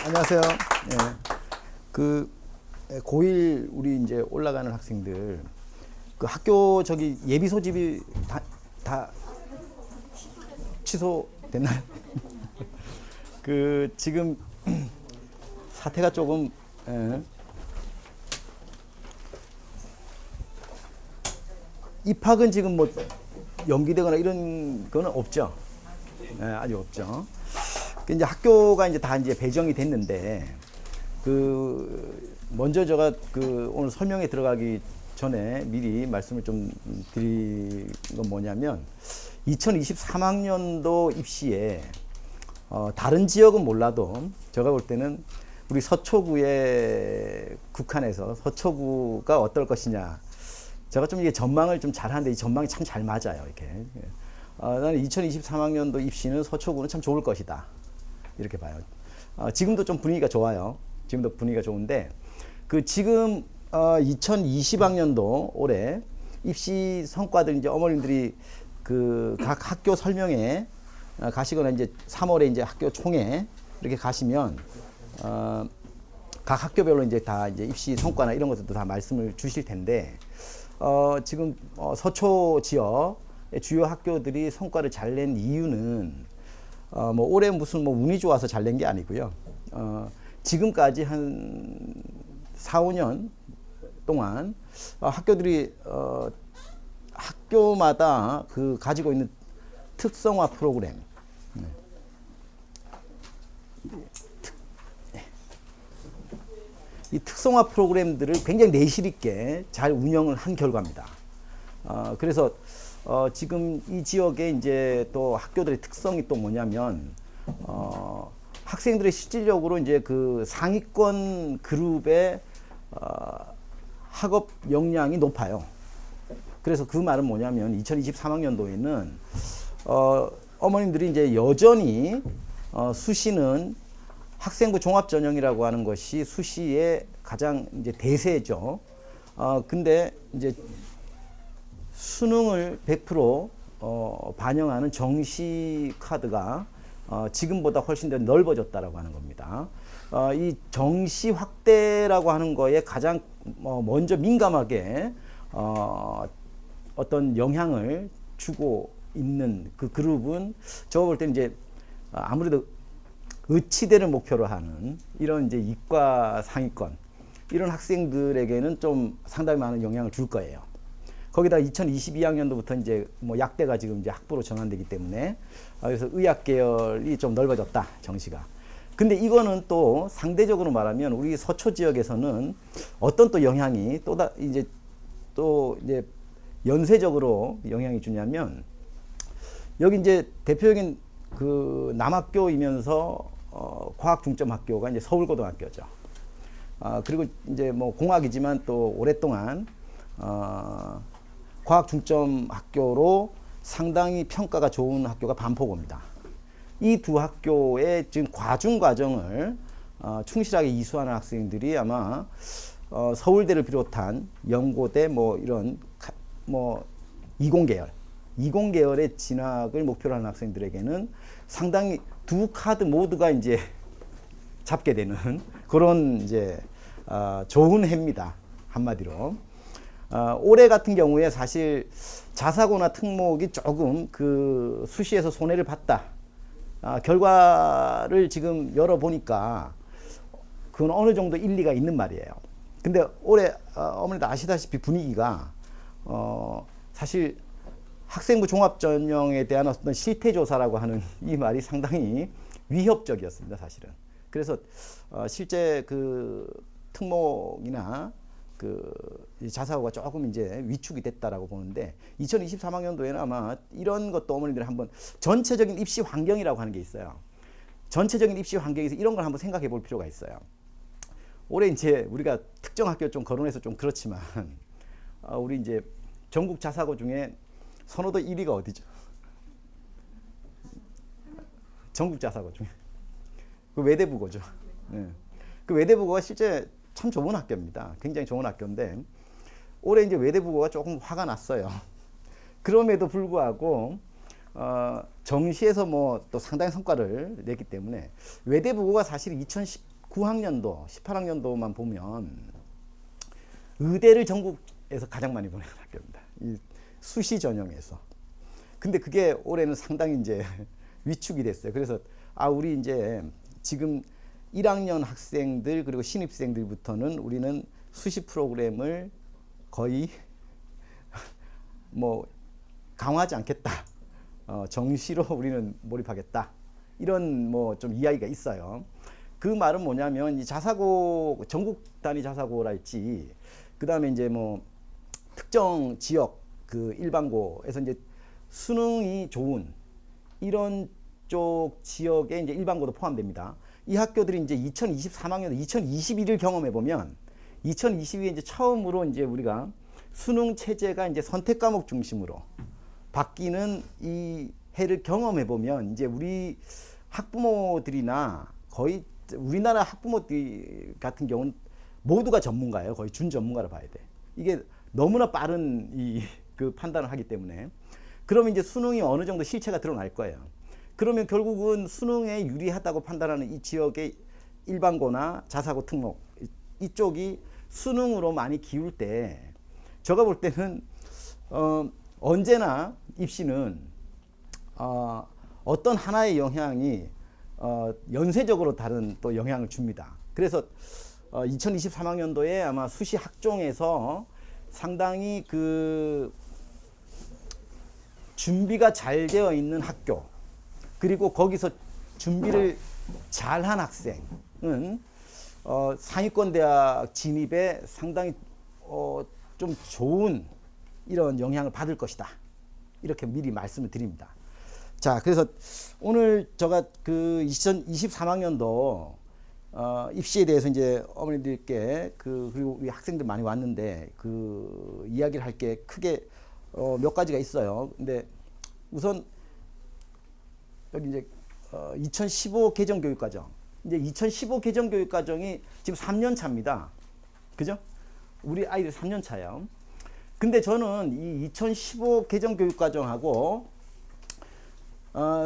안녕하세요. 예. 그 고1 우리 이제 올라가는 학생들 그 학교 저기 예비 소집이 다 취소됐나요? 그 지금 사태가 조금 입학은 지금 뭐 연기되거나 이런 거는 없죠. 아직 없죠. 이제 학교가 이제 다 이제 배정이 됐는데 그 먼저 제가 그 오늘 설명에 들어가기 전에 미리 말씀을 좀 드린 건 뭐냐면 2023학년도 입시에 다른 지역은 몰라도 제가 볼 때는 우리 서초구에 국한해서 서초구가 어떨 것이냐. 제가 좀 이게 전망을 좀 잘하는데 이 전망이 참 잘 맞아요. 이렇게. 나는 2023학년도 입시는 서초구는 참 좋을 것이다. 이렇게 봐요. 지금도 좀 분위기가 좋아요. 지금도 분위기가 좋은데 그 지금 2020학년도 올해 입시 성과들 이제 어머님들이 그 각 학교 설명회 가시거나 이제 3월에 이제 학교 총회 이렇게 가시면 각 학교별로 이제 다 이제 입시 성과나 이런 것들도 다 말씀을 주실 텐데 지금 서초 지역의 주요 학교들이 성과를 잘 낸 이유는 뭐 올해 무슨 뭐 운이 좋아서 잘 낸 게 아니고요. 지금까지 한 4, 5년 동안 학교들이 학교마다 그 가지고 있는 특성화 프로그램, 이 특성화 프로그램들을 굉장히 내실 있게 잘 운영을 한 결과입니다. 그래서 지금 이 지역에 이제 또 학교들의 특성이 또 뭐냐면 학생들의 실질적으로 이제 그 상위권 그룹의 학업 역량이 높아요. 그래서 그 말은 뭐냐면 2023학년도에는 어머님들이 이제 여전히 수시는 학생부 종합전형이라고 하는 것이 수시의 가장 이제 대세죠. 근데 이제 수능을 100% 반영하는 정시 카드가 지금보다 훨씬 더 넓어졌다라고 하는 겁니다. 이 정시 확대라고 하는 거에 가장 먼저 민감하게 어떤 영향을 주고 있는 그 그룹은 제가 볼 때는 이제 아무래도 의치대를 목표로 하는 이런 이제 이과 상위권 이런 학생들에게는 좀 상당히 많은 영향을 줄 거예요. 거기다 2022학년도부터 이제 뭐 약대가 지금 이제 학부로 전환되기 때문에 그래서 의학 계열이 좀 넓어졌다 정시가. 근데 이거는 또 상대적으로 말하면 우리 서초 지역에서는 어떤 또 영향이 또 이제 연쇄적으로 영향이 주냐면 여기 이제 대표적인 그 남학교이면서 과학 중점 학교가 이제 서울고등학교죠. 그리고 이제 뭐 공학이지만 또 오랫동안 과학 중점 학교로 상당히 평가가 좋은 학교가 반포고입니다. 이 두 학교의 지금 과중 과정을 충실하게 이수하는 학생들이 아마 서울대를 비롯한 연고대 뭐 이런 뭐 이공계열의 진학을 목표로 하는 학생들에게는 상당히 두 카드 모두가 이제 잡게 되는 그런 이제 좋은 해입니다. 한마디로. 올해 같은 경우에 사실 자사고나 특목이 조금 그 수시에서 손해를 봤다. 결과를 지금 열어보니까 그건 어느 정도 일리가 있는 말이에요. 근데 올해 어머니도 아시다시피 분위기가 사실 학생부 종합전형에 대한 어떤 실태조사라고 하는 이 말이 상당히 위협적이었습니다, 사실은. 그래서 실제 그 특목이나 그 자사고가 조금 이제 위축이 됐다라고 보는데 2023학년도에는 아마 이런 것도 어머니들이 한번 전체적인 입시 환경이라고 하는 게 있어요. 전체적인 입시 환경에서 이런 걸 한번 생각해 볼 필요가 있어요. 올해 이제 우리가 특정 학교 좀 거론해서 좀 그렇지만 우리 이제 전국 자사고 중에 선호도 1위가 어디죠? 전국 자사고 중에 그 외대부고죠. 네. 그 외대부고가 실제 참 좋은 학교입니다. 굉장히 좋은 학교인데 올해 이제 외대부고가 조금 화가 났어요. 그럼에도 불구하고 정시에서 뭐 또 상당히 성과를 냈기 때문에 외대부고가 사실 9학년도, 18학년도만 보면 의대를 전국에서 가장 많이 보내는 학교입니다. 이 수시 전형에서. 근데 그게 올해는 상당히 이제 위축이 됐어요. 그래서 우리 이제 지금 1학년 학생들 그리고 신입생들부터는 우리는 수시 프로그램을 거의 뭐 강화하지 않겠다. 정시로 우리는 몰입하겠다. 이런 뭐 좀 이야기가 있어요. 그 말은 뭐냐면 이 자사고 전국 단위 자사고랄지 그다음에 이제 뭐 특정 지역 그 일반고에서 이제 수능이 좋은 이런 쪽 지역에 이제 일반고도 포함됩니다. 이 학교들이 이제 2023학년 2021을 경험해 보면 2022에 이제 처음으로 이제 우리가 수능 체제가 이제 선택 과목 중심으로 바뀌는 이 해를 경험해 보면 이제 우리 학부모들이나 거의 우리나라 학부모들 같은 경우는 모두가 전문가예요. 거의 준 전문가라 봐야 돼. 이게 너무나 빠른 그 판단을 하기 때문에 그러면 이제 수능이 어느 정도 실체가 드러날 거예요. 그러면 결국은 수능에 유리하다고 판단하는 이 지역의 일반고나 자사고 특목 이쪽이 수능으로 많이 기울 때 제가 볼 때는 언제나 입시는 어떤 하나의 영향이 연쇄적으로 다른 또 영향을 줍니다. 그래서 2023학년도에 아마 수시 학종에서 상당히 그 준비가 잘 되어 있는 학교 그리고 거기서 준비를 잘한 학생은 상위권 대학 진입에 상당히 좀 좋은 이런 영향을 받을 것이다. 이렇게 미리 말씀을 드립니다. 자, 그래서 오늘 제가 그 2023학년도 입시에 대해서 이제 어머니들께 그리고 우리 학생들 많이 왔는데 그 이야기를 할 게 크게 몇 가지가 있어요. 근데 우선 여기 이제 2015 개정 교육과정 이제 2015 개정 교육과정이 지금 3년 차입니다. 그죠? 우리 아이들 3년 차예요. 근데 저는 이 2015 개정 교육과정하고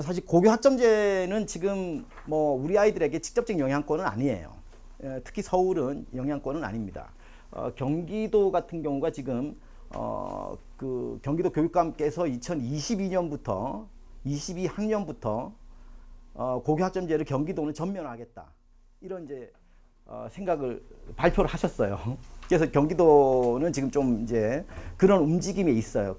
사실 고교 학점제는 지금 뭐 우리 아이들에게 직접적인 영향권은 아니에요. 특히 서울은 영향권은 아닙니다. 경기도 같은 경우가 지금 그 경기도 교육감께서 2022년부터 22학년부터 고교 학점제를 경기도는 전면화하겠다. 이런 이제 생각을 발표를 하셨어요. 그래서 경기도는 지금 좀 이제 그런 움직임이 있어요.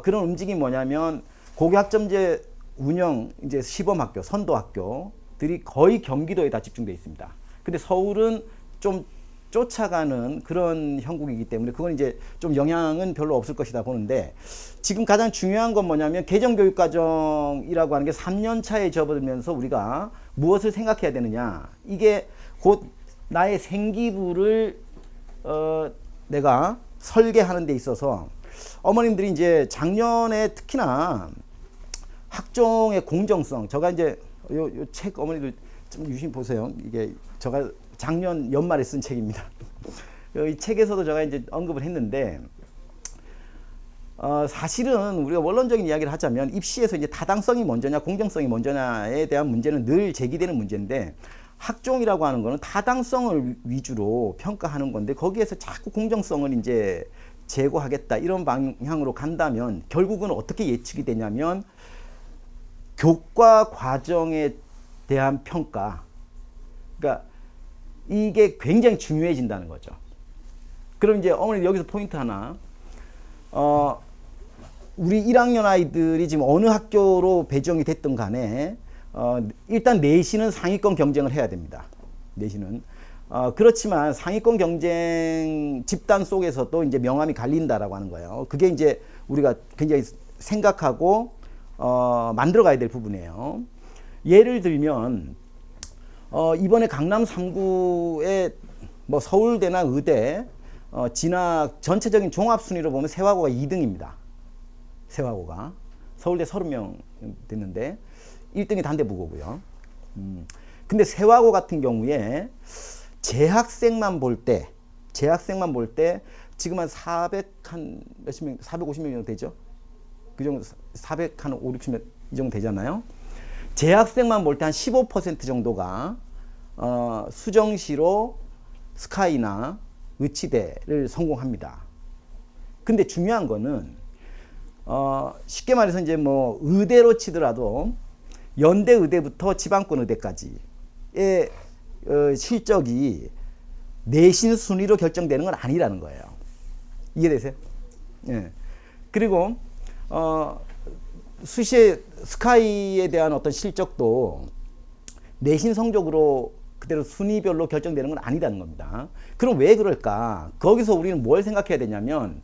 그런 움직임이 뭐냐면 고교 학점제 운영 이제 시범학교, 선도학교들이 거의 경기도에 다 집중되어 있습니다. 근데 서울은 좀 쫓아가는 그런 형국이기 때문에 그건 이제 좀 영향은 별로 없을 것이다 보는데 지금 가장 중요한 건 뭐냐면 개정교육과정이라고 하는 게 3년 차에 접어들면서 우리가 무엇을 생각해야 되느냐 이게 곧 나의 생기부를 내가 설계하는 데 있어서 어머님들이 이제 작년에 특히나 학종의 공정성 제가 이제 요 책 어머니들 좀 유심히 보세요. 이게 제가 작년 연말에 쓴 책입니다. 이 책에서도 제가 이제 언급을 했는데 사실은 우리가 원론적인 이야기를 하자면 입시에서 이제 타당성이 먼저냐 공정성이 먼저냐에 대한 문제는 늘 제기되는 문제인데 학종이라고 하는 거는 타당성을 위주로 평가하는 건데 거기에서 자꾸 공정성을 이제 제고하겠다 이런 방향으로 간다면 결국은 어떻게 예측이 되냐면 교과 과정에 대한 평가 그러니까 이게 굉장히 중요해진다는 거죠. 그럼 이제 어머니 여기서 포인트 하나 우리 1학년 아이들이 지금 어느 학교로 배정이 됐든 간에 일단 내신은 상위권 경쟁을 해야 됩니다. 내신은 그렇지만 상위권 경쟁 집단 속에서도 이제 명암이 갈린다라고 하는 거예요. 그게 이제 우리가 굉장히 생각하고 만들어 가야 될 부분이에요. 예를 들면 이번에 강남 3구에 뭐 서울대나 의대 진학 전체적인 종합 순위로 보면 세화고가 2등입니다. 세화고가 서울대 30명 됐는데 1등이 단대부고고요. 근데 세화고 같은 경우에 재학생만 볼 때 지금 한 450명 정도 되죠? 그 정도 400 한 5, 60명 이 정도 되잖아요. 재학생만 볼 때 한 15% 정도가 수정시로 스카이나 의치대를 성공합니다. 근데 중요한 거는 쉽게 말해서 이제 뭐 의대로 치더라도 연대 의대부터 지방권 의대까지의 실적이 내신 순위로 결정되는 건 아니라는 거예요. 이해되세요? 예. 그리고 수시에 스카이에 대한 어떤 실적도 내신 성적으로 그대로 순위별로 결정되는 건 아니라는 겁니다. 그럼 왜 그럴까? 거기서 우리는 뭘 생각해야 되냐면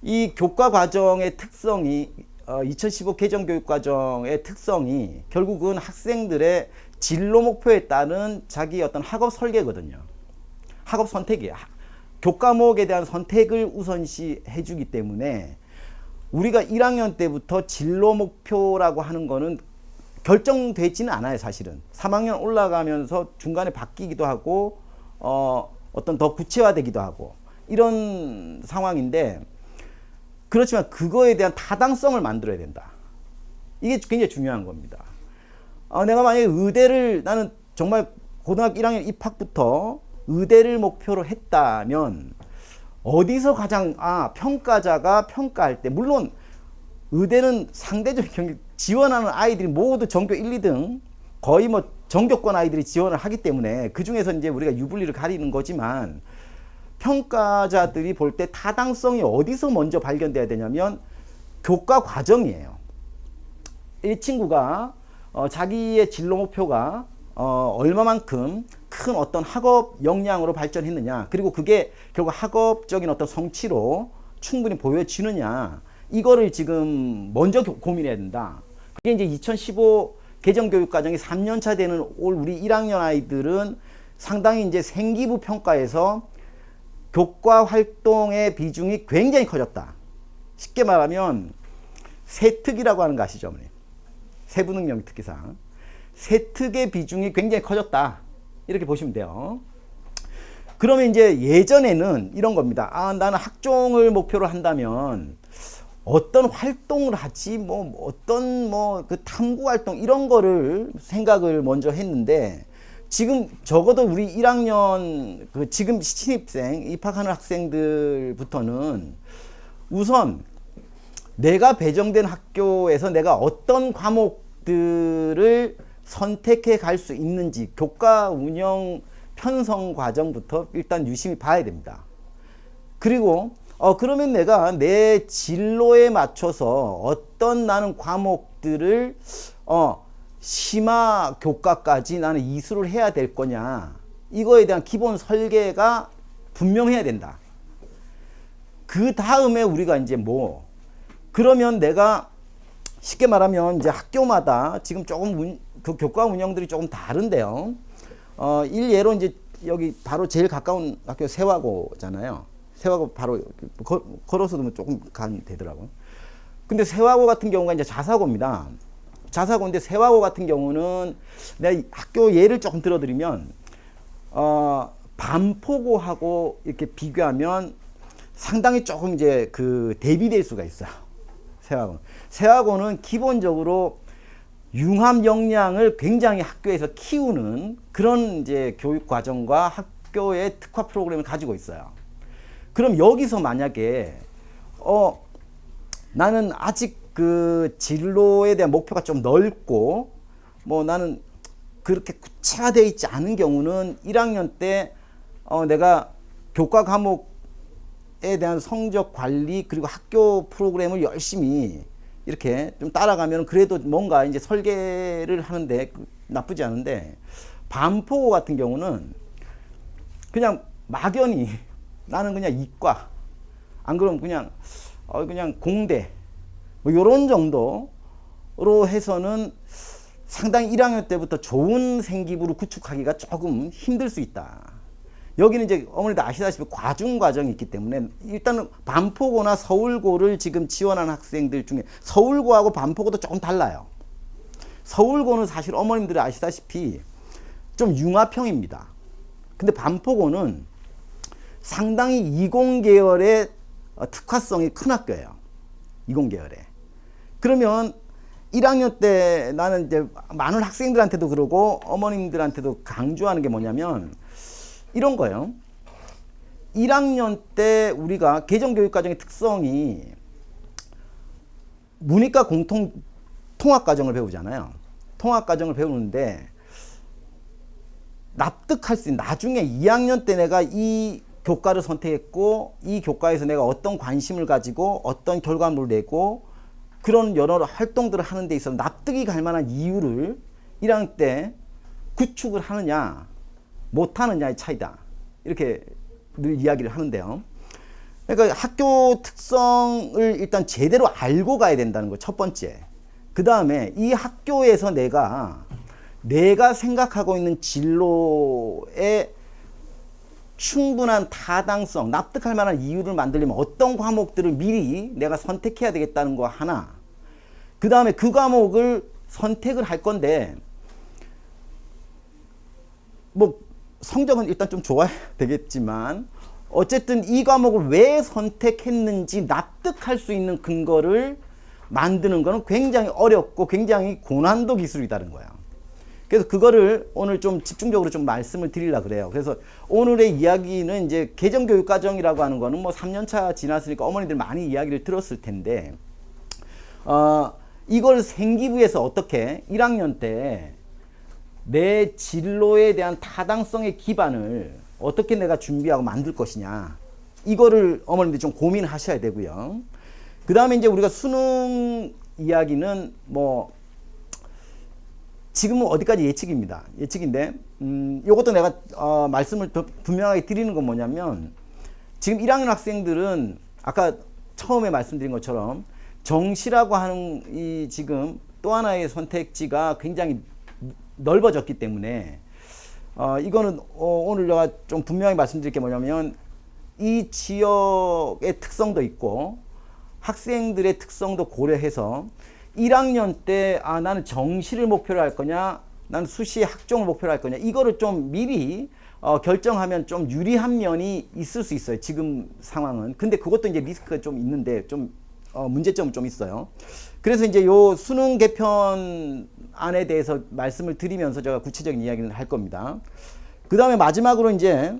이 교과 과정의 특성이 2015 개정 교육 과정의 특성이 결국은 학생들의 진로 목표에 따른 자기 어떤 학업 설계거든요. 학업 선택이에요. 교과목에 대한 선택을 우선시 해주기 때문에 우리가 1학년 때부터 진로 목표라고 하는 거는 결정되지는 않아요, 사실은. 3학년 올라가면서 중간에 바뀌기도 하고 어떤 더 구체화되기도 하고 이런 상황인데, 그렇지만 그거에 대한 타당성을 만들어야 된다. 이게 굉장히 중요한 겁니다. 내가 만약에 의대를, 나는 정말 고등학교 1학년 입학부터 의대를 목표로 했다면 어디서 가장 평가자가 평가할 때, 물론 의대는 상대적인 경기 지원하는 아이들이 모두 전교 1, 2등 거의 뭐 전교권 아이들이 지원을 하기 때문에 그 중에서 이제 우리가 유불리를 가리는 거지만, 평가자들이 볼 때 타당성이 어디서 먼저 발견돼야 되냐면 교과 과정이에요. 이 친구가 자기의 진로 목표가 얼마만큼 큰 어떤 학업 역량으로 발전했느냐, 그리고 그게 결국 학업적인 어떤 성취로 충분히 보여지느냐, 이거를 지금 먼저 고민해야 된다. 그게 이제 2015 개정교육과정이 3년차 되는 올 우리 1학년 아이들은 상당히 이제 생기부 평가에서 교과 활동의 비중이 굉장히 커졌다. 쉽게 말하면 세특이라고 하는 거 아시죠, 어머니? 세부능력 특기상. 세특의 비중이 굉장히 커졌다. 이렇게 보시면 돼요. 그러면 이제 예전에는 이런 겁니다. 나는 학종을 목표로 한다면 어떤 활동을 하지, 어떤 그 탐구 활동 이런 거를 생각을 먼저 했는데, 지금 적어도 우리 1학년 지금 신입생 입학하는 학생들부터는 우선 내가 배정된 학교에서 내가 어떤 과목들을 선택해 갈 수 있는지 교과 운영 편성 과정부터 일단 유심히 봐야 됩니다. 그리고 그러면 내가 내 진로에 맞춰서 어떤 나는 과목들을 심화 교과까지 나는 이수를 해야 될 거냐, 이거에 대한 기본 설계가 분명해야 된다. 그 다음에 우리가 이제 그러면 내가 쉽게 말하면 이제 학교마다 지금 조금 그 교과 운영들이 조금 다른데요. 일예로 이제 여기 바로 제일 가까운 학교 세화고잖아요. 세화고 바로 걸어서도 조금 가면 되더라고요. 근데 세화고 같은 경우가 이제 자사고입니다. 자사고인데 세화고 같은 경우는 내가 학교 예를 조금 들어드리면 반포고하고 이렇게 비교하면 상당히 조금 이제 대비될 수가 있어요. 세화고는 기본적으로 융합 역량을 굉장히 학교에서 키우는 그런 이제 교육 과정과 학교의 특화 프로그램을 가지고 있어요. 그럼 여기서 만약에 나는 아직 그 진로에 대한 목표가 좀 넓고 나는 그렇게 구체화되어 있지 않은 경우는 1학년 때 내가 교과 과목에 대한 성적 관리 그리고 학교 프로그램을 열심히 이렇게 좀 따라가면 그래도 뭔가 이제 설계를 하는데 나쁘지 않은데, 반포 같은 경우는 그냥 막연히 나는 그냥 이과, 안 그러면 그냥 공대 요런 정도로 해서는 상당히 1학년 때부터 좋은 생기부를 구축하기가 조금 힘들 수 있다. 여기는 이제 어머니도 아시다시피 과중 과정이 있기 때문에 일단은 반포고나 서울고를 지금 지원하는 학생들 중에 서울고하고 반포고도 조금 달라요. 서울고는 사실 어머님들이 아시다시피 좀 융합형입니다. 근데 반포고는 상당히 이공계열의 특화성이 큰 학교예요. 이공계열에. 그러면 1학년 때 나는 이제 많은 학생들한테도 그러고 어머님들한테도 강조하는 게 뭐냐면 이런 거예요. 1학년 때 우리가 개정교육과정의 특성이 문이과 통합과정을 배우잖아요. 통합과정을 배우는데 납득할 수 있는, 나중에 2학년 때 내가 이 교과를 선택했고 이 교과에서 내가 어떤 관심을 가지고 어떤 결과물을 내고 그런 여러 활동들을 하는 데 있어서 납득이 갈 만한 이유를 1학년 때 구축을 하느냐 못하느냐의 차이다, 이렇게 늘 이야기를 하는데요. 그러니까 학교 특성을 일단 제대로 알고 가야 된다는 거 첫 번째. 그 다음에 이 학교에서 내가 생각하고 있는 진로에 충분한 타당성, 납득할 만한 이유를 만들려면 어떤 과목들을 미리 내가 선택해야 되겠다는 거 하나. 그 다음에 그 과목을 선택을 할 건데 뭐 성적은 일단 좀 좋아야 되겠지만 어쨌든 이 과목을 왜 선택했는지 납득할 수 있는 근거를 만드는 거는 굉장히 어렵고 굉장히 고난도 기술이라는 거예요. 그래서 그거를 오늘 좀 집중적으로 좀 말씀을 드리려고 그래요. 그래서 오늘의 이야기는 이제 개정교육과정이라고 하는 거는 뭐 3년차 지났으니까 어머니들 많이 이야기를 들었을 텐데, 이걸 생기부에서 어떻게 1학년 때 내 진로에 대한 타당성의 기반을 어떻게 내가 준비하고 만들 것이냐, 이거를 어머님들 좀 고민하셔야 되고요. 그 다음에 이제 우리가 수능 이야기는 뭐 지금은 어디까지 예측입니다. 예측인데 이것도 내가 말씀을 더 분명하게 드리는 건 뭐냐면, 지금 1학년 학생들은 아까 처음에 말씀드린 것처럼 정시라고 하는 이 지금 또 하나의 선택지가 굉장히 넓어졌기 때문에 이거는 오늘 제가 좀 분명히 말씀드릴 게 뭐냐면, 이 지역의 특성도 있고 학생들의 특성도 고려해서 1학년 때 나는 정시를 목표로 할 거냐, 나는 수시 학종을 목표로 할 거냐, 이거를 좀 미리 결정하면 좀 유리한 면이 있을 수 있어요. 지금 상황은. 근데 그것도 이제 리스크가 좀 있는데 좀 문제점은 좀 있어요. 그래서 이제 요 수능 개편안에 대해서 말씀을 드리면서 제가 구체적인 이야기를 할 겁니다. 그 다음에 마지막으로 이제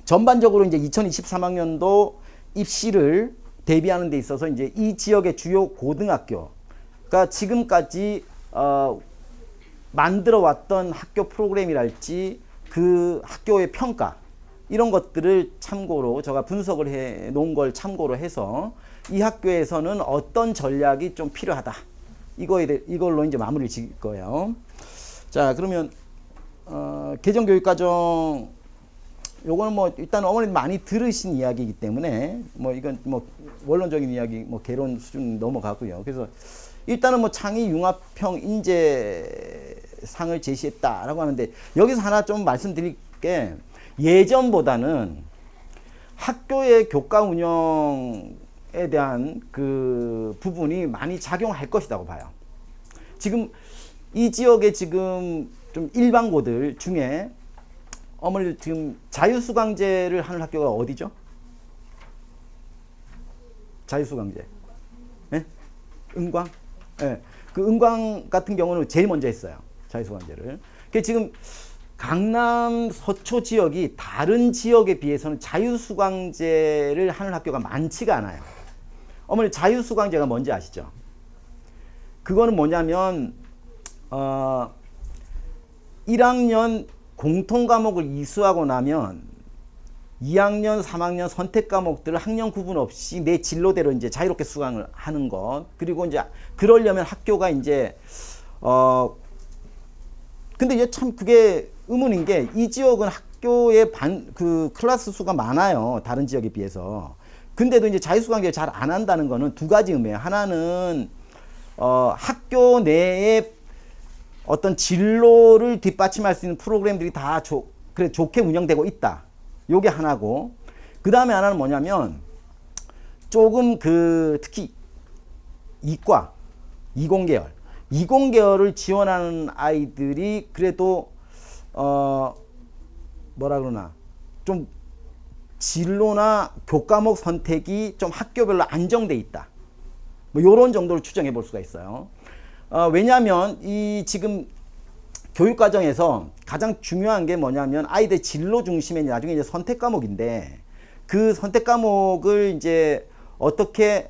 전반적으로 이제 2023학년도 입시를 대비하는 데 있어서 이제 이 지역의 주요 고등학교가 지금까지 만들어 왔던 학교 프로그램이랄지 그 학교의 평가, 이런 것들을 참고로 제가 분석을 해 놓은 걸 참고로 해서 이 학교에서는 어떤 전략이 좀 필요하다, 이걸로 이제 마무리를 지을 거예요. 자, 그러면 개정교육과정, 요거는 뭐 일단 어머니 많이 들으신 이야기이기 때문에 뭐 이건 뭐 원론적인 이야기, 뭐 개론 수준 넘어가고요. 그래서 일단은 뭐 창의 융합형 인재상을 제시했다라고 하는데, 여기서 하나 좀 말씀드릴 게, 예전보다는 학교의 교과 운영에 대한 그 부분이 많이 작용할 것이라고 봐요. 지금 이 지역에 지금 좀 일반고들 중에 어머니들 지금 자유수강제를 하는 학교가 어디죠? 자유수강제. 네? 은광? 네. 그 은광 같은 경우는 제일 먼저 했어요. 자유수강제를. 그 지금 강남 서초 지역이 다른 지역에 비해서는 자유수강제를 하는 학교가 많지가 않아요. 어머니 자유수강제가 뭔지 아시죠? 그거는 뭐냐면 1학년 공통과목을 이수하고 나면 2학년, 3학년 선택 과목들을 학년 구분 없이 내 진로대로 이제 자유롭게 수강을 하는 것. 그리고 이제 그러려면 학교가 이제 근데 이제 참 그게 의문인 게, 이 지역은 학교의 그 클래스 수가 많아요. 다른 지역에 비해서. 근데도 이제 자유수강제를 잘 안 한다는 거는 두 가지 의미예요. 하나는 학교 내에 어떤 진로를 뒷받침할 수 있는 프로그램들이 다 그래 좋게 운영되고 있다. 요게 하나고, 그 다음에 하나는 뭐냐면, 조금 특히 이과, 이공계열을 지원하는 아이들이 그래도 뭐라 그러나 좀 진로나 교과목 선택이 좀 학교별로 안정돼 있다. 뭐 요런 정도로 추정해 볼 수가 있어요. 왜냐하면 이 지금 교육 과정에서 가장 중요한 게 뭐냐면 아이들 진로 중심의 나중에 이제 선택 과목인데 그 선택 과목을 이제 어떻게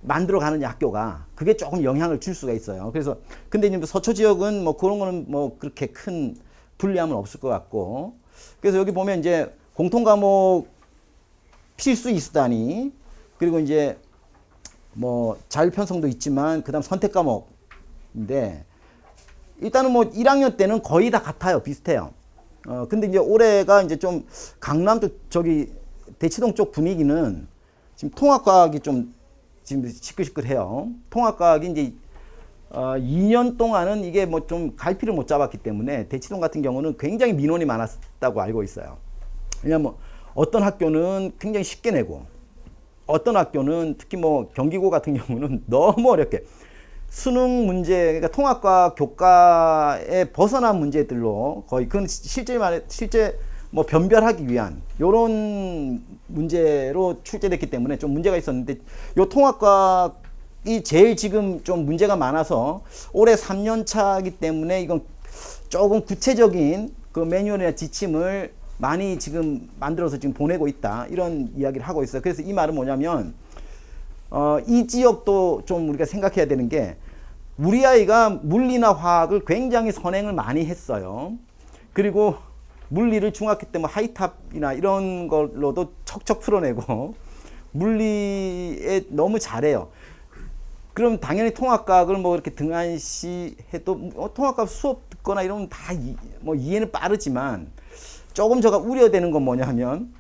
만들어 가느냐 학교가 그게 조금 영향을 줄 수가 있어요. 그래서 근데 이제 서초 지역은 뭐 그런 거는 뭐 그렇게 큰 불리함은 없을 것 같고 그래서 여기 보면 이제 공통 과목 필수 이수 단위 그리고 이제 뭐 자율 편성도 있지만 그다음 선택 과목인데 일단은 뭐 1학년 때는 거의 다 같아요. 비슷해요. 근데 이제 올해가 이제 좀 강남 쪽 저기 대치동 쪽 분위기는 지금 통합과학이 좀 지금 시끌시끌해요. 통합과학이 이제 2년 동안은 이게 뭐 좀 갈피를 못 잡았기 때문에 대치동 같은 경우는 굉장히 민원이 많았다고 알고 있어요. 왜냐면 어떤 학교는 굉장히 쉽게 내고 어떤 학교는 특히 뭐 경기고 같은 경우는 너무 어렵게 수능 문제, 그러니까 통합과 교과에 벗어난 문제들로 거의 그건 실제 뭐 변별하기 위한 요런 문제로 출제됐기 때문에 좀 문제가 있었는데 요 통합과이 제일 지금 좀 문제가 많아서 올해 3년 차이기 때문에 이건 조금 구체적인 그 매뉴얼이나 지침을 많이 지금 만들어서 지금 보내고 있다 이런 이야기를 하고 있어요. 그래서 이 말은 뭐냐면 이 지역도 좀 우리가 생각해야 되는 게 우리 아이가 물리나 화학을 굉장히 선행을 많이 했어요. 그리고 물리를 중학교 때 뭐 하이탑이나 이런 걸로도 척척 풀어내고 물리에 너무 잘해요. 그럼 당연히 통합과학을 뭐 이렇게 등한시해도 통합과학 수업 듣거나 이러면 다 뭐 이해는 빠르지만 조금 제가 우려되는 건 뭐냐면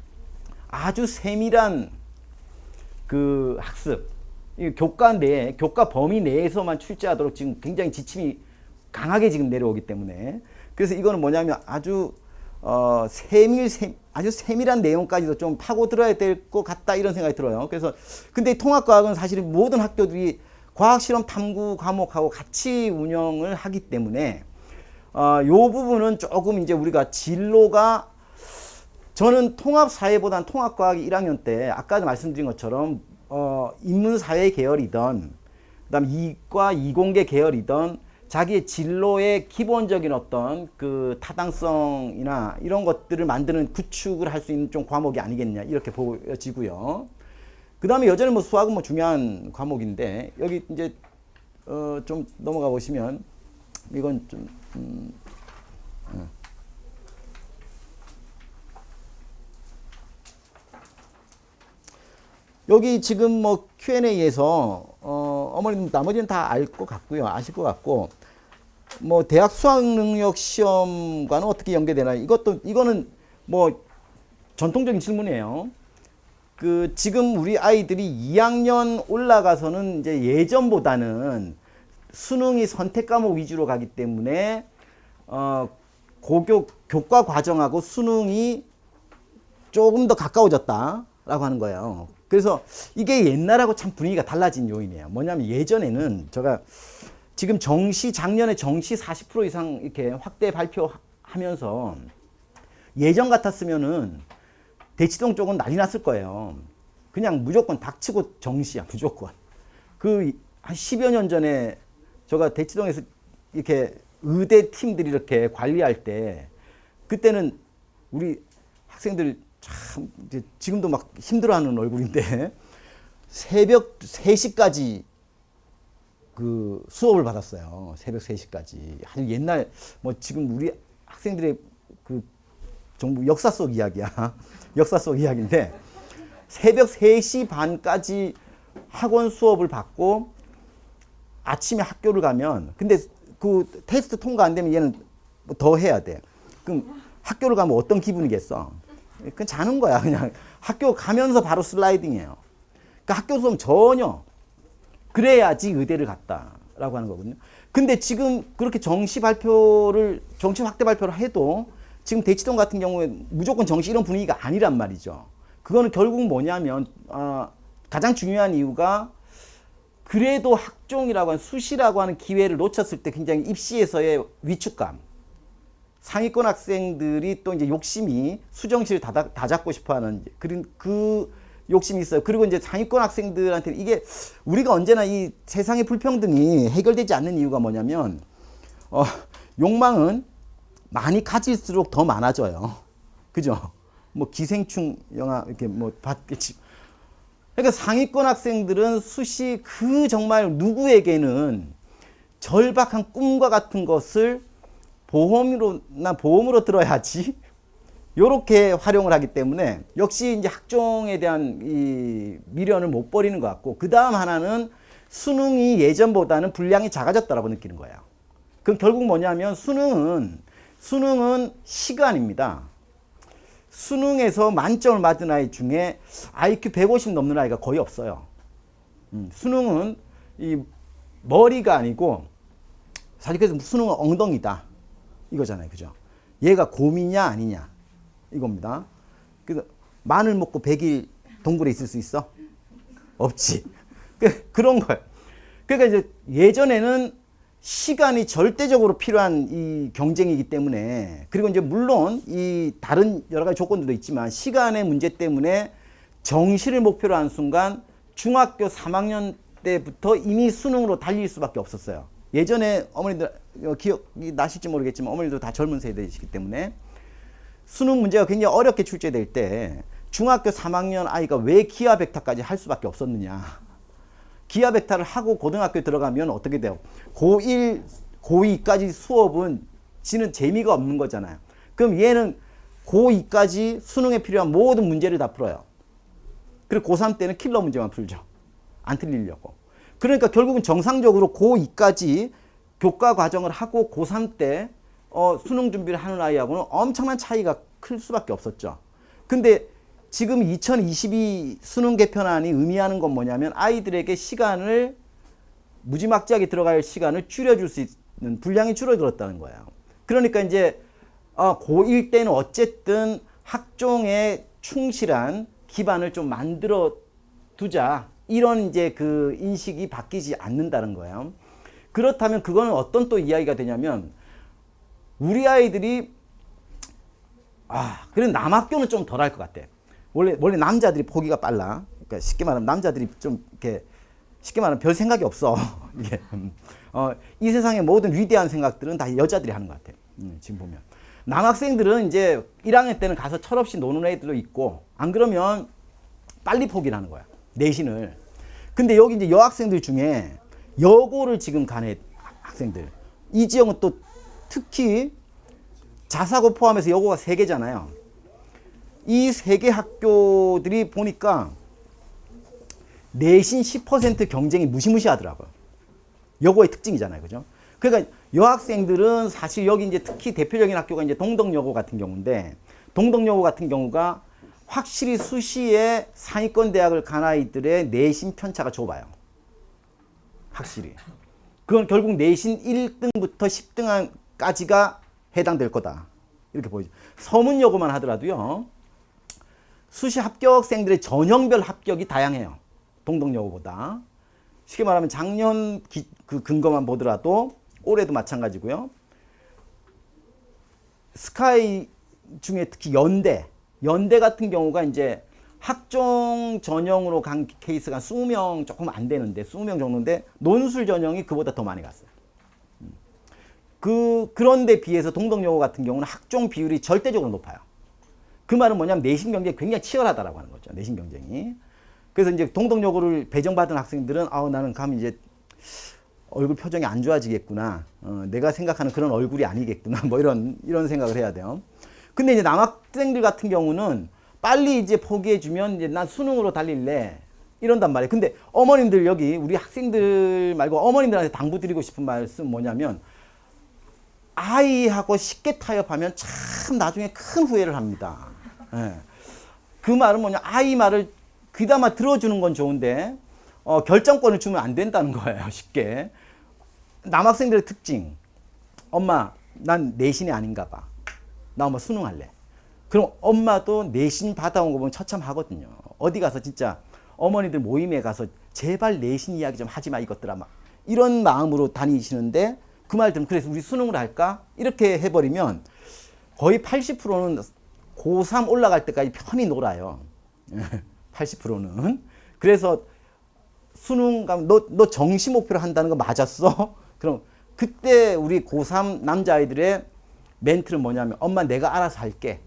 아주 세밀한 그 학습, 교과 내에, 교과 범위 내에서만 출제하도록 지금 굉장히 지침이 강하게 지금 내려오기 때문에 그래서 이거는 뭐냐면 아주 아주 세밀한 내용까지도 좀 파고들어야 될 것 같다 이런 생각이 들어요. 그래서 근데 통합과학은 사실 모든 학교들이 과학실험 탐구 과목하고 같이 운영을 하기 때문에 요 부분은 조금 이제 우리가 진로가 저는 통합사회보다는 통합과학이 1학년 때 아까도 말씀드린 것처럼 인문사회 계열이던 그다음 이과 이공계 계열이던 자기의 진로의 기본적인 어떤 그 타당성이나 이런 것들을 만드는 구축을 할 수 있는 좀 과목이 아니겠냐 이렇게 보여지고요. 그 다음에 여전히 뭐 수학은 뭐 중요한 과목인데 여기 이제 좀 넘어가 보시면 이건 좀 여기 지금 뭐 Q&A에서 어머님 나머지는 다 알 것 같고요. 아실 것 같고 뭐 대학 수학 능력 시험과는 어떻게 연계되나 이거는 뭐 전통적인 질문이에요. 그 지금 우리 아이들이 2학년 올라가서는 이제 예전보다는 수능이 선택 과목 위주로 가기 때문에 교과 과정하고 수능이 조금 더 가까워졌다라고 하는 거예요. 그래서 이게 옛날하고 참 분위기가 달라진 요인이에요. 뭐냐면 예전에는 제가 지금 작년에 정시 40% 이상 이렇게 확대 발표하면서 예전 같았으면은 대치동 쪽은 난리 났을 거예요. 그냥 무조건 닥치고 정시야, 무조건. 그 한 10여 년 전에 제가 대치동에서 이렇게 의대 팀들이 이렇게 관리할 때 그때는 우리 학생들 참 지금도 막 힘들어하는 얼굴인데 새벽 3시까지 그 수업을 받았어요. 새벽 3시까지. 아주 옛날 뭐 지금 우리 학생들의 그 정부 역사 속 이야기야. 역사 속 이야기인데 새벽 3시 반까지 학원 수업을 받고 아침에 학교를 가면 근데 그 테스트 통과 안 되면 얘는 더 해야 돼. 그럼 학교를 가면 어떤 기분이겠어? 그냥 자는 거야. 그냥 학교 가면서 바로 슬라이딩이에요. 그러니까 학교 수업 전혀 그래야지 의대를 갔다라고 하는 거거든요. 근데 지금 그렇게 정시 확대 발표를 해도 지금 대치동 같은 경우에 무조건 정시 이런 분위기가 아니란 말이죠. 그거는 결국 뭐냐면 가장 중요한 이유가 그래도 학종이라고 하는 수시라고 하는 기회를 놓쳤을 때 굉장히 입시에서의 위축감. 상위권 학생들이 또 이제 욕심이 수정시를 다 잡고 싶어 하는 그 욕심이 있어요. 그리고 이제 상위권 학생들한테는 이게 우리가 언제나 이 세상의 불평등이 해결되지 않는 이유가 뭐냐면 욕망은 많이 가질수록 더 많아져요. 그죠? 뭐 기생충 영화 이렇게 뭐 봤겠지. 그러니까 상위권 학생들은 수시 그 정말 누구에게는 절박한 꿈과 같은 것을 보험으로 들어야지. 요렇게 활용을 하기 때문에 역시 이제 학종에 대한 이 미련을 못 버리는 것 같고, 그 다음 하나는 수능이 예전보다는 분량이 작아졌다라고 느끼는 거예요. 그럼 결국 뭐냐면 수능은 시간입니다. 수능에서 만점을 맞은 아이 중에 IQ 150 넘는 아이가 거의 없어요. 수능은 이 머리가 아니고 사실 그래서 수능은 엉덩이다 이거잖아요. 그죠? 얘가 곰이냐 아니냐 이겁니다. 그래서 마늘 먹고 100일 동굴에 있을 수 있어? 없지. 그런 거예요. 그러니까 이제 예전에는 시간이 절대적으로 필요한 이 경쟁이기 때문에, 그리고 이제 물론 이 다른 여러 가지 조건들도 있지만 시간의 문제 때문에 정시를 목표로 한 순간 중학교 3학년 때부터 이미 수능으로 달릴 수밖에 없었어요. 예전에 어머니들 기억이 나실지 모르겠지만 어머니도 다 젊은 세대이시기 때문에 수능 문제가 굉장히 어렵게 출제될 때 중학교 3학년 아이가 왜 기하백타까지 할 수밖에 없었느냐. 기하백타를 하고 고등학교에 들어가면 어떻게 돼요? 고1, 고2까지 수업은 지는 재미가 없는 거잖아요. 그럼 얘는 고2까지 수능에 필요한 모든 문제를 다 풀어요. 그리고 고3 때는 킬러 문제만 풀죠. 안 틀리려고. 그러니까 결국은 정상적으로 고2까지 교과 과정을 하고 고3 때 수능 준비를 하는 아이하고는 엄청난 차이가 클 수밖에 없었죠. 근데 지금 2022 수능 개편안이 의미하는 건 뭐냐면 아이들에게 시간을 무지막지하게 들어갈 시간을 줄여줄 수 있는 분량이 줄어들었다는 거예요. 그러니까 이제 고1 때는 어쨌든 학종에 충실한 기반을 좀 만들어 두자, 이런 이제 그 인식이 바뀌지 않는다는 거예요. 그렇다면 그거는 어떤 또 이야기가 되냐면 우리 아이들이 그래 남학교는 좀 덜 할 것 같아. 원래 남자들이 포기가 빨라. 그러니까 쉽게 말하면 남자들이 좀 이렇게 쉽게 말하면 별 생각이 없어. 이게 이 세상의 모든 위대한 생각들은 다 여자들이 하는 것 같아. 지금 보면 남학생들은 이제 1학년 때는 가서 철없이 노는 애들도 있고, 안 그러면 빨리 포기를 하는 거야. 내신을. 근데 여기 이제 여학생들 중에 여고를 지금 가는 학생들, 이 지역은 또 특히 자사고 포함해서 여고가 3개잖아요. 이 3개 학교들이 보니까 내신 10% 경쟁이 무시무시하더라고요. 여고의 특징이잖아요. 그죠? 그러니까 여학생들은 사실 여기 이제 특히 대표적인 학교가 이제 동덕여고 같은 경우인데, 동덕여고 같은 경우가 확실히 수시에 상위권 대학을 간 아이들의 내신 편차가 좁아요. 확실히. 그건 결국 내신 1등부터 10등까지가 해당될 거다. 이렇게 보이죠. 서문여고만 하더라도요, 수시 합격생들의 전형별 합격이 다양해요. 동덕여고보다. 쉽게 말하면 작년 그 근거만 보더라도 올해도 마찬가지고요. 스카이 중에 특히 연대 같은 경우가 이제 학종 전형으로 간 케이스가 20명 조금 안 되는데 20명 정도인데 논술 전형이 그보다 더 많이 갔어요. 그런데 비해서 동덕여고 같은 경우는 학종 비율이 절대적으로 높아요. 그 말은 뭐냐면 내신 경쟁이 굉장히 치열하다라고 하는 거죠. 내신 경쟁이. 그래서 이제 동덕여고를 배정받은 학생들은 나는 가면 이제 얼굴 표정이 안 좋아지겠구나. 내가 생각하는 그런 얼굴이 아니겠구나. 뭐 이런 생각을 해야 돼요. 근데 이제 남학생들 같은 경우는 빨리 이제 포기해주면 이제 난 수능으로 달릴래. 이런단 말이에요. 근데 어머님들 여기 우리 학생들 말고 어머님들한테 당부드리고 싶은 말씀 뭐냐면, 아이하고 쉽게 타협하면 참 나중에 큰 후회를 합니다. 예. 그 말은 뭐냐, 아이 말을 귀담아 들어주는 건 좋은데 결정권을 주면 안 된다는 거예요. 쉽게. 남학생들의 특징, 엄마 난 내신이 아닌가 봐, 나 엄마 수능할래. 그럼 엄마도 내신 받아온 거 보면 처참하거든요. 어디 가서 진짜 어머니들 모임에 가서 제발 내신 이야기 좀 하지 마 이것들아, 막 이런 마음으로 다니시는데, 그 말 들으면 그래서 우리 수능을 할까? 이렇게 해버리면 거의 80%는 고3 올라갈 때까지 편히 놀아요. 80%는. 그래서 수능 가면 너 정시 목표로 한다는 거 맞았어? 그럼 그때 우리 고3 남자아이들의 멘트는 뭐냐면 엄마 내가 알아서 할게.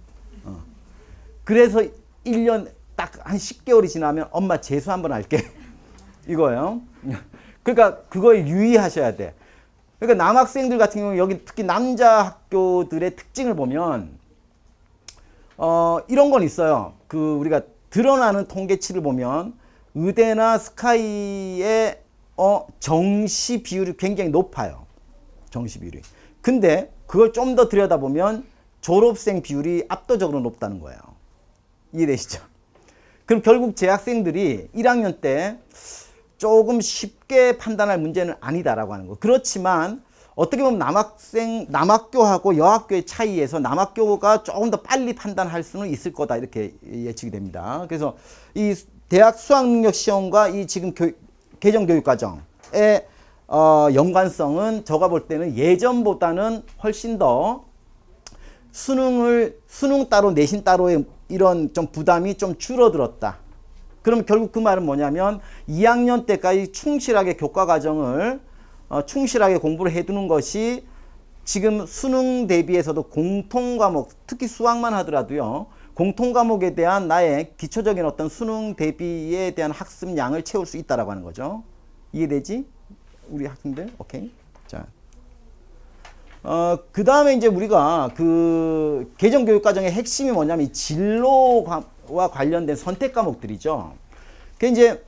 그래서 1년 딱 한 10개월이 지나면 엄마 재수 한번 할게. 이거예요. 그러니까 그거에 유의하셔야 돼. 그러니까 남학생들 같은 경우 여기 특히 남자 학교들의 특징을 보면 이런 건 있어요. 그 우리가 드러나는 통계치를 보면 의대나 스카이의 정시 비율이 굉장히 높아요. 정시 비율이. 근데 그걸 좀 더 들여다보면 졸업생 비율이 압도적으로 높다는 거예요. 이해되시죠? 그럼 결국 재학생들이 1학년 때 조금 쉽게 판단할 문제는 아니다라고 하는 거. 그렇지만 어떻게 보면 남학교하고 여학교의 차이에서 남학교가 조금 더 빨리 판단할 수는 있을 거다 이렇게 예측이 됩니다. 그래서 이 대학 수학능력 시험과 이 지금 개정교육과정의 연관성은 제가 볼 때는 예전보다는 훨씬 더 수능 따로 내신 따로의 이런 좀 부담이 좀 줄어들었다. 그럼 결국 그 말은 뭐냐면 2학년 때까지 충실하게 교과 과정을 충실하게 공부를 해두는 것이 지금 수능 대비해서도 공통 과목, 특히 수학만 하더라도요, 공통 과목에 대한 나의 기초적인 어떤 수능 대비에 대한 학습량을 채울 수 있다라고 하는 거죠. 이해되지? 우리 학생들? 오케이. 자. 그 다음에 이제 우리가 그 개정교육과정의 핵심이 뭐냐면 진로와 관련된 선택 과목들이죠. 그 이제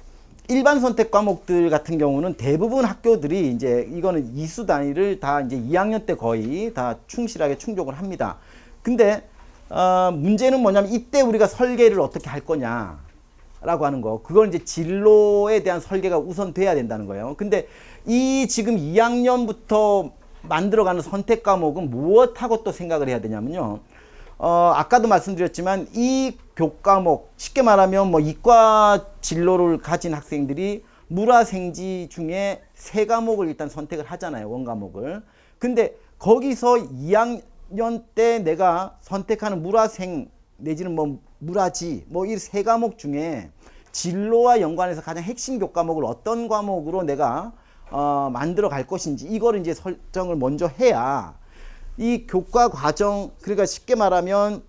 일반 선택 과목들 같은 경우는 대부분 학교들이 이제 이거는 이수 단위를 다 이제 2학년 때 거의 다 충실하게 충족을 합니다. 근데 문제는 뭐냐면 이때 우리가 설계를 어떻게 할 거냐라고 하는 거. 그걸 이제 진로에 대한 설계가 우선 돼야 된다는 거예요. 근데 이 지금 2학년부터 만들어가는 선택 과목은 무엇하고 또 생각을 해야 되냐면요. 아까도 말씀드렸지만 이 교과목, 쉽게 말하면 뭐 이과 진로를 가진 학생들이 물화생지 중에 3과목을 일단 선택을 하잖아요. 원과목을. 근데 거기서 2학년 때 내가 선택하는 물화생 내지는 뭐 물화지 뭐 이 3과목 중에 진로와 연관해서 가장 핵심 교과목을 어떤 과목으로 내가 만들어 갈 것인지 이거를 이제 설정을 먼저 해야 이 교과 과정, 그러니까 쉽게 말하면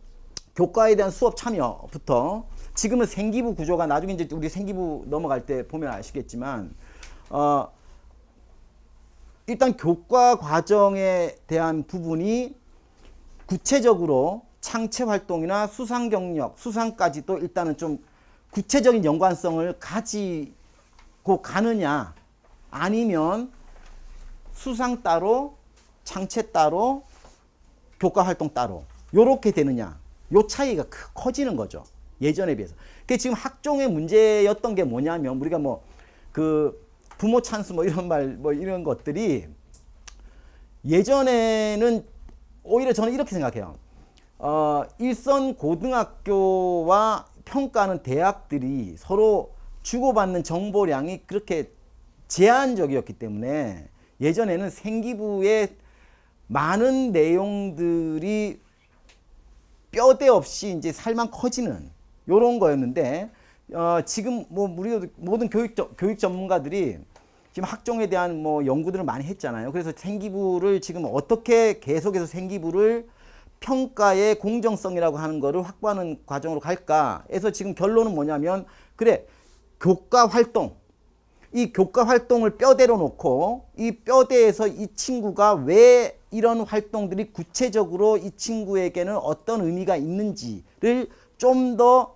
교과에 대한 수업 참여부터 지금은 생기부 구조가 나중에 이제 우리 생기부 넘어갈 때 보면 아시겠지만 일단 교과 과정에 대한 부분이 구체적으로 창체 활동이나 수상 경력, 수상까지도 일단은 좀 구체적인 연관성을 가지고 가느냐 아니면 수상 따로 창체 따로 교과 활동 따로 요렇게 되느냐 요 차이가 커지는 거죠. 예전에 비해서. 그게 지금 학종의 문제였던 게 뭐냐면 우리가 뭐 그 부모 찬스 뭐 이런 말 뭐 이런 것들이 예전에는 오히려 저는 이렇게 생각해요. 일선 고등학교와 평가하는 대학들이 서로 주고받는 정보량이 그렇게 제한적이었기 때문에 예전에는 생기부에 많은 내용들이 뼈대 없이 이제 살만 커지는 요런 거였는데 지금 뭐 우리 모든 교육 전문가들이 지금 학종에 대한 뭐 연구들을 많이 했잖아요. 그래서 생기부를 지금 어떻게 계속해서 생기부를 평가의 공정성이라고 하는 거를 확보하는 과정으로 갈까 해서 지금 결론은 뭐냐면 그래 교과 활동 이 교과 활동을 뼈대로 놓고 이 뼈대에서 이 친구가 왜 이런 활동들이 구체적으로 이 친구에게는 어떤 의미가 있는지를 좀 더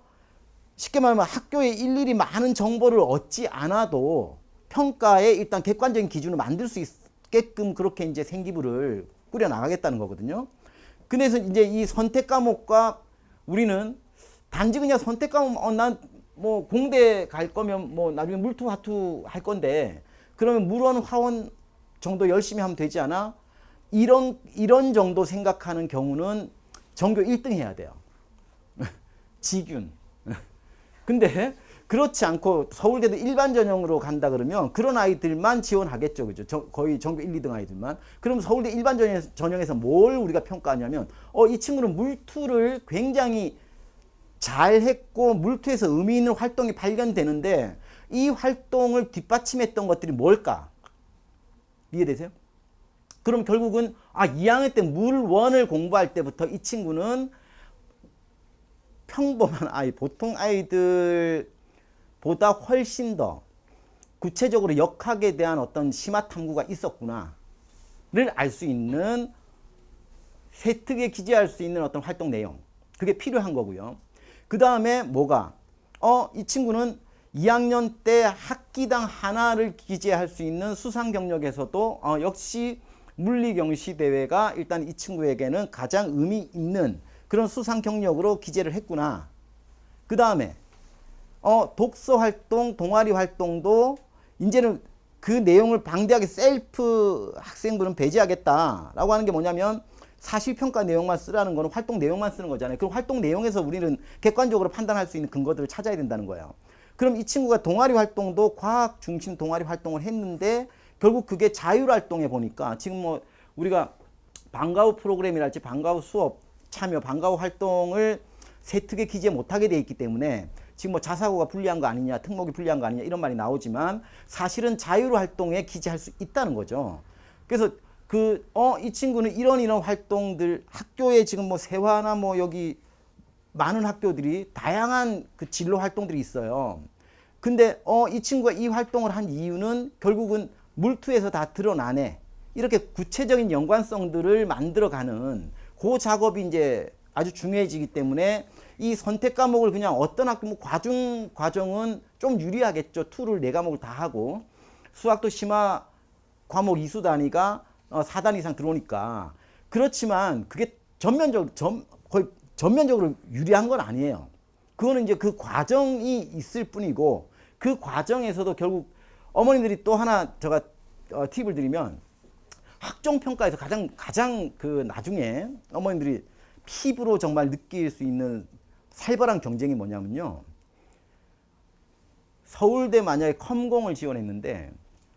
쉽게 말하면 학교에 일일이 많은 정보를 얻지 않아도 평가에 일단 객관적인 기준을 만들 수 있게끔 그렇게 이제 생기부를 꾸려 나가겠다는 거거든요. 그래서 이제 이 선택 과목과 우리는 단지 그냥 선택 과목 난 뭐 공대 갈 거면 뭐 나중에 물투 화투 할 건데 그러면 물원 화원 정도 열심히 하면 되지 않아? 이런 정도 생각하는 경우는 전교 1등 해야 돼요. 지균. 근데 그렇지 않고 서울대도 일반 전형으로 간다 그러면 그런 아이들만 지원하겠죠. 그죠? 거의 전교 1, 2등 아이들만. 그럼 서울대 일반 전형에서 뭘 우리가 평가하냐면 이 친구는 물투를 굉장히 잘했고 물투에서 의미 있는 활동이 발견되는데 이 활동을 뒷받침했던 것들이 뭘까? 이해되세요? 그럼 결국은 2학년 때 물1을 공부할 때부터 이 친구는 평범한 아이, 보통 아이들보다 훨씬 더 구체적으로 역학에 대한 어떤 심화 탐구가 있었구나를 알 수 있는, 세특에 기재할 수 있는 어떤 활동 내용, 그게 필요한 거고요. 그 다음에 뭐가? 이 친구는 2학년 때 학기당 하나를 기재할 수 있는 수상 경력에서도 역시 물리경시 대회가 일단 이 친구에게는 가장 의미 있는 그런 수상 경력으로 기재를 했구나. 그 다음에 독서 활동, 동아리 활동도 이제는 그 내용을 방대하게 셀프 학생부는 배제하겠다라고 하는 게 뭐냐면 사실평가 내용만 쓰라는 거는 활동 내용만 쓰는 거잖아요. 그럼 활동 내용에서 우리는 객관적으로 판단할 수 있는 근거들을 찾아야 된다는 거예요. 그럼 이 친구가 동아리 활동도 과학 중심 동아리 활동을 했는데 결국 그게 자율활동에 보니까 지금 뭐 우리가 방과후 프로그램이랄지 방과후 수업 참여, 방과후 활동을 세특에 기재 못하게 돼 있기 때문에 지금 뭐 자사고가 불리한 거 아니냐, 특목이 불리한 거 아니냐 이런 말이 나오지만 사실은 자율활동에 기재할 수 있다는 거죠. 그래서 이 친구는 이런 활동들, 학교에 지금 뭐 세화나 뭐 여기 많은 학교들이 다양한 그 진로 활동들이 있어요. 근데 이 친구가 이 활동을 한 이유는 결국은 물투에서 다 드러나네. 이렇게 구체적인 연관성들을 만들어가는 그 작업이 이제 아주 중요해지기 때문에 이 선택 과목을 그냥 어떤 학교, 뭐 과정은 좀 유리하겠죠. 2를 4과목을 다 하고 수학도 심화 과목 이수 단위가 4단 이상 들어오니까. 그렇지만 그게 거의 전면적으로 유리한 건 아니에요. 그거는 이제 그 과정이 있을 뿐이고 그 과정에서도 결국 어머님들이 또 하나 제가 팁을 드리면 학종평가에서 가장 그 나중에 어머님들이 피부로 정말 느낄 수 있는 살벌한 경쟁이 뭐냐면요. 서울대 만약에 컴공을 지원했는데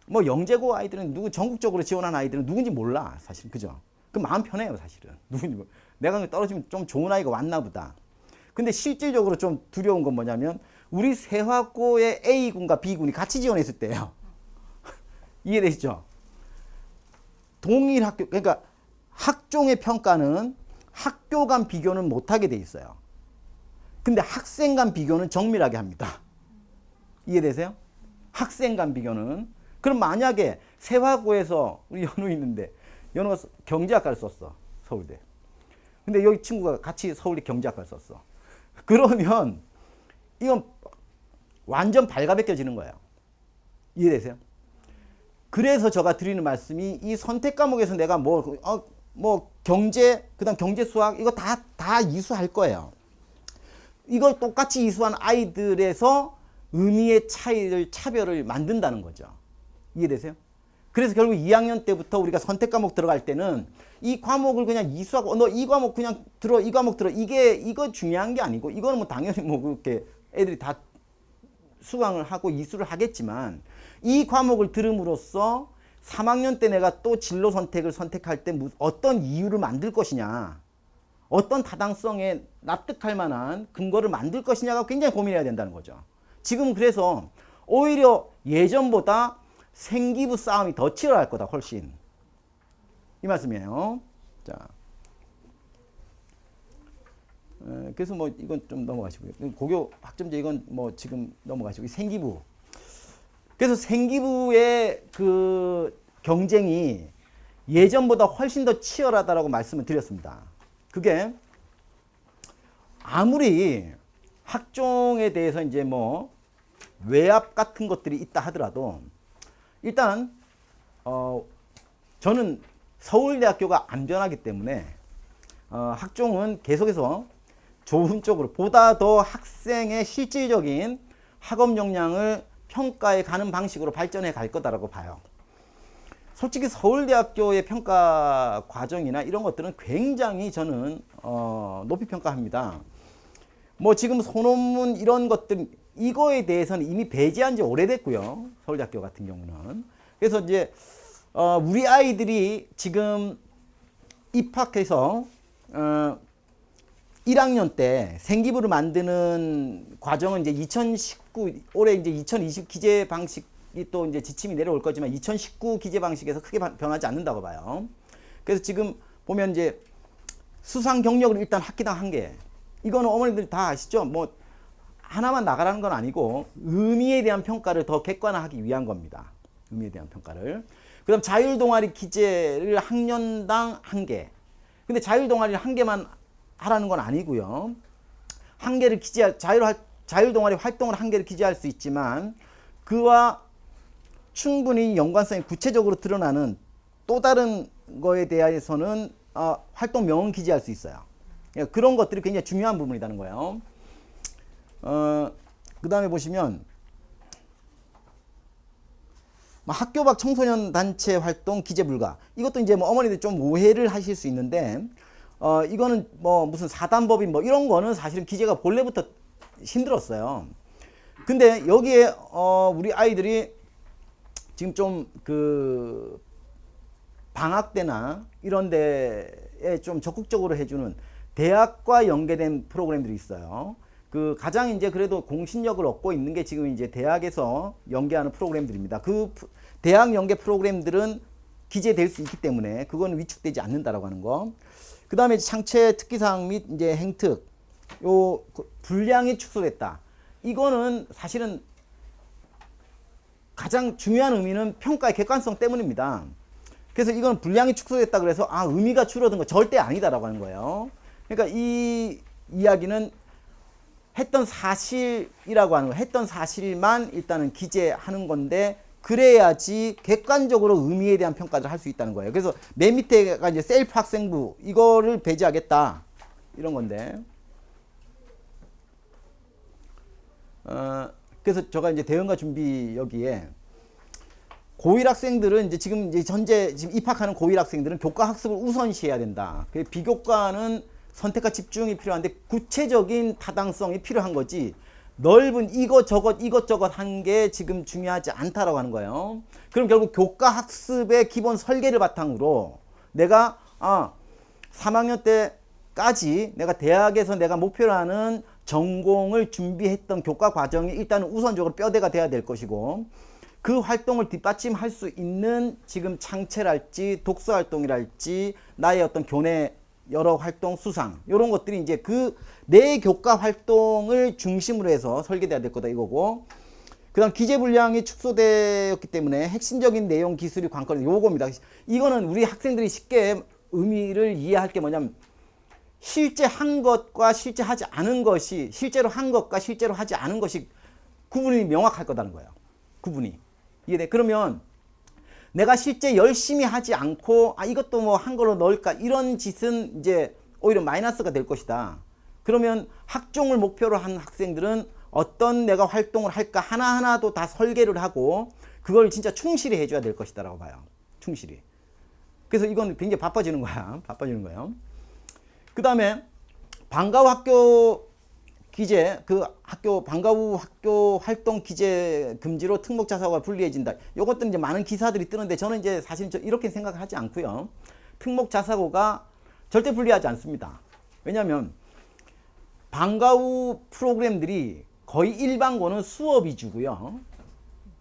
뭐 영재고 아이들은 전국적으로 지원한 아이들은 누군지 몰라 사실. 그죠? 그 마음 편해요 사실은. 누군지 내가 떨어지면 좀 좋은 아이가 왔나 보다. 근데 실질적으로 좀 두려운 건 뭐냐면 우리 세화고의 A군과 B군이 같이 지원했을 때예요. 이해되시죠? 동일 학교, 그러니까 학종의 평가는 학교 간 비교는 못하게 돼 있어요. 근데 학생 간 비교는 정밀하게 합니다. 이해되세요? 학생 간 비교는. 그럼 만약에 세화고에서 우리 연우 있는데 연우가 경제학과를 썼어. 서울대. 근데 여기 친구가 같이 서울대 경제학과를 썼어. 그러면 이건 완전 발가벗겨지는 거예요. 이해되세요? 그래서 제가 드리는 말씀이 이 선택 과목에서 내가 뭐 경제, 그다음 경제 수학 이거 다 이수할 거예요. 이걸 똑같이 이수한 아이들에서 의미의 차별을 만든다는 거죠. 이해되세요? 그래서 결국 2학년 때부터 우리가 선택 과목 들어갈 때는 이 과목을 그냥 이수하고 너 이 과목 그냥 들어, 이 과목 들어, 이거 중요한 게 아니고 이거는 뭐 당연히 뭐 그렇게 애들이 다 수강을 하고 이수를 하겠지만 이 과목을 들음으로써 3학년 때 내가 또 진로 선택을 선택할 때 어떤 이유를 만들 것이냐, 어떤 타당성에 납득할 만한 근거를 만들 것이냐가 굉장히 고민해야 된다는 거죠. 지금 그래서 오히려 예전보다 생기부 싸움이 더 치열할 거다, 훨씬. 이 말씀이에요. 자, 그래서 뭐 이건 좀 넘어가시고요. 고교 학점제 이건 뭐 지금 넘어가시고 생기부. 그래서 생기부의 그 경쟁이 예전보다 훨씬 더 치열하다라고 말씀을 드렸습니다. 그게 아무리 학종에 대해서 이제 뭐 외압 같은 것들이 있다 하더라도 일단 저는 서울대학교가 안전하기 때문에 학종은 계속해서 좋은 쪽으로 보다 더 학생의 실질적인 학업 역량을 평가해 가는 방식으로 발전해 갈 거다라고 봐요. 솔직히 서울대학교의 평가 과정이나 이런 것들은 굉장히 저는 높이 평가합니다. 뭐 지금 소논문 이런 것들 이거에 대해서는 이미 배제한 지 오래됐고요. 서울대학교 같은 경우는. 그래서 이제 우리 아이들이 지금 입학해서 1학년 때 생기부를 만드는 과정은 이제 2019 올해 이제 2020 기재 방식이 또 이제 지침이 내려올 거지만 2019 기재 방식에서 크게 변하지 않는다고 봐요. 그래서 지금 보면 이제 수상 경력을 일단 학기당 1개. 이거는 어머니들 다 아시죠? 뭐 하나만 나가라는 건 아니고 의미에 대한 평가를 더 객관화하기 위한 겁니다. 의미에 대한 평가를. 그다음 자율 동아리 기재를 학년당 1개. 근데 자율 동아리를 1개만 하라는 건 아니고요. 1개를 기재할 자율 동아리 활동을 1개를 기재할 수 있지만 그와 충분히 연관성이 구체적으로 드러나는 또 다른 거에 대해서는 활동명은 기재할 수 있어요. 그러니까 그런 것들이 굉장히 중요한 부분이라는 거예요. 그 다음에 보시면 학교 밖 청소년 단체 활동 기재 불가. 이것도 이제 뭐 어머니들 좀 오해를 하실 수 있는데 이거는 뭐 무슨 사단법인 뭐 이런 거는 사실은 기재가 본래부터 힘들었어요. 근데 여기에 우리 아이들이 지금 좀 그 방학 때나 이런 데에 좀 적극적으로 해주는 대학과 연계된 프로그램들이 있어요. 그 가장 이제 그래도 공신력을 얻고 있는 게 지금 이제 대학에서 연계하는 프로그램들입니다. 그 대학 연계 프로그램들은 기재될 수 있기 때문에 그건 위축되지 않는다라고 하는 거. 그 다음에 창체 특기사항 및 이제 행특, 요 분량이 축소됐다. 이거는 사실은 가장 중요한 의미는 평가의 객관성 때문입니다. 그래서 이건 분량이 축소됐다 그래서 의미가 줄어든 거 절대 아니다라고 하는 거예요. 그러니까 이 이야기는 했던 사실이라고 하는 거, 했던 사실만 일단은 기재하는 건데 그래야지 객관적으로 의미에 대한 평가를 할 수 있다는 거예요. 그래서 맨 밑에가 이제 셀프 학생부 이거를 배제하겠다 이런 건데 그래서 제가 이제 대응과 준비 여기에 고1 학생들은 이제 지금 현재 입학하는 고1 학생들은 교과 학습을 우선시해야 된다. 비교과는 선택과 집중이 필요한데 구체적인 타당성이 필요한 거지 넓은 이것저것 한 게 지금 중요하지 않다라고 하는 거예요. 그럼 결국 교과 학습의 기본 설계를 바탕으로 내가 3학년 때까지 내가 대학에서 내가 목표로 하는 전공을 준비했던 교과 과정이 일단은 우선적으로 뼈대가 돼야 될 것이고 그 활동을 뒷받침할 수 있는 지금 창체랄지 독서 활동이랄지 나의 어떤 교내 여러 활동 수상 이런 것들이 이제 그 내 교과 활동을 중심으로 해서 설계돼야 될 거다 이거고 그 다음 기재 분량이 축소되었기 때문에 핵심적인 내용 기술이 관건이 요겁니다. 이거는 우리 학생들이 쉽게 의미를 이해할 게 뭐냐면 실제 한 것과 실제 하지 않은 것이 실제로 한 것과 실제로 하지 않은 것이 구분이 명확할 거다는 거예요. 구분이 이해돼? 그러면 내가 실제 열심히 하지 않고 이것도 뭐 한 걸로 넣을까 이런 짓은 이제 오히려 마이너스가 될 것이다. 그러면 학종을 목표로 한 학생들은 어떤 내가 활동을 할까 하나하나도 다 설계를 하고 그걸 진짜 충실히 해줘야 될 것이다 라고 봐요. 충실히. 그래서 이건 굉장히 바빠지는 거야. 바빠지는 거예요. 그 다음에 방과 후 학교 기재, 방과 후 학교 활동 기재 금지로 특목 자사고가 불리해진다. 요것들은 이제 많은 기사들이 뜨는데 저는 이제 사실 이렇게 생각하지 않고요. 특목 자사고가 절대 불리하지 않습니다. 왜냐하면 방과 후 프로그램들이 거의 일반고는 수업 위주고요.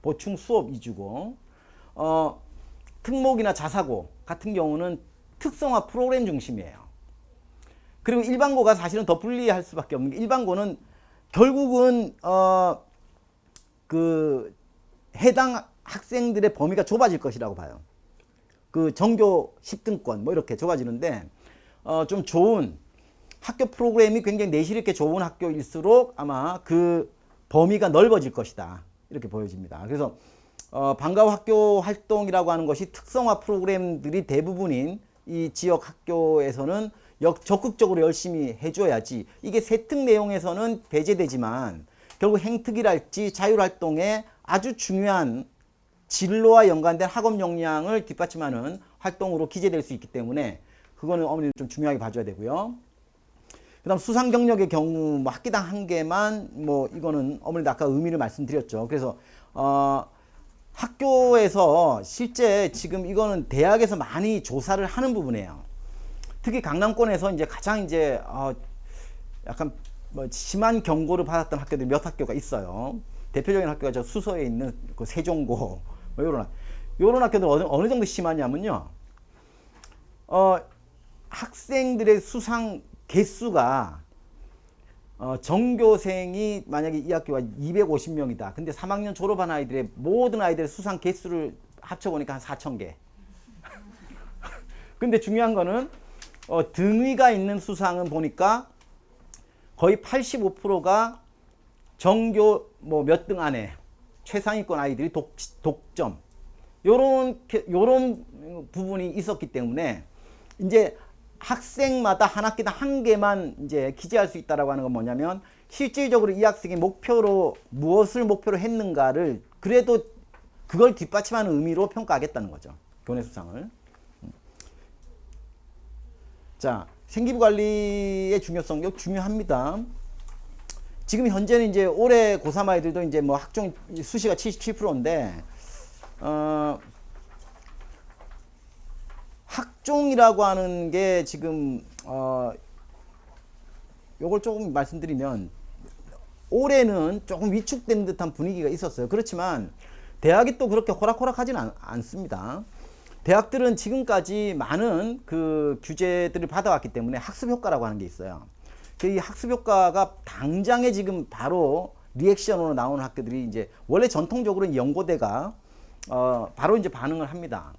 보충 수업 위주고 특목이나 자사고 같은 경우는 특성화 프로그램 중심이에요. 그리고 일반고가 사실은 더 불리할 수밖에 없는 게 일반고는 결국은 그 해당 학생들의 범위가 좁아질 것이라고 봐요. 그 전교 10등권 뭐 이렇게 좁아지는데 좀 좋은 학교 프로그램이 굉장히 내실 있게 좋은 학교일수록 아마 그 범위가 넓어질 것이다. 이렇게 보여집니다. 그래서 방과 후 학교 활동이라고 하는 것이 특성화 프로그램들이 대부분인 이 지역 학교에서는 적극적으로 열심히 해줘야지 이게 세특 내용에서는 배제되지만 결국 행특이랄지 자율활동에 아주 중요한 진로와 연관된 학업 역량을 뒷받침하는 활동으로 기재될 수 있기 때문에 그거는 어머니는 좀 중요하게 봐줘야 되고요. 그 다음 수상 경력의 경우 뭐 학기당 1개만 뭐 이거는 어머니도 아까 의미를 말씀드렸죠. 그래서 학교에서 실제 지금 이거는 대학에서 많이 조사를 하는 부분이에요. 특히 강남권에서 이제 가장 이제 약간 뭐 심한 경고를 받았던 학교들이 몇 학교가 있어요. 대표적인 학교가 저 수서에 있는 그 세종고 뭐 요런 학교들 어느 정도 심하냐면요. 학생들의 수상 개수가 전교생이 만약에 이 학교가 250명이다. 근데 3학년 졸업한 아이들의 모든 아이들의 수상 개수를 합쳐보니까 한 4,000개. 근데 중요한 거는 등위가 있는 수상은 보니까 거의 85%가 전교 뭐 몇 등 안에 최상위권 아이들이 독점. 요런 부분이 있었기 때문에 이제 학생마다 한 학기당 한 개만 이제 기재할 수 있다라고 하는 건 뭐냐면 실질적으로 이 학생이 무엇을 목표로 했는가를 그래도 그걸 뒷받침하는 의미로 평가하겠다는 거죠. 교내 수상을. 자, 생기부 관리의 중요성 중요합니다. 지금 현재는 이제 올해 고3 아이들도 이제 뭐 학종 수시가 77%인데 학종이라고 하는 게 지금 요걸 조금 말씀드리면 올해는 조금 위축된 듯한 분위기가 있었어요. 그렇지만 대학이 또 그렇게 호락호락하지는 않습니다. 대학들은 지금까지 많은 그 규제들을 받아왔기 때문에 학습 효과라고 하는 게 있어요. 이 학습 효과가 당장에 지금 바로 리액션으로 나오는 학교들이 이제 원래 전통적으로 연고대가 바로 이제 반응을 합니다.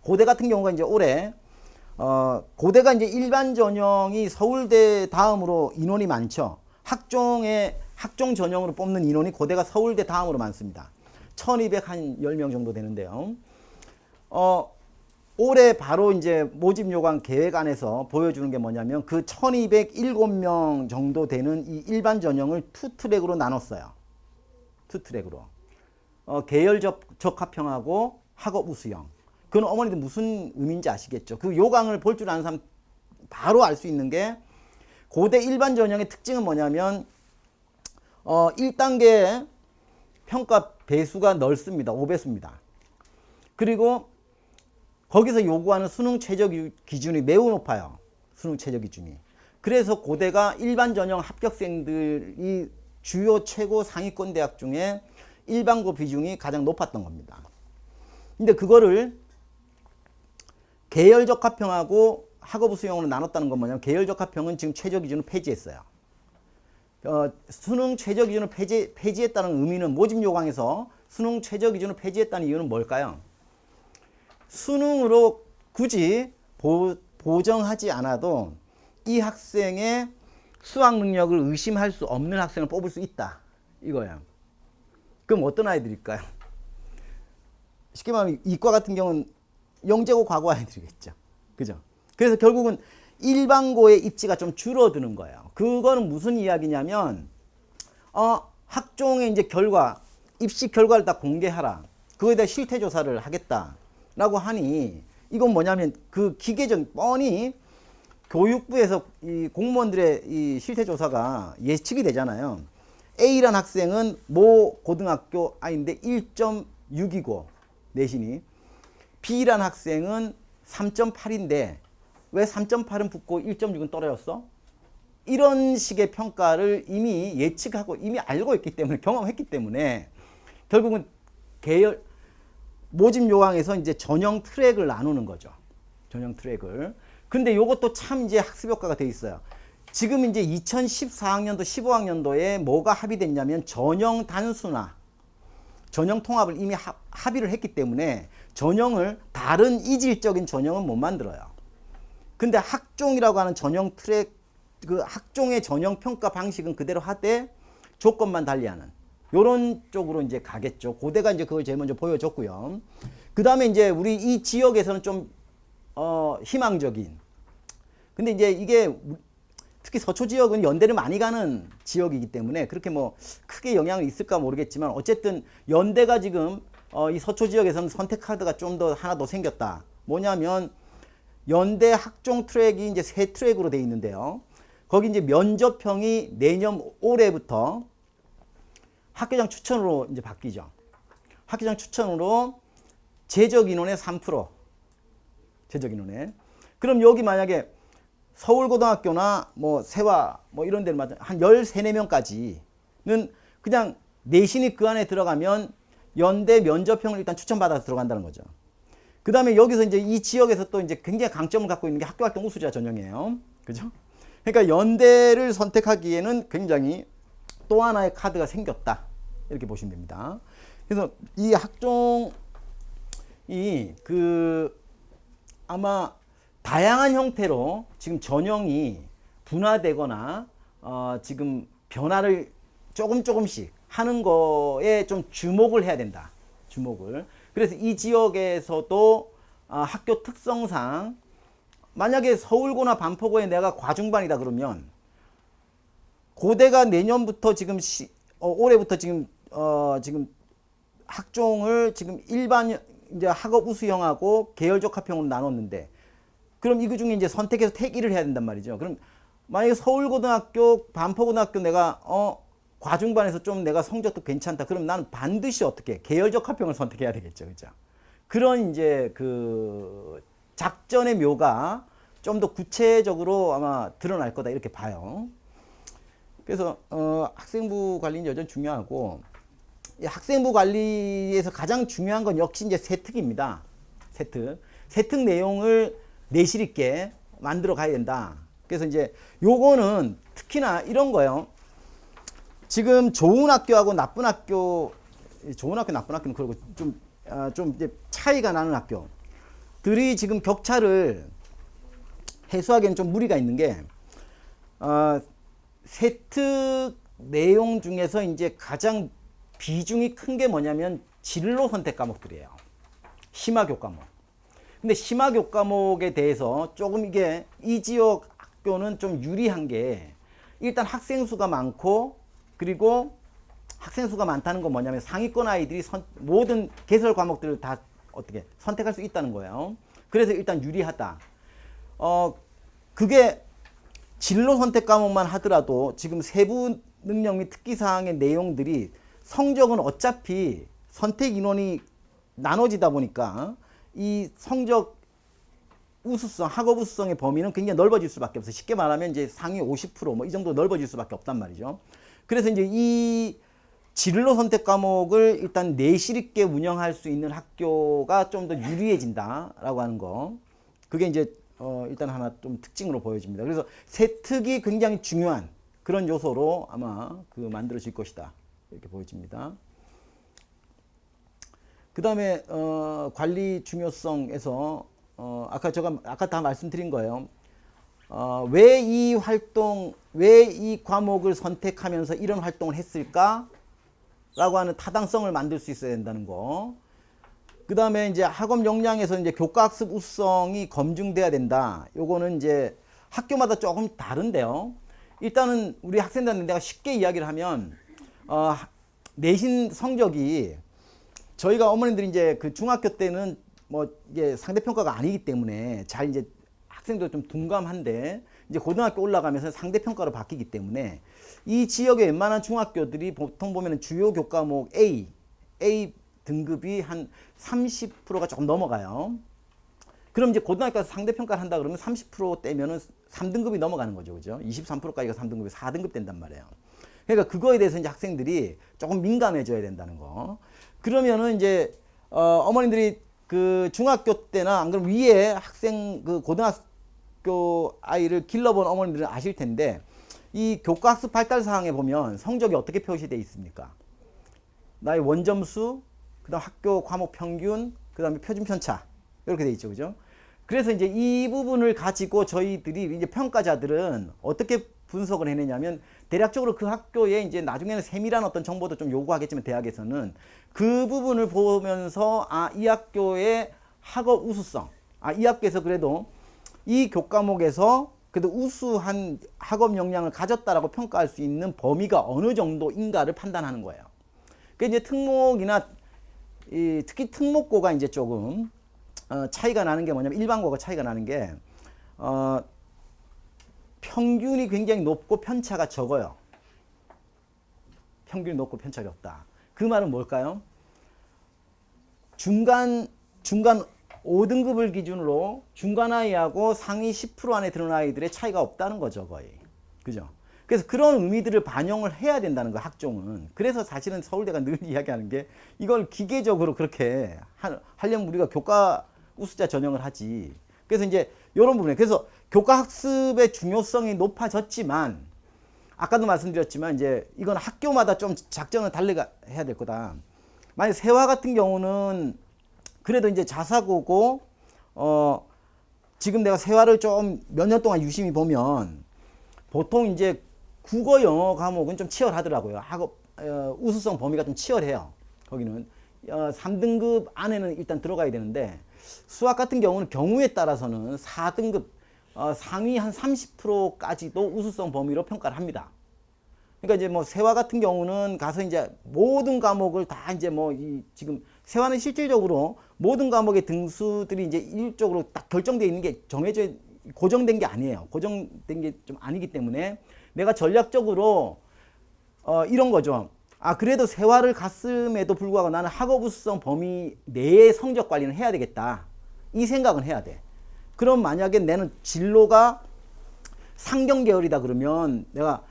고대 같은 경우가 이제 올해 고대가 이제 일반 전형이 서울대 다음으로 인원이 많죠. 학종 전형으로 뽑는 인원이 고대가 서울대 다음으로 많습니다. 1210명 정도 되는데요. 올해 바로 이제 모집 요강 계획안에서 보여주는 게 뭐냐면 그 1207명 정도 되는 이 일반 전형을 투 트랙으로 나눴어요. 투 트랙으로. 계열 적합형하고 학업 우수형. 그건 어머니들 무슨 의미인지 아시겠죠? 그 요강을 볼 줄 아는 사람 바로 알 수 있는 게 고대 일반 전형의 특징은 뭐냐면 1단계 평가 배수가 넓습니다. 5배수입니다. 그리고 거기서 요구하는 수능 최저 기준이 매우 높아요. 수능 최저 기준이. 그래서 고대가 일반 전형 합격생들이 주요 최고 상위권 대학 중에 일반고 비중이 가장 높았던 겁니다. 근데 그거를 계열적합형하고 학업 우수형으로 나눴다는 건 뭐냐면 계열적합형은 지금 최저 기준을 폐지했어요. 수능 최저 기준을 폐지했다는 의미는 모집 요강에서 수능 최저 기준을 폐지했다는 이유는 뭘까요? 수능으로 굳이 보정하지 않아도 이 학생의 수학 능력을 의심할 수 없는 학생을 뽑을 수 있다. 이거야. 그럼 어떤 아이들일까요? 쉽게 말하면 이과 같은 경우는 영재고 과거 아이들이겠죠. 그죠? 그래서 결국은 일반고의 입지가 좀 줄어드는 거예요. 그거는 무슨 이야기냐면 학종의 이제 입시 결과를 다 공개하라. 그거에 대한 실태 조사를 하겠다. 라고 하니 이건 뭐냐면 그 기계적 뻔히 교육부에서 이 공무원들의 이 실태 조사가 예측이 되잖아요. A라는 학생은 모 고등학교 아인데 1.6이고 내신이 B라는 학생은 3.8인데 왜 3.8은 붙고 1.6은 떨어졌어? 이런 식의 평가를 이미 예측하고 이미 알고 있기 때문에 경험했기 때문에 결국은 모집 요강에서 이제 전형 트랙을 나누는 거죠. 전형 트랙을. 근데 요것도 참 이제 학습 효과가 돼 있어요. 지금 이제 2014학년도, 15학년도에 뭐가 합의됐냐면 전형 단순화, 전형 통합을 이미 합의를 했기 때문에 전형을 다른 이질적인 전형은 못 만들어요. 근데 학종이라고 하는 전형 트랙, 그 학종의 전형 평가 방식은 그대로 하되 조건만 달리하는 요런 쪽으로 이제 가겠죠. 고대가 이제 그걸 제일 먼저 보여줬고요. 그 다음에 이제 우리 이 지역에서는 좀 희망적인. 근데 이제 이게 특히 서초 지역은 연대를 많이 가는 지역이기 때문에 그렇게 뭐 크게 영향이 있을까 모르겠지만 어쨌든 연대가 지금 이 서초 지역에서는 선택 카드가 좀 더 하나 더 생겼다. 뭐냐면 연대 학종 트랙이 이제 세 트랙으로 돼 있는데요. 거기 이제 면접형이 내년 올해부터 학교장 추천으로 이제 바뀌죠. 학교장 추천으로 재적 인원의 3%. 재적 인원의. 그럼 여기 만약에 서울고등학교나 뭐 세화 뭐 이런 데는 한 13, 14명까지는 그냥 내신이 그 안에 들어가면 연대 면접형을 일단 추천받아서 들어간다는 거죠. 그 다음에 여기서 이제 이 지역에서 또 이제 굉장히 강점을 갖고 있는 게 학교활동 우수자 전형이에요. 그죠? 그러니까 연대를 선택하기에는 굉장히 또 하나의 카드가 생겼다. 이렇게 보시면 됩니다. 그래서 이 학종이 아마 다양한 형태로 지금 전형이 분화되거나 지금 변화를 조금씩 하는 거에 좀 주목을 해야 된다. 주목을. 그래서 이 지역에서도 학교 특성상 만약에 서울고나 반포고에 내가 과중반이다 그러면 고대가 내년부터 지금 올해부터 지금 학종을 지금 일반 이제 학업 우수형하고 계열적 합형으로 나눴는데 그럼 이거 중에 이제 선택해서 택일을 해야 된단 말이죠. 그럼 만약에 서울고등학교, 반포고등학교 내가 과중반에서 좀 내가 성적도 괜찮다. 그럼 나는 반드시 어떻게 계열적 합형을 선택해야 되겠죠, 그죠? 그런 이제 그 작전의 묘가 좀 더 구체적으로 아마 드러날 거다 이렇게 봐요. 그래서 학생부 관리는 여전히 중요하고 이 학생부 관리에서 가장 중요한 건 역시 이제 세특입니다. 세특 내용을 내실 있게 만들어 가야 된다. 그래서 이제 요거는 특히나 이런 거예요. 지금 좋은 학교하고 나쁜 학교, 좋은 학교, 나쁜 학교는 그리고 좀 이제 차이가 나는 학교들이 지금 격차를 해소하기에는 좀 무리가 있는 게, 세특 내용 중에서 이제 가장 비중이 큰 게 뭐냐면 진로 선택 과목들이에요. 심화교 과목. 근데 심화교 과목에 대해서 조금 이게 이 지역 학교는 좀 유리한 게 일단 학생 수가 많고 그리고 학생 수가 많다는 건 뭐냐면 상위권 아이들이 모든 개설 과목들을 다 어떻게 선택할 수 있다는 거예요. 그래서 일단 유리하다. 그게 진로 선택 과목만 하더라도 지금 세부 능력 및 특기 사항의 내용들이 성적은 어차피 선택 인원이 나눠지다 보니까 이 성적 우수성, 학업 우수성의 범위는 굉장히 넓어질 수밖에 없어요. 쉽게 말하면 이제 상위 50% 이 정도 넓어질 수밖에 없단 말이죠. 그래서 이제 이 진로 선택 과목을 일단 내실 있게 운영할 수 있는 학교가 좀 더 유리해진다라고 하는 거. 그게 이제 일단 하나 좀 특징으로 보여집니다. 그래서 세특이 굉장히 중요한 그런 요소로 아마 만들어질 것이다. 이렇게 보여집니다. 그 다음에 관리 중요성에서 아까 다 말씀드린 거예요. 왜 이 과목을 선택하면서 이런 활동을 했을까? 라고 하는 타당성을 만들 수 있어야 된다는 거. 그 다음에 이제 학업 역량에서 이제 교과학습 우수성이 검증돼야 된다. 요거는 이제 학교마다 조금 다른데요. 일단은 우리 학생들한테 내가 쉽게 이야기를 하면, 내신 성적이 저희가 어머님들이 이제 그 중학교 때는 뭐 이게 상대평가가 아니기 때문에 잘 이제 학생들 좀 둔감한데 이제 고등학교 올라가면서 상대평가로 바뀌기 때문에 이 지역의 웬만한 중학교들이 보통 보면 주요 교과목 A 등급이 한 30%가 조금 넘어가요. 그럼 이제 고등학교 가서 상대평가를 한다 그러면 30% 떼면은 3등급이 넘어가는 거죠. 그죠? 23%까지가 3등급이 4등급 된단 말이에요. 그러니까 그거에 대해서 이제 학생들이 조금 민감해져야 된다는 거. 그러면은 이제 어머님들이 그 중학교 때나 안 그러면 위에 학생 그 고등학교 아이를 길러본 어머님들은 아실 텐데 이 교과학습 발달 사항에 보면 성적이 어떻게 표시되어 있습니까? 나의 원점수, 그다음 학교 과목 평균, 그다음에 표준 편차 이렇게 돼 있죠, 그죠? 그래서 이제 이 부분을 가지고 저희들이 이제 평가자들은 어떻게 분석을 해내냐면 대략적으로 그 학교에 이제 나중에는 세밀한 어떤 정보도 좀 요구하겠지만 대학에서는 그 부분을 보면서 이 학교의 학업 우수성, 이 학교에서 그래도 이 교과목에서 그래도 우수한 학업 역량을 가졌다라고 평가할 수 있는 범위가 어느 정도인가를 판단하는 거예요. 그 이제 특목이나 특히 특목고가 이제 조금 차이가 나는 게 뭐냐면 일반고가 차이가 나는 게 평균이 굉장히 높고 편차가 적어요. 평균이 높고 편차가 없다. 그 말은 뭘까요? 중간 5등급을 기준으로 중간 아이하고 상위 10% 안에 드는 아이들의 차이가 없다는 거죠, 거의. 그죠? 그래서 그런 의미들을 반영을 해야 된다는 거예요, 학종은. 그래서 사실은 서울대가 늘 이야기하는 게 이걸 기계적으로 그렇게 하려면 우리가 교과 우수자 전형을 하지. 그래서 이제 이런 부분에 그래서 교과 학습의 중요성이 높아졌지만 아까도 말씀드렸지만 이제 이건 학교마다 좀 작전을 달리 해야 될 거다. 만약 세화 같은 경우는 그래도 이제 자사고고 지금 내가 세화를 좀 몇 년 동안 유심히 보면 보통 이제 국어 영어 과목은 좀 치열하더라고요. 학업 우수성 범위가 좀 치열해요. 거기는 3등급 안에는 일단 들어가야 되는데 수학 같은 경우는 경우에 따라서는 4등급 상위 한 30%까지도 우수성 범위로 평가를 합니다. 그러니까 이제 뭐 세화 같은 경우는 가서 이제 모든 과목을 다 이제 뭐 지금 세화는 실질적으로 모든 과목의 등수들이 이제 일적으로 딱 결정되어 있는 게 정해져 고정된 게 아니에요. 고정된 게 좀 아니기 때문에 내가 전략적으로 이런 거죠. 아 그래도 세화를 갔음에도 불구하고 나는 학업 우수성 범위 내의 성적 관리는 해야 되겠다. 이 생각은 해야 돼. 그럼 만약에 내는 진로가 상경 계열이다 그러면 내가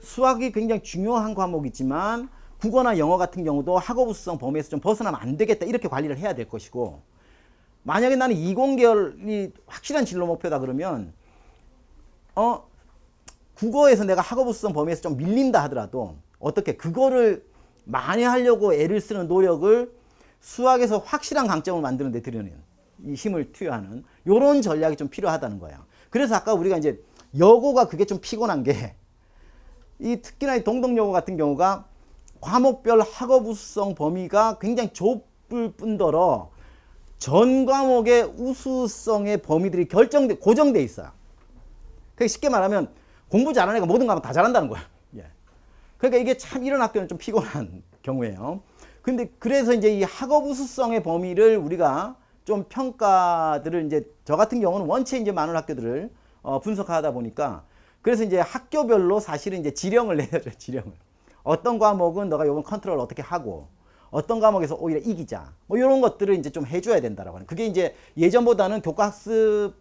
수학이 굉장히 중요한 과목이지만 국어나 영어 같은 경우도 학업 우수성 범위에서 좀 벗어나면 안 되겠다. 이렇게 관리를 해야 될 것이고 만약에 나는 이공 계열이 확실한 진로 목표다 그러면 국어에서 내가 학업 우수성 범위에서 좀 밀린다 하더라도 어떻게 그거를 만회하려고 애를 쓰는 노력을 수학에서 확실한 강점을 만드는 데 들이는 이 힘을 투여하는 이런 전략이 좀 필요하다는 거예요. 그래서 아까 우리가 이제 여고가 그게 좀 피곤한 게 이 특히나 이 동덕여고 같은 경우가 과목별 학업 우수성 범위가 굉장히 좁을 뿐더러 전 과목의 우수성의 범위들이 고정돼 있어요. 그러니까 쉽게 말하면 공부 잘하는 애가 모든 과목 다 잘한다는 거야. 예. 그러니까 이게 참 이런 학교는 좀 피곤한 경우예요. 근데 그래서 이제 이 학업 우수성의 범위를 우리가 좀 평가들을 이제 저 같은 경우는 원체 이제 많은 학교들을 분석하다 보니까 그래서 이제 학교별로 사실은 이제 지령을 내야죠, 지령을. 어떤 과목은 너가 요번 컨트롤 어떻게 하고 어떤 과목에서 오히려 이기자. 뭐 이런 것들을 이제 좀 해줘야 된다라고 하는. 그게 이제 예전보다는 교과학습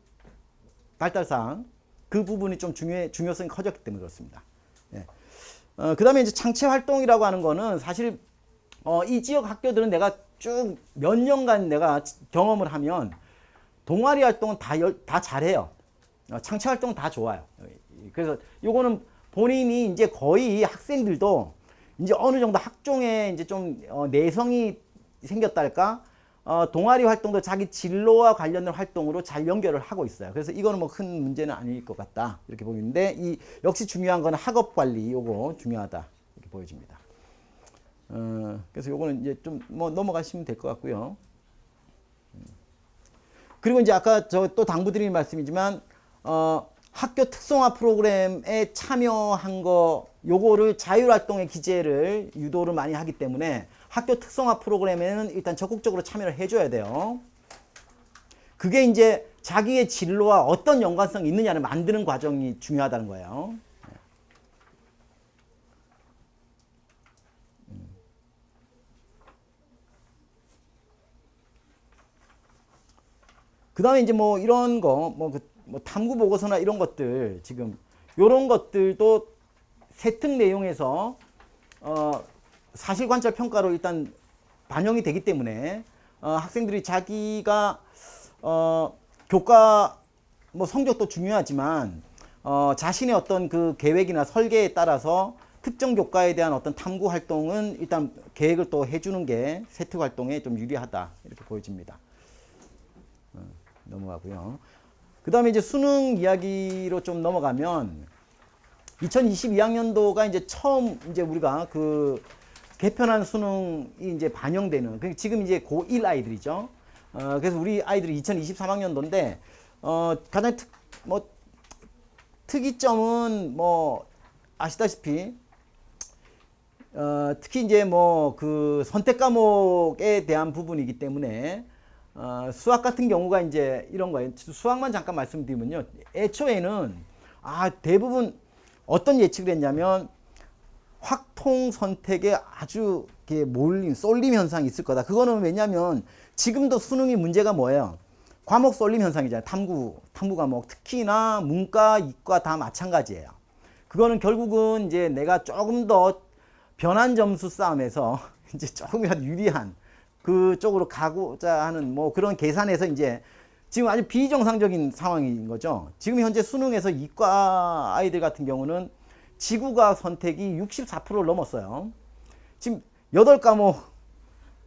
발달상 그 부분이 좀 중요성이 커졌기 때문에 그렇습니다. 예. 그 다음에 이제 창체 활동이라고 하는 거는 사실 이 지역 학교들은 내가 쭉 몇 년간 내가 경험을 하면 동아리 활동은 다 잘해요. 창체 활동은 다 좋아요. 그래서 요거는 본인이 이제 거의 학생들도 이제 어느 정도 학종에 이제 좀 내성이 생겼다 할까? 동아리 활동도 자기 진로와 관련된 활동으로 잘 연결을 하고 있어요. 그래서 이거는 뭐 큰 문제는 아닐 것 같다. 이렇게 보이는데 역시 중요한 건 학업 관리 요거 중요하다. 이렇게 보여집니다. 그래서 요거는 이제 좀 뭐 넘어가시면 될 것 같고요. 그리고 이제 아까 저 또 당부드린 말씀이지만 학교 특성화 프로그램에 참여한 거 요거를 자율활동의 기재를 유도를 많이 하기 때문에 학교 특성화 프로그램에는 일단 적극적으로 참여를 해줘야 돼요. 그게 이제 자기의 진로와 어떤 연관성이 있느냐를 만드는 과정이 중요하다는 거예요. 그 다음에 이제 뭐 이런 거, 뭐 탐구 보고서나 이런 것들 지금 요런 것들도 세특 내용에서 사실 관찰 평가로 일단 반영이 되기 때문에 학생들이 자기가 교과 뭐 성적도 중요하지만 자신의 어떤 그 계획이나 설계에 따라서 특정 교과에 대한 어떤 탐구 활동은 일단 계획을 또 해주는 게 세특 활동에 좀 유리하다 이렇게 보여집니다. 넘어가고요. 그 다음에 이제 수능 이야기로 좀 넘어가면 2022학년도가 이제 처음 이제 우리가 그 개편한 수능이 이제 반영되는 지금 이제 고1 아이들이죠. 그래서 우리 아이들이 2023학년도인데 가장 특이점은 뭐 아시다시피 특히 이제 뭐 그 선택 과목에 대한 부분이기 때문에 수학 같은 경우가 이제 이런 거예요. 수학만 잠깐 말씀드리면요. 애초에는 대부분 어떤 예측을 했냐면 확통 선택에 아주 쏠림 현상이 있을 거다. 그거는 왜냐면 지금도 수능이 문제가 뭐예요? 과목 쏠림 현상이잖아요. 탐구 과목. 특히나 문과, 이과 다 마찬가지예요. 그거는 결국은 이제 내가 조금 더 변환 점수 싸움에서 이제 조금이라도 유리한 그쪽으로 가고자 하는 뭐 그런 계산에서 이제 지금 아주 비정상적인 상황인 거죠. 지금 현재 수능에서 이과 아이들 같은 경우는 지구과학 선택이 64%를 넘었어요. 지금 8과목이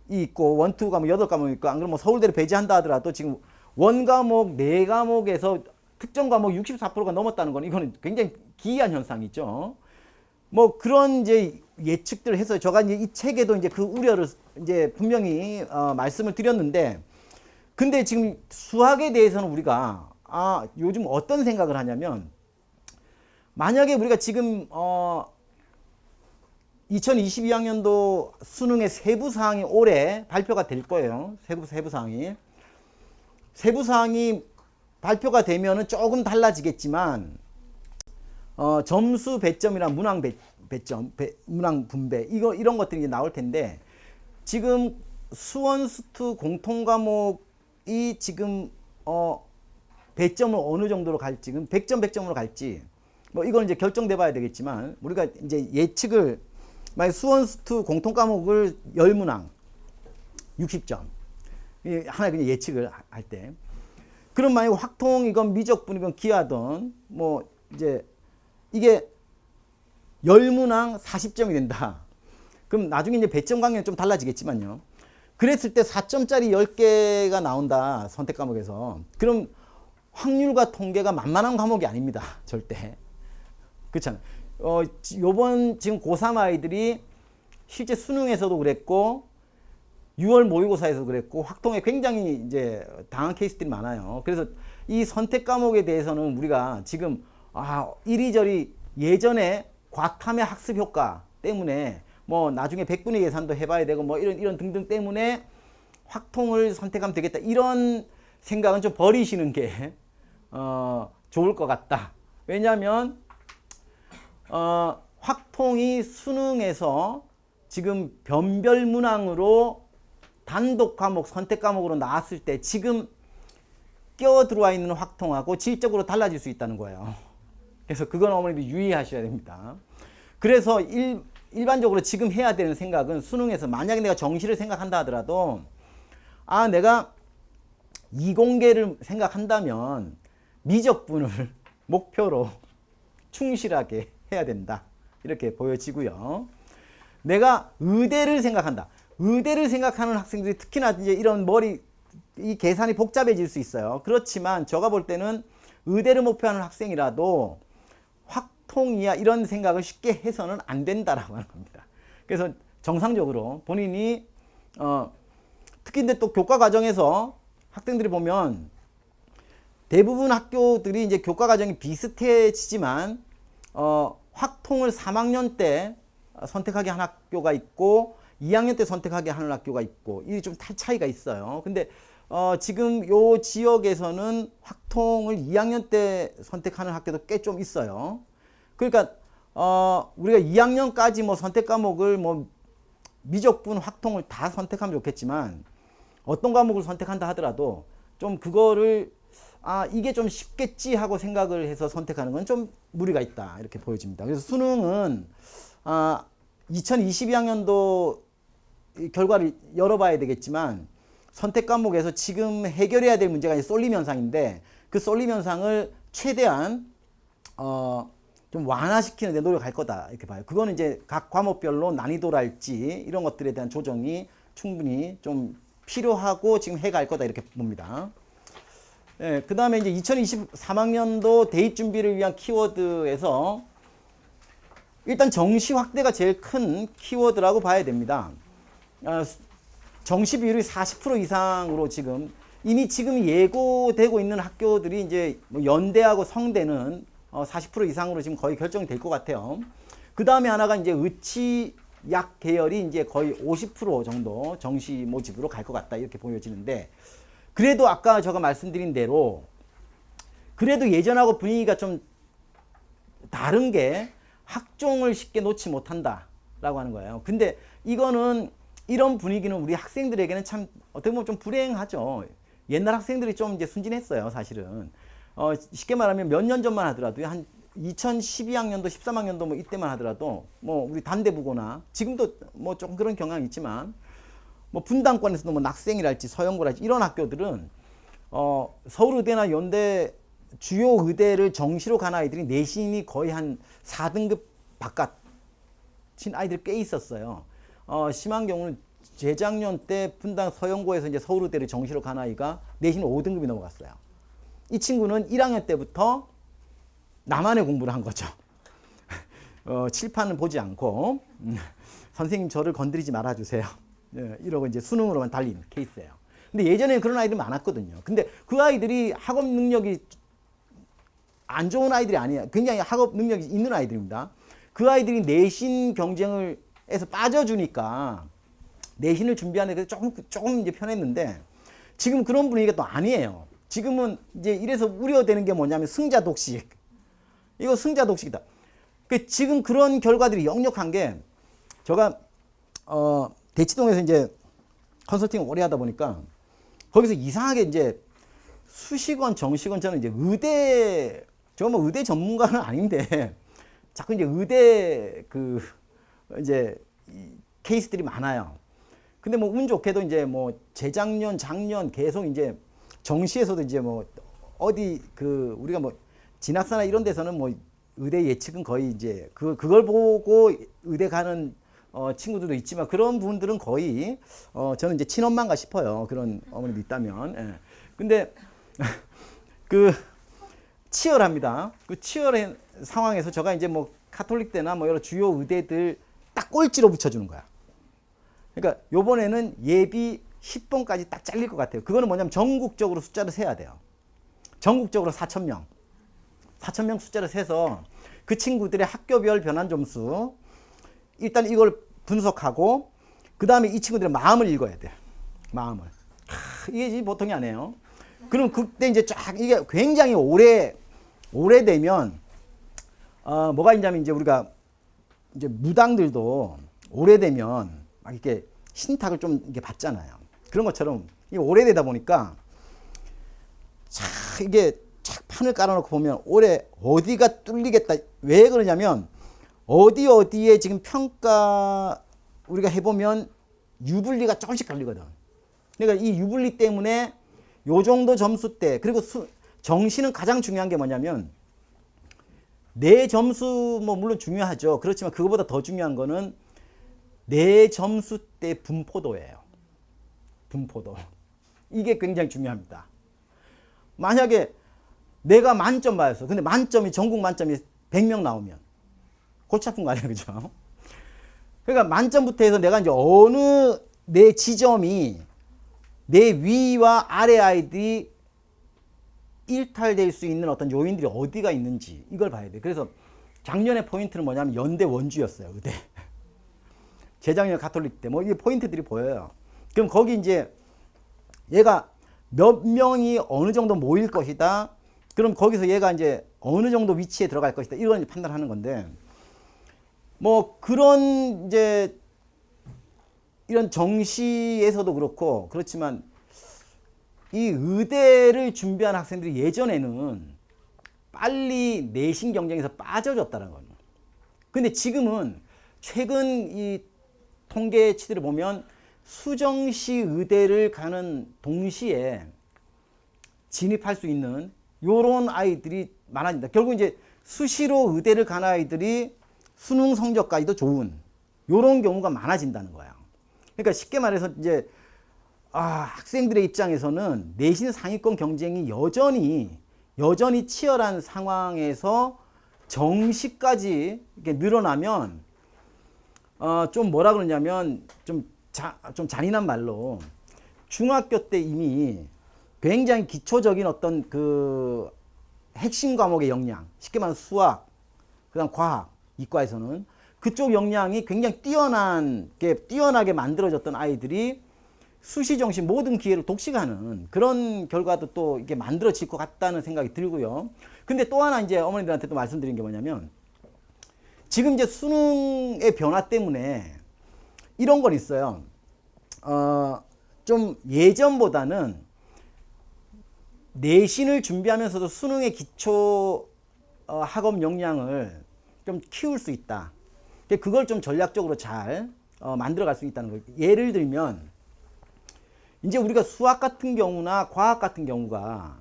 있고 원투 과목 8과목이 있고 안 그러면 뭐 서울대를 배제한다 하더라도 지금 원과목 4과목에서 특정 과목 64%가 넘었다는 건 이거는 굉장히 기이한 현상이죠. 뭐 그런 이제 예측들을 해서 제가 이제 이 책에도 이제 그 우려를 이제 분명히 말씀을 드렸는데, 근데 지금 수학에 대해서는 우리가 요즘 어떤 생각을 하냐면, 만약에 우리가 지금 2022학년도 수능의 세부 사항이 올해 발표가 될 거예요. 세부 사항이 발표가 되면은 조금 달라지겠지만, 점수 배점이랑 문항 배점, 문항 분배 이런 것들이 이제 나올 텐데, 지금 수원수투 공통 과목이 지금 배점을 어느 정도로 갈지, 100점으로 갈지 뭐 이건 이제 결정돼 봐야 되겠지만, 우리가 이제 예측을, 만약 수원수투 공통 과목을 10문항 60점 하나 그냥 예측을 할 때, 그럼 만약 확통이건 미적분이건 기하든 뭐 이제 이게 10문항 40점이 된다. 그럼 나중에 이제 배점 관계는 좀 달라지겠지만요. 그랬을 때 4점짜리 10개가 나온다, 선택 과목에서. 그럼 확률과 통계가 만만한 과목이 아닙니다. 절대. 그렇잖아요. 요번 지금 고3 아이들이 실제 수능에서도 그랬고 6월 모의고사에서도 그랬고 확통에 굉장히 이제 당한 케이스들이 많아요. 그래서 이 선택 과목에 대해서는 우리가 지금 이리저리 예전에 과탐의 학습 효과 때문에 뭐 나중에 100분의 예산도 해봐야 되고 뭐 이런 등등 때문에 확통을 선택하면 되겠다, 이런 생각은 좀 버리시는 게 좋을 것 같다. 왜냐하면 확통이 수능에서 지금 변별 문항으로 단독 과목 선택 과목으로 나왔을 때 지금 끼어 들어와 있는 확통하고 질적으로 달라질 수 있다는 거예요. 그래서 그건 어머니도 유의하셔야 됩니다. 그래서 일반적으로 지금 해야 되는 생각은, 수능에서 만약에 내가 정시를 생각한다 하더라도 내가 이공계를 생각한다면 미적분을 목표로 충실하게 해야 된다, 이렇게 보여지고요. 내가 의대를 생각한다. 의대를 생각하는 학생들이 특히나 이제 이런 이 계산이 복잡해질 수 있어요. 그렇지만 제가 볼 때는 의대를 목표하는 학생이라도 확통이야 이런 생각을 쉽게 해서는 안 된다라고 하는 겁니다. 그래서 정상적으로 본인이 특히 근데 또 교과 과정에서 학생들이 보면 대부분 학교들이 이제 교과 과정이 비슷해지지만 확통을 3학년 때 선택하게 한 학교가 있고 2학년 때 선택하게 하는 학교가 있고, 이 좀 차이가 있어요. 근데 지금 요 지역에서는 확통을 2학년 때 선택하는 학교도 꽤 좀 있어요. 그러니까 우리가 2학년까지 뭐 선택 과목을 뭐 미적분 확통을 다 선택하면 좋겠지만, 어떤 과목을 선택한다 하더라도 좀 그거를 이게 좀 쉽겠지 하고 생각을 해서 선택하는 건 좀 무리가 있다, 이렇게 보여집니다. 그래서 수능은 2022학년도 결과를 열어봐야 되겠지만, 선택 과목에서 지금 해결해야 될 문제가 쏠림 현상인데, 그 쏠림 현상을 최대한 좀 완화시키는 데 노력할 거다, 이렇게 봐요. 그거는 이제 각 과목별로 난이도랄지 이런 것들에 대한 조정이 충분히 좀 필요하고 지금 해갈 거다, 이렇게 봅니다. 그 다음에 이제 2023학년도 대입 준비를 위한 키워드에서 일단 정시 확대가 제일 큰 키워드라고 봐야 됩니다. 정시 비율이 40% 이상으로 이미 지금 예고되고 있는 학교들이 이제 뭐 연대하고 성대는 40% 이상으로 지금 거의 결정이 될 것 같아요. 그 다음에 하나가 이제 의치약 계열이 이제 거의 50% 정도 정시 모집으로 갈 것 같다, 이렇게 보여지는데, 그래도 아까 제가 말씀드린 대로 그래도 예전하고 분위기가 좀 다른 게 학종을 쉽게 놓지 못한다라고 하는 거예요. 근데 이거는 이런 분위기는 우리 학생들에게는 참 어떻게 보면 좀 불행하죠. 옛날 학생들이 좀 이제 순진했어요, 사실은. 쉽게 말하면 몇 년 전만 하더라도 한 2012학년도, 13학년도 뭐 이때만 하더라도 뭐 우리 단대부고나 지금도 뭐 조금 그런 경향이 있지만 뭐 분당권에서도 뭐 낙생이랄지 서영고랄지 이런 학교들은 서울의대나 연대 주요 의대를 정시로 간 아이들이 내신이 거의 한 4등급 바깥인 아이들이 꽤 있었어요. 심한 경우는 재작년 때 분당 서영고에서 이제 서울의대를 정시로 간 아이가 내신 5등급이 넘어갔어요. 이 친구는 1학년 때부터 나만의 공부를 한 거죠. 칠판은 보지 않고 선생님 저를 건드리지 말아주세요. 이러고 이제 수능으로만 달린 케이스예요. 근데 예전에는 그런 아이들이 많았거든요. 근데 그 아이들이 학업 능력이 안 좋은 아이들이 아니에요. 굉장히 학업 능력이 있는 아이들입니다. 그 아이들이 내신 경쟁을 해서 빠져주니까 내신을 준비하는 데 조금 이제 편했는데 지금 그런 분위기가 또 아니에요. 지금은 이제 이래서 우려되는 게 뭐냐면 승자 독식. 이거 승자 독식이다. 지금 그런 결과들이 역력한 게 제가 대치동에서 이제 컨설팅을 오래 하다 보니까 거기서 이상하게 이제 수식원, 정식원 저는 이제 제가 뭐 의대 전문가는 아닌데 자꾸 이제 의대 이제 케이스들이 많아요. 근데 뭐 운 좋게도 이제 뭐 재작년, 작년 계속 이제 정시에서도 이제 뭐 어디 우리가 뭐 진학사나 이런 데서는 뭐 의대 예측은 거의 이제 그걸 보고 의대 가는 친구들도 있지만 그런 분들은 거의 저는 이제 친엄마인가 싶어요. 그런 어머니도 있다면. 예. 근데 치열합니다. 그 치열한 상황에서 제가 이제 뭐 카톨릭대나 뭐 여러 주요 의대들 딱 꼴찌로 붙여주는 거야. 그러니까 요번에는 예비 10번까지 딱 잘릴 것 같아요. 그거는 뭐냐면 전국적으로 숫자를 세야 돼요. 전국적으로 4,000명. 4,000명 숫자를 세서 그 친구들의 학교별 변환 점수 일단 이걸 분석하고 그 다음에 이 친구들의 마음을 읽어야 돼. 마음을. 이게 보통이 아니에요. 그럼 그때 이제 쫙 이게 굉장히 오래되면 뭐가 있냐면 이제 우리가 이제 무당들도 오래되면 막 이렇게 신탁을 좀 이렇게 받잖아요. 그런 것처럼 이게 오래되다 보니까 이게 착 판을 깔아놓고 보면 올해 어디가 뚫리겠다. 왜 그러냐면 어디에 지금 평가 우리가 해보면 유불리가 조금씩 갈리거든. 그러니까 이 유불리 때문에 요 정도 점수대 그리고 정시는 가장 중요한 게 뭐냐면 내 점수 뭐 물론 중요하죠. 그렇지만 그거보다 더 중요한 거는 내 점수대 분포도예요. 분포도. 이게 굉장히 중요합니다. 만약에 내가 만점 받았어. 근데 만점이 전국 만점이 100명 나오면 골치 아픈 거 아니야, 그죠? 그러니까 만점부터 해서 내가 이제 어느 내 지점이 내 위와 아래 아이들이 일탈될 수 있는 어떤 요인들이 어디가 있는지 이걸 봐야 돼. 그래서 작년에 포인트는 뭐냐면 연대 원주였어요, 의대. 재작년 가톨릭 때 뭐 이게 포인트들이 보여요. 그럼 거기 이제 얘가 몇 명이 어느 정도 모일 것이다. 그럼 거기서 얘가 이제 어느 정도 위치에 들어갈 것이다. 이런 이제 판단하는 건데 뭐 그런 이제 이런 정시에서도 그렇고 그렇지만 이 의대를 준비한 학생들이 예전에는 빨리 내신 경쟁에서 빠져줬다는 거예요. 근데 지금은 최근 이 통계치들을 보면 수정시 의대를 가는 동시에 진입할 수 있는 요런 아이들이 많아진다. 결국 이제 수시로 의대를 간 아이들이 수능 성적까지도 좋은 요런 경우가 많아진다는 거야. 그러니까 쉽게 말해서 이제 학생들의 입장에서는 내신 상위권 경쟁이 여전히 치열한 상황에서 정시까지 이렇게 늘어나면 좀 뭐라 그러냐면 좀 잔인한 말로 중학교 때 이미 굉장히 기초적인 어떤 그 핵심 과목의 역량, 쉽게 말하면 수학, 그다음 과학, 이과에서는 그쪽 역량이 굉장히 뛰어나게 만들어졌던 아이들이 수시, 정시 모든 기회를 독식하는 그런 결과도 또 이게 만들어질 것 같다는 생각이 들고요. 근데 또 하나 이제 어머니들한테도 말씀드린 게 뭐냐면 지금 이제 수능의 변화 때문에 이런 건 있어요. 좀 예전보다는 내신을 준비하면서도 수능의 기초 학업 역량을 좀 키울 수 있다. 그걸 좀 전략적으로 잘 만들어갈 수 있다는 거예요. 예를 들면 이제 우리가 수학 같은 경우나 과학 같은 경우가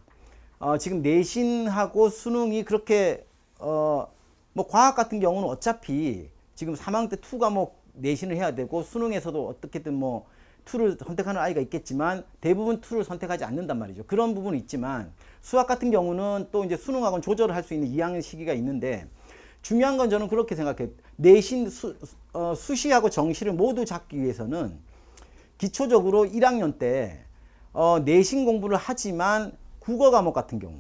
지금 내신하고 수능이 그렇게 뭐 과학 같은 경우는 어차피 지금 3학년 때 2과목 내신을 해야 되고 수능에서도 어떻게든 뭐 2를 선택하는 아이가 있겠지만 대부분 2를 선택하지 않는단 말이죠. 그런 부분이 있지만 수학 같은 경우는 또 이제 수능하고는 조절을 할 수 있는 2학년 시기가 있는데 중요한 건 저는 그렇게 생각해요. 내신 수시하고 정시를 모두 잡기 위해서는 기초적으로 1학년 때 내신 공부를 하지만 국어 과목 같은 경우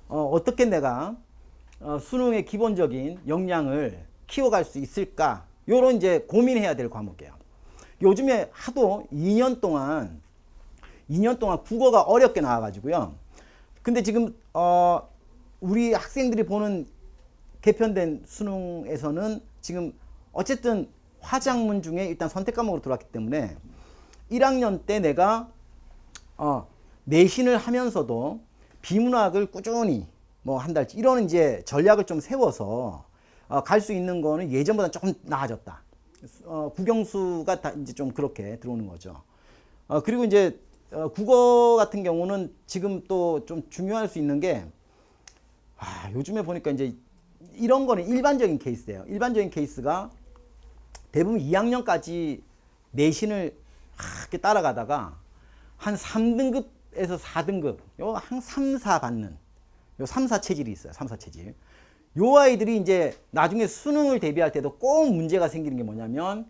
어떻게 내가 수능의 기본적인 역량을 키워갈 수 있을까? 요런 이제 고민해야 될 과목이에요. 요즘에 하도 2년 동안 국어가 어렵게 나와가지고요. 근데 지금 우리 학생들이 보는 개편된 수능에서는 지금 어쨌든 화작문 중에 일단 선택 과목으로 들어왔기 때문에 1학년 때 내가 내신을 하면서도 비문학을 꾸준히 뭐 한 달치 이런 이제 전략을 좀 세워서 갈 수 있는 거는 예전보다 조금 나아졌다. 국영수가 다 이제 좀 그렇게 들어오는 거죠. 그리고 이제 국어 같은 경우는 지금 또 좀 중요할 수 있는 게 요즘에 보니까 이제 이런 거는 일반적인 케이스예요. 일반적인 케이스가 대부분 2학년까지 내신을 이렇게 따라가다가 한 3등급에서 4등급, 한 3, 4 받는 요 3, 4 체질이 있어요. 3, 4 체질. 요 아이들이 이제 나중에 수능을 대비할 때도 꼭 문제가 생기는 게 뭐냐면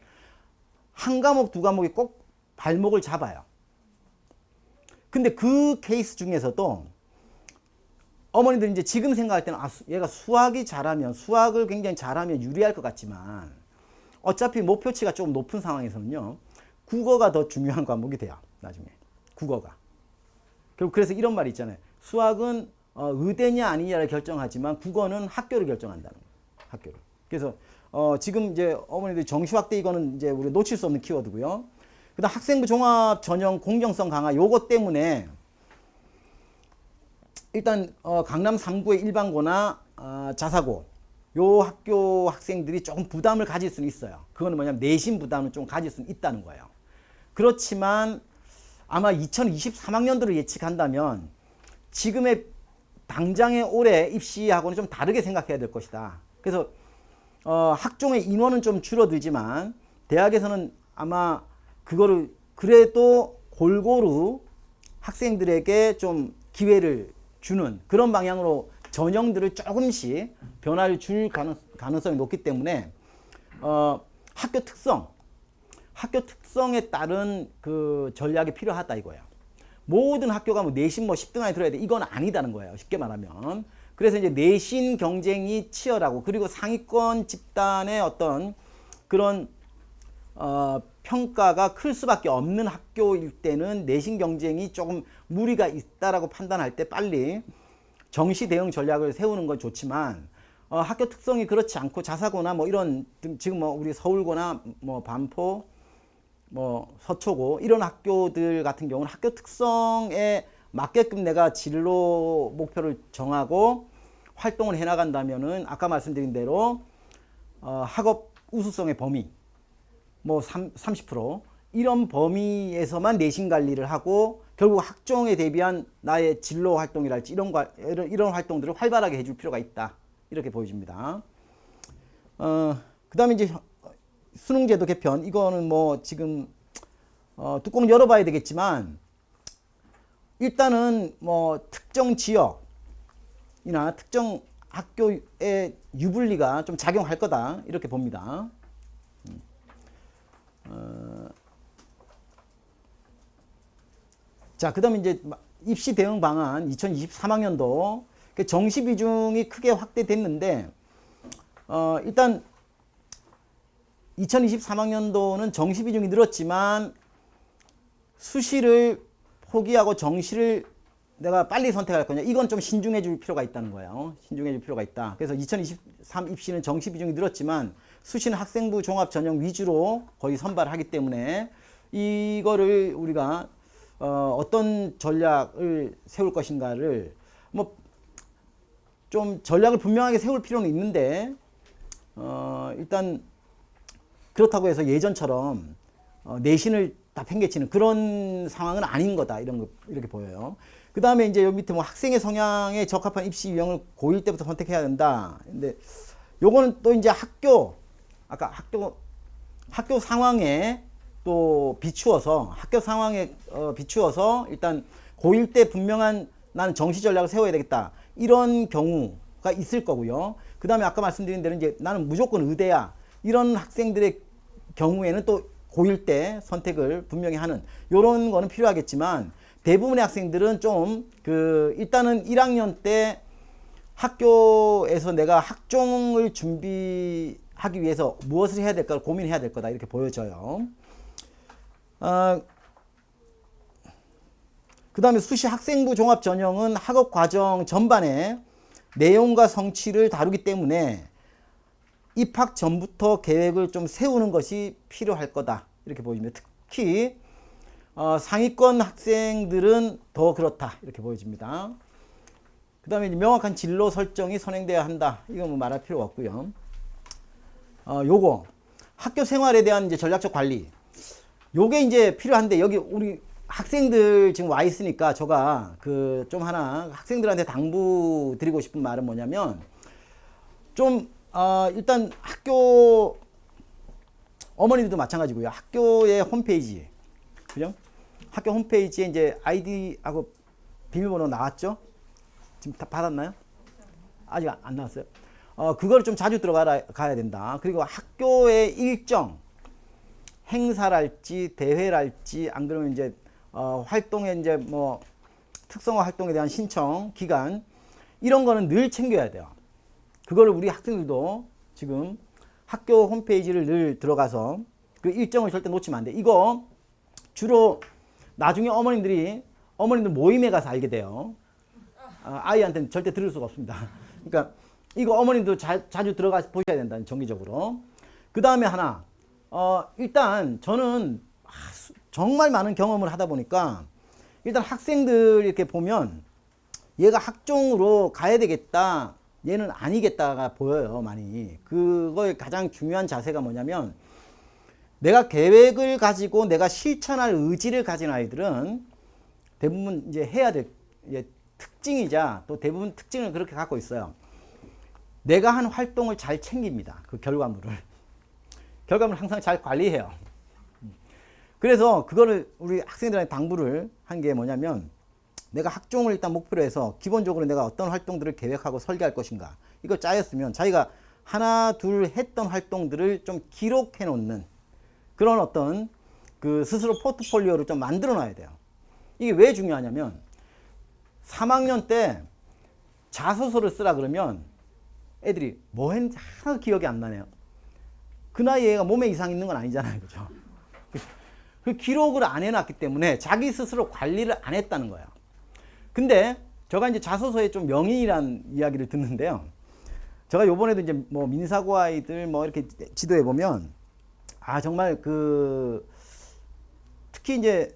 한 과목, 두 과목이 꼭 발목을 잡아요. 근데 그 케이스 중에서도 어머니들 이제 지금 생각할 때는 얘가 수학을 굉장히 잘하면 유리할 것 같지만 어차피 목표치가 조금 높은 상황에서는요. 국어가 더 중요한 과목이 돼요. 나중에. 국어가. 그래서 이런 말이 있잖아요. 수학은 의대냐 아니냐를 결정하지만 국어는 학교를 결정한다는 거예요. 학교를. 그래서 지금 이제 어머니들 정시확대 이거는 이제 우리 놓칠 수 없는 키워드고요. 그다음 학생부 종합 전형 공정성 강화 요거 때문에 일단 강남 3구의 일반고나 자사고 요 학교 학생들이 조금 부담을 가질 수는 있어요. 그거는 뭐냐면 내신 부담을 좀 가질 수는 있다는 거예요. 그렇지만 아마 2023학년도를 예측한다면 지금의 당장의 올해 입시하고는 좀 다르게 생각해야 될 것이다. 그래서 학종의 인원은 좀 줄어들지만 대학에서는 아마 그거를 그래도 골고루 학생들에게 좀 기회를 주는 그런 방향으로 전형들을 조금씩 변화를 줄 가능성이 높기 때문에 학교 특성에 따른 그 전략이 필요하다 이거예요. 모든 학교가 뭐 내신 뭐 10등 안에 들어야 돼 이건 아니다는 거예요. 쉽게 말하면. 그래서 이제 내신 경쟁이 치열하고 그리고 상위권 집단의 어떤 그런 평가가 클 수밖에 없는 학교일 때는 내신 경쟁이 조금 무리가 있다라고 판단할 때 빨리 정시 대응 전략을 세우는 건 좋지만 학교 특성이 그렇지 않고 자사고나 뭐 이런 지금 뭐 우리 서울고나 뭐 반포 뭐 서초고 이런 학교들 같은 경우는 학교 특성에 맞게끔 내가 진로 목표를 정하고 활동을 해 나간다면은 아까 말씀드린 대로 학업 우수성의 범위 뭐 30% 이런 범위에서만 내신 관리를 하고 결국 학종에 대비한 나의 진로 활동이랄지 이런 활동들을 활발하게 해줄 필요가 있다 이렇게 보여집니다. 그 다음에 이제 수능제도 개편 이거는 뭐 지금 뚜껑 열어봐야 되겠지만 일단은 뭐 특정 지역이나 특정 학교의 유불리가 좀 작용할 거다 이렇게 봅니다. 자, 그 다음에 이제 입시 대응 방안 2023학년도 정시 비중이 크게 확대됐는데 일단 2023학년도는 정시 비중이 늘었지만 수시를 포기하고 정시를 내가 빨리 선택할 거냐 이건 좀 신중해 줄 필요가 있다는 거예요. 신중해 줄 필요가 있다. 그래서 2023 입시는 정시 비중이 늘었지만 수시는 학생부 종합 전형 위주로 거의 선발하기 때문에 이거를 우리가 어떤 전략을 세울 것인가를 뭐 좀 전략을 분명하게 세울 필요는 있는데 일단 그렇다고 해서 예전처럼 내신을 다 팽개치는 그런 상황은 아닌 거다 이런 거 이렇게 보여요. 그 다음에 이제 여기 밑에 뭐 학생의 성향에 적합한 입시 유형을 고1 때부터 선택해야 된다. 근데 요거는 또 이제 아까 학교 상황에 또 비추어서 학교 상황에 비추어서 일단 고1 때 분명한 나는 정시 전략을 세워야 되겠다. 이런 경우가 있을 거고요. 그 다음에 아까 말씀드린 대로 이제 나는 무조건 의대야. 이런 학생들의 경우에는 또 고1 때 선택을 분명히 하는 요런 거는 필요하겠지만 대부분의 학생들은 좀 일단은 1학년 때 학교에서 내가 학종을 준비하기 위해서 무엇을 해야 될까 고민해야 될 거다 이렇게 보여져요. 그 다음에 수시 학생부 종합 전형은 학업 과정 전반에 내용과 성취를 다루기 때문에 입학 전부터 계획을 좀 세우는 것이 필요할 거다 이렇게 보입니다. 특히 상위권 학생들은 더 그렇다 이렇게 보여집니다. 그 다음에 명확한 진로 설정이 선행되어야 한다. 이건 뭐 말할 필요가 없고요. 요거 학교 생활에 대한 이제 전략적 관리 요게 이제 필요한데 여기 우리 학생들 지금 와 있으니까 제가 좀 하나 학생들한테 당부드리고 싶은 말은 뭐냐면 좀 일단 학교 어머니들도 마찬가지고요. 학교의 홈페이지 그죠? 학교 홈페이지에 이제 아이디하고 비밀번호 나왔죠? 지금 다 받았나요? 아직 안 나왔어요. 그걸 좀 자주 가야 된다. 그리고 학교의 일정 행사랄지 대회랄지 안 그러면 이제 활동에 이제 뭐 특성화 활동에 대한 신청 기간 이런 거는 늘 챙겨야 돼요. 그거를 우리 학생들도 지금 학교 홈페이지를 늘 들어가서 그 일정을 절대 놓치면 안 돼. 이거 주로 나중에 어머님들 모임에 가서 알게 돼요. 아이한테는 절대 들을 수가 없습니다. 그러니까 이거 어머님도 자주 들어가서 보셔야 된다. 정기적으로. 그 다음에 하나 일단 저는 정말 많은 경험을 하다 보니까 일단 학생들 이렇게 보면 얘가 학종으로 가야 되겠다 얘는 아니겠다가 보여요. 많이. 그거의 가장 중요한 자세가 뭐냐면 내가 계획을 가지고 내가 실천할 의지를 가진 아이들은 대부분 이제 해야 될 특징이자 또 대부분 특징을 그렇게 갖고 있어요. 내가 한 활동을 잘 챙깁니다. 그 결과물을 항상 잘 관리해요. 그래서 그거를 우리 학생들한테 당부를 한 게 뭐냐면 내가 학종을 일단 목표로 해서 기본적으로 내가 어떤 활동들을 계획하고 설계할 것인가 이걸 짜였으면 자기가 하나 둘 했던 활동들을 좀 기록해 놓는 그런 어떤 스스로 포트폴리오를 좀 만들어 놔야 돼요. 이게 왜 중요하냐면 3학년 때 자소서를 쓰라 그러면 애들이 뭐 했는지 하나도 기억이 안 나네요. 그 나이에 얘가 몸에 이상 있는 건 아니잖아요. 그죠? 그 기록을 안 해놨기 때문에 자기 스스로 관리를 안 했다는 거예요. 근데 제가 이제 자소서에 좀 명인이라는 이야기를 듣는데요. 제가 요번에도 이제 뭐 민사고 아이들 뭐 이렇게 지도해 보면 정말 특히 이제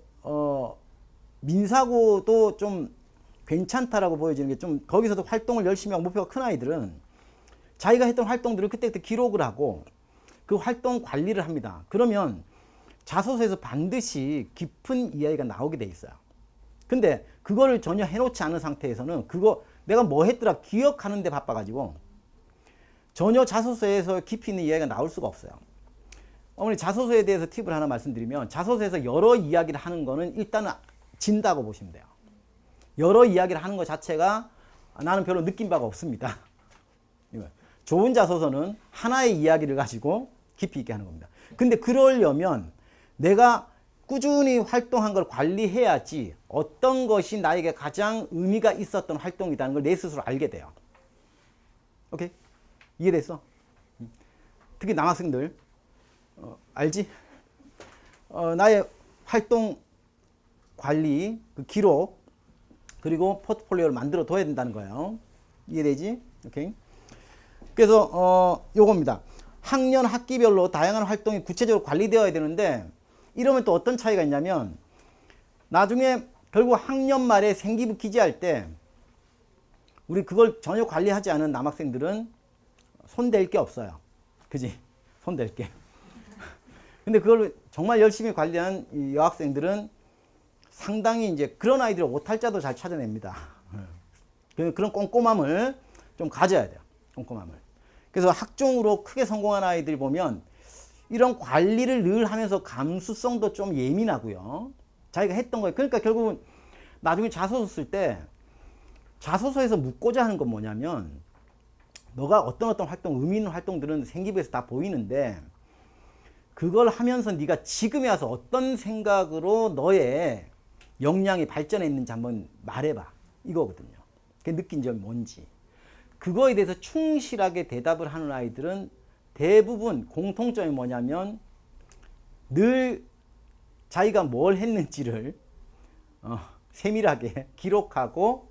민사고도 좀 괜찮다라고 보여지는 게 좀 거기서도 활동을 열심히 하고 목표가 큰 아이들은 자기가 했던 활동들을 그때그때 기록을 하고 그 활동 관리를 합니다. 그러면 자소서에서 반드시 깊은 이야기가 나오게 돼 있어요. 근데 그거를 전혀 해놓지 않은 상태에서는 내가 뭐 했더라 기억하는 데 바빠가지고 전혀 자소서에서 깊이 있는 이야기가 나올 수가 없어요. 어머니 자소서에 대해서 팁을 하나 말씀드리면 자소서에서 여러 이야기를 하는 거는 일단은 진다고 보시면 돼요. 여러 이야기를 하는 것 자체가 나는 별로 느낀 바가 없습니다. 좋은 자소서는 하나의 이야기를 가지고 깊이 있게 하는 겁니다. 근데 그러려면 내가 꾸준히 활동한 걸 관리해야지 어떤 것이 나에게 가장 의미가 있었던 활동이라는 걸 내 스스로 알게 돼요. 오케이? 이해됐어? 특히 남학생들 알지? 나의 활동 관리, 기록 그리고 포트폴리오를 만들어 둬야 된다는 거예요. 이해되지? 오케이? 그래서 요겁니다. 학년 학기별로 다양한 활동이 구체적으로 관리되어야 되는데 이러면 또 어떤 차이가 있냐면 나중에 결국 학년 말에 생기부 기재할 때 우리 그걸 전혀 관리하지 않은 남학생들은 손댈 게 없어요. 그지? 손댈 게. 근데 그걸 정말 열심히 관리한 이 여학생들은 상당히 이제 그런 아이들을 오탈자도 잘 찾아냅니다. 그런 꼼꼼함을 좀 가져야 돼요. 꼼꼼함을. 그래서 학종으로 크게 성공한 아이들 보면 이런 관리를 늘 하면서 감수성도 좀 예민하고요. 자기가 했던 거예요. 그러니까 결국은 나중에 자소서 쓸 때 자소서에서 묻고자 하는 건 뭐냐면 너가 어떤 활동, 의미 있는 활동들은 생기부에서 다 보이는데 그걸 하면서 네가 지금에 와서 어떤 생각으로 너의 역량이 발전했는지 한번 말해봐. 이거거든요. 그 느낀 점이 뭔지. 그거에 대해서 충실하게 대답을 하는 아이들은 대부분 공통점이 뭐냐면 늘 자기가 뭘 했는지를 세밀하게 기록하고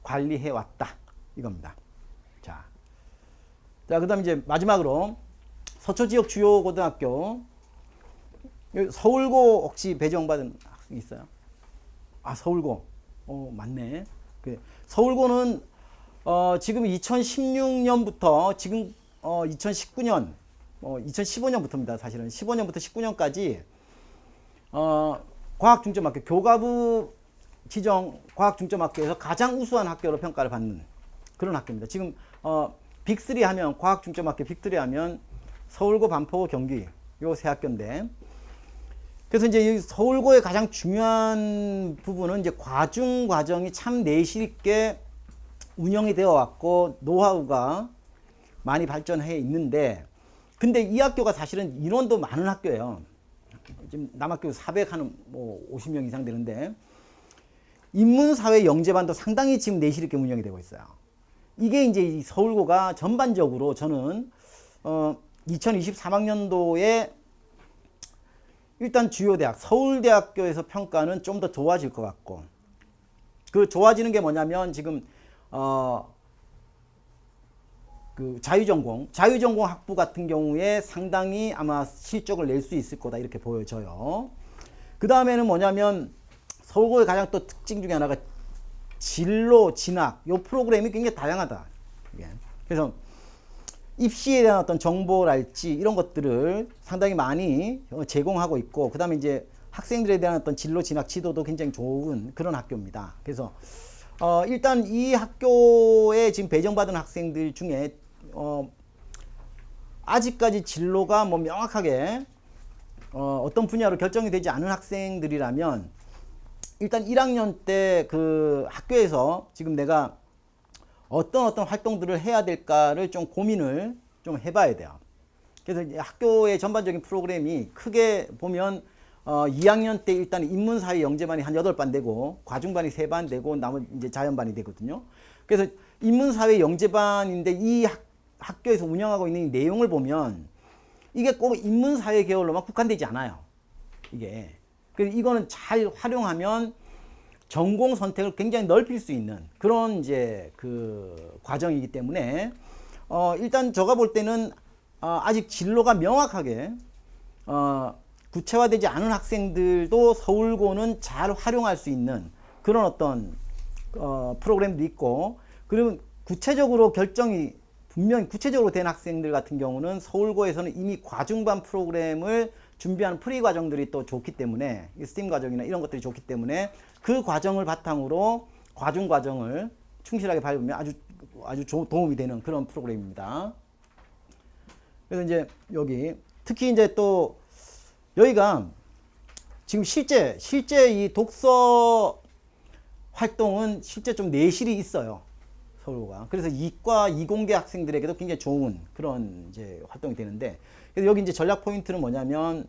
관리해 왔다. 이겁니다. 자, 그 다음에 이제 마지막으로 서초 지역 주요 고등학교. 서울고 혹시 배정받은 학생 있어요? 아, 서울고. 맞네. 서울고는 지금 2016년부터 지금 2019년 2015년부터입니다. 사실은 15년부터 19년까지 과학중점학교 교과부 지정 과학중점학교에서 가장 우수한 학교로 평가를 받는 그런 학교입니다. 지금 빅3 하면 과학중점학교 빅3 하면 서울고, 반포고, 경기 요 세 학교인데 그래서 이제 이 서울고의 가장 중요한 부분은 이제 과중 과정이 참 내실 있게 운영이 되어 왔고 노하우가 많이 발전해 있는데 근데 이 학교가 사실은 인원도 많은 학교예요. 지금 남학교 400 한 50명 이상 되는데 인문사회 영재반도 상당히 지금 내실 있게 운영이 되고 있어요. 이게 이제 이 서울고가 전반적으로 저는 2023학년도에 일단 주요 대학 서울대학교에서 평가는 좀 더 좋아질 것 같고 그 좋아지는 게 뭐냐면 지금 그 자유전공 학부 같은 경우에 상당히 아마 실적을 낼 수 있을 거다 이렇게 보여져요. 그 다음에는 뭐냐면 서울고의 가장 또 특징 중에 하나가 진로 진학 요 프로그램이 굉장히 다양하다. 그래서 입시에 대한 어떤 정보랄지 이런 것들을 상당히 많이 제공하고 있고 그 다음에 이제 학생들에 대한 어떤 진로 진학 지도도 굉장히 좋은 그런 학교입니다. 그래서 일단 이 학교에 지금 배정받은 학생들 중에 아직까지 진로가 뭐 명확하게 어떤 분야로 결정이 되지 않은 학생들이라면 일단 1학년 때 그 학교에서 지금 내가 어떤 활동들을 해야 될까를 좀 고민을 좀 해봐야 돼요. 그래서 이제 학교의 전반적인 프로그램이 크게 보면 2학년 때 일단 인문사회 영재반이 한 8반 되고 과중반이 3반 되고 나머지 이제 자연반이 되거든요. 그래서 인문사회 영재반인데 이 학교에서 운영하고 있는 이 내용을 보면 이게 꼭 인문사회 계열로만 국한되지 않아요. 이게. 그래서 이거는 잘 활용하면 전공 선택을 굉장히 넓힐 수 있는 그런 이제 그 과정이기 때문에 일단 제가 볼 때는 아직 진로가 명확하게 구체화되지 않은 학생들도 서울고는 잘 활용할 수 있는 그런 어떤 프로그램도 있고 그리고 구체적으로 결정이 분명히 구체적으로 된 학생들 같은 경우는 서울고에서는 이미 과중반 프로그램을 준비하는 프리 과정들이 또 좋기 때문에 스팀 과정이나 이런 것들이 좋기 때문에 그 과정을 바탕으로 과중 과정을 충실하게 밟으면 아주 도움이 되는 그런 프로그램입니다. 그래서 이제 여기 특히 이제 또 여기가 지금 실제 이 독서 활동은 실제 좀 내실이 있어요. 서울고가. 그래서 이과 이공계 학생들에게도 굉장히 좋은 그런 이제 활동이 되는데 그래서 여기 이제 전략 포인트는 뭐냐면